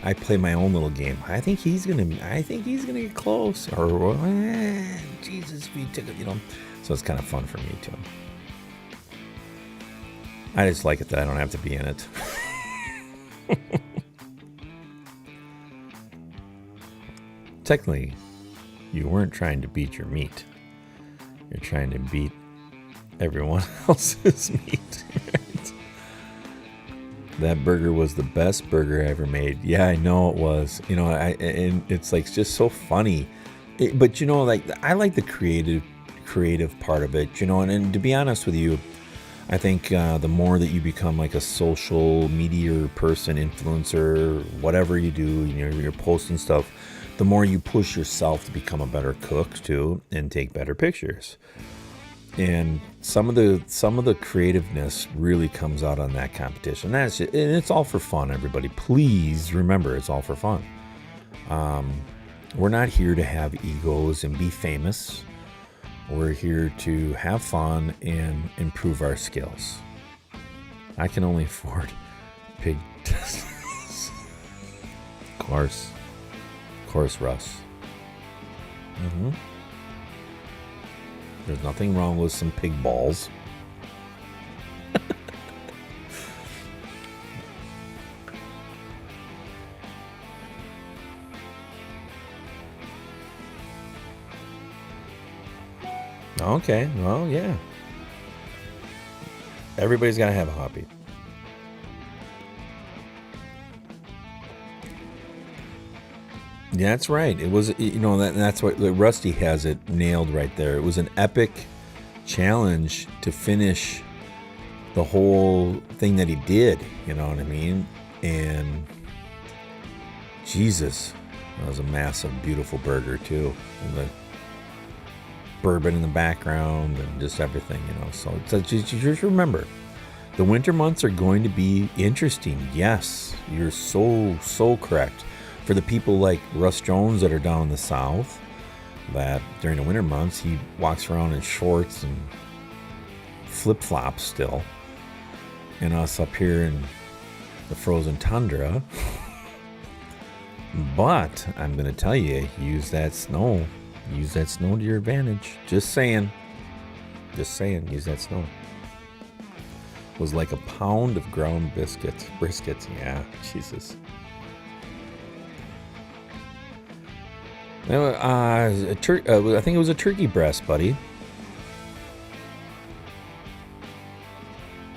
I play my own little game. I think he's gonna get close. Or Jesus, if he took it, So it's kind of fun for me too. I just like it that I don't have to be in it. Technically, you weren't trying to beat your meat. You're trying to beat everyone else's meat. Right? That burger was the best burger I ever made. Yeah, I know it was. And it's like just so funny. But I like the creative part of it. And to be honest with you, I think the more that you become like a social media person, influencer, whatever you do, you're posting stuff, the more you push yourself to become a better cook too and take better pictures. And some of the creativeness really comes out on that competition. And it's all for fun, everybody. Please remember, it's all for fun. We're not here to have egos and be famous. We're here to have fun and improve our skills. I can only afford pig. Of course, Russ. There's nothing wrong with some pig balls. Okay, well, yeah. Everybody's got to have a hobby. Yeah, that's right. It was, that's what Rusty has it nailed right there. It was an epic challenge to finish the whole thing that he did. You know what I mean? And Jesus, that was a massive, beautiful burger too. And the bourbon in the background and just everything, So just remember, the winter months are going to be interesting. Yes, you're so correct. For the people like Russ Jones that are down in the south, that during the winter months he walks around in shorts and flip-flops still, and us up here in the frozen tundra. But I'm going to tell you, use that snow to your advantage. Just saying, use that snow. It was like a pound of ground briskets. Yeah, Jesus. I think it was a turkey breast, buddy.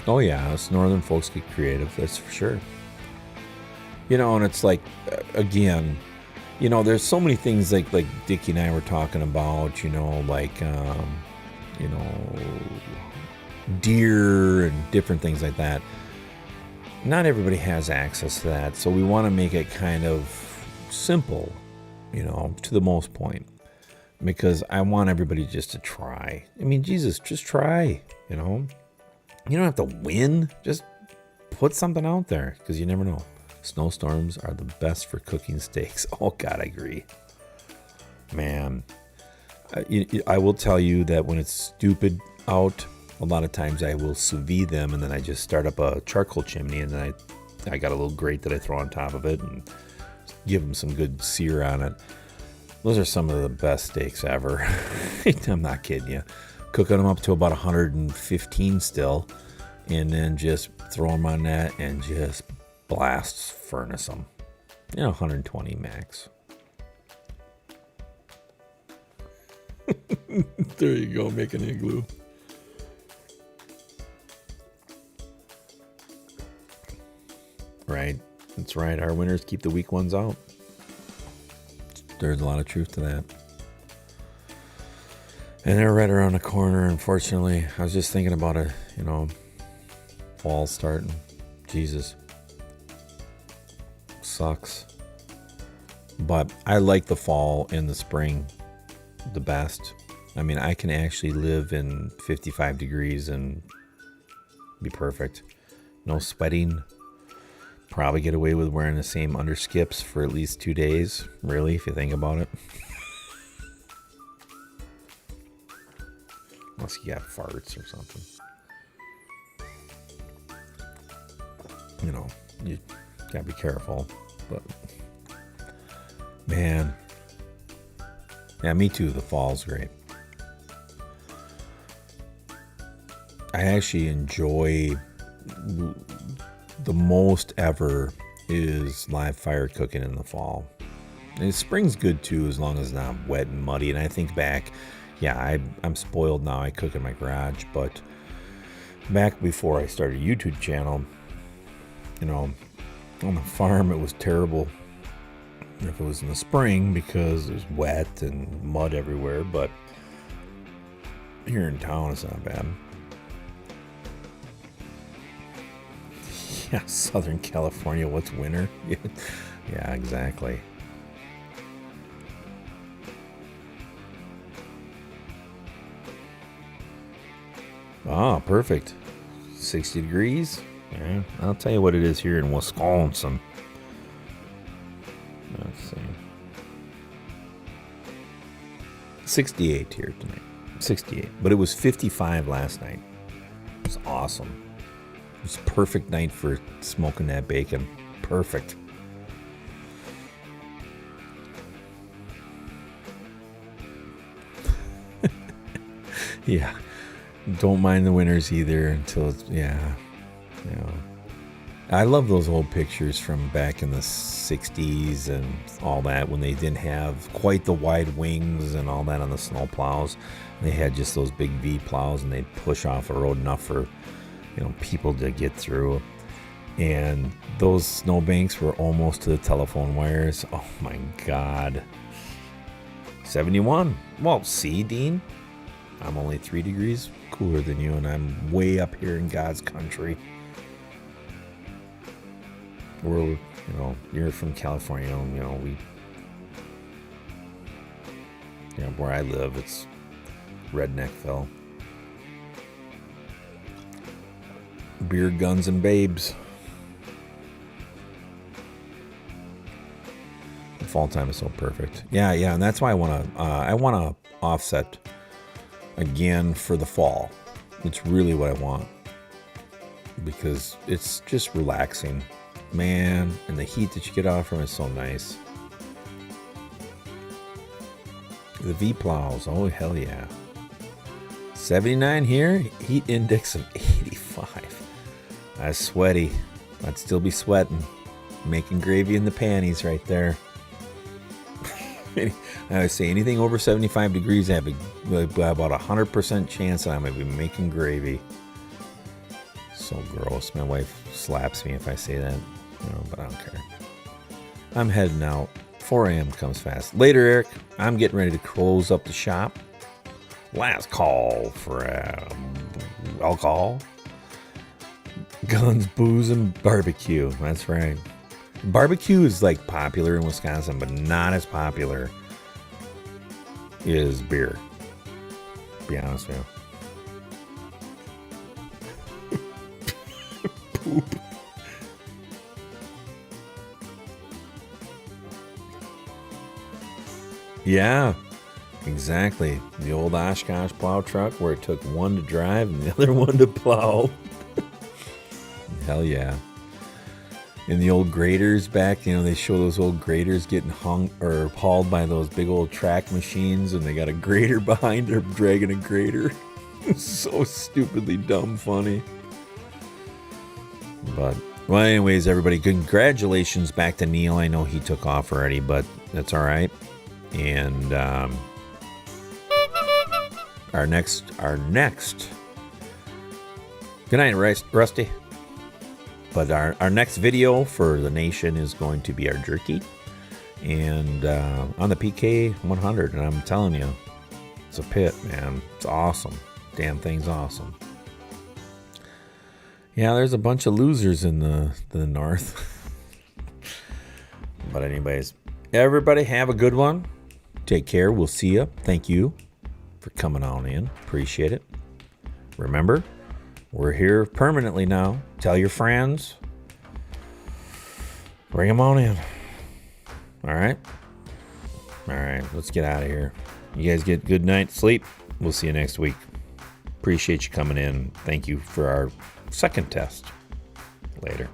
Oh yeah, us northern folks get creative, that's for sure. And it's like, again, there's so many things like Dickie and I were talking about, deer and different things like that. Not everybody has access to that, so we want to make it kind of simple, to the most point, because I want everybody just to try. I mean, Jesus, just try, You don't have to win. Just put something out there, because you never know. Snowstorms are the best for cooking steaks. Oh, God, I agree. Man, I will tell you that when it's stupid out, a lot of times I will sous vide them, and then I just start up a charcoal chimney, and then I got a little grate that I throw on top of it and give them some good sear on it. Those are some of the best steaks ever. I'm not kidding you. Cooking them up to about 115 still, and then just throw them on that and just blast furnace them. 120 max. There you go, make an igloo. Right, that's right. Our winners keep the weak ones out. There's a lot of truth to that. And they're right around the corner, unfortunately. I was just thinking about it, fall starting. Jesus. Sucks. But I like the fall and the spring the best. I mean, I can actually live in 55 degrees and be perfect. No sweating. Probably get away with wearing the same underskips for at least 2 days, really, if you think about it. Unless you got farts or something. You gotta be careful. But, man. Yeah, me too. The fall's great. I actually enjoy the most ever is live fire cooking in the fall. And spring's good too, as long as it's not wet and muddy. And I think back, I'm spoiled now. I cook in my garage, but back before I started a YouTube channel, on the farm it was terrible if it was in the spring because it was wet and mud everywhere. But here in town, it's not bad. Yeah, Southern California, what's winter? Yeah, exactly. Ah, perfect. 60 degrees. Yeah, I'll tell you what it is here in Wisconsin. Let's see. 68 here tonight. 68. But it was 55 last night. It was awesome. It was a perfect night for smoking that bacon. Perfect. Yeah. Don't mind the winters either until it's, yeah. You know. I love those old pictures from back in the 60s and all that when they didn't have quite the wide wings and all that on the snow plows. They had just those big V plows and they'd push off the road enough for, you know, people to get through. And those snowbanks were almost to the telephone wires. Oh my God. 71. Well, see, Dean, I'm only 3 degrees cooler than you and I'm way up here in God's country. We're, you know, you're from California, you know, where I live, it's Redneckville. Beer, guns, and babes. The fall time is so perfect. Yeah, and that's why I want to offset again for the fall. It's really what I want because it's just relaxing. Man, and the heat that you get off from it is so nice. The V plows, oh hell yeah. 79 here, heat index of 85. That's sweaty. I'd still be sweating. Making gravy in the panties right there. I would say anything over 75 degrees, I have about 100% chance that I'm going to be making gravy. So gross. My wife slaps me if I say that. You know, but I don't care. I'm heading out. 4 a.m. comes fast. Later, Eric, I'm getting ready to close up the shop. Last call for alcohol. Guns, booze, and barbecue. That's right. Barbecue is like popular in Wisconsin, but not as popular is beer. To be honest with you. Poop. Yeah, exactly. The old Oshkosh plow truck where it took one to drive and the other one to plow. Hell yeah. And the old graders back, you know, they show those old graders getting hung or hauled by those big old track machines and they got a grader behind her dragging a grader. So stupidly dumb funny. But, well, anyways, everybody, congratulations back to Neil. I know he took off already, but that's all right. And our next. Good night, Rusty. But our next video for the nation is going to be our jerky, and on the PK 100. And I'm telling you, it's a pit, man. It's awesome. Damn thing's awesome. Yeah, there's a bunch of losers in the north. But anyways, everybody have a good one. Take care. We'll see you. Thank you for coming on in. Appreciate it. Remember, we're here permanently now. Tell your friends. Bring them on in. All right? All right. Let's get out of here. You guys get good night's sleep. We'll see you next week. Appreciate you coming in. Thank you for our second test. Later.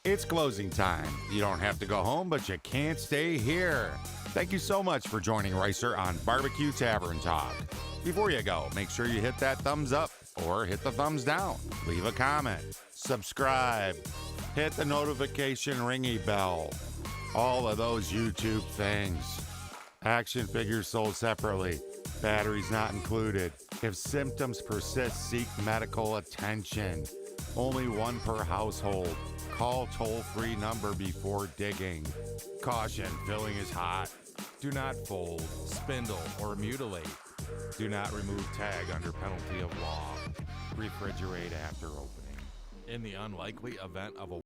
It's closing time. You don't have to go home, but you can't stay here. Thank you so much for joining Ricer on BBQ Tavern Talk. Before you go, make sure you hit that thumbs up or hit the thumbs down. Leave a comment, subscribe, hit the notification ringy bell. All of those YouTube things. Action figures sold separately. Batteries not included. If symptoms persist, seek medical attention. Only one per household. Call toll-free number before digging. Caution, filling is hot. Do not fold, spindle, or mutilate. Do not remove tag under penalty of law. Refrigerate after opening. In the unlikely event of a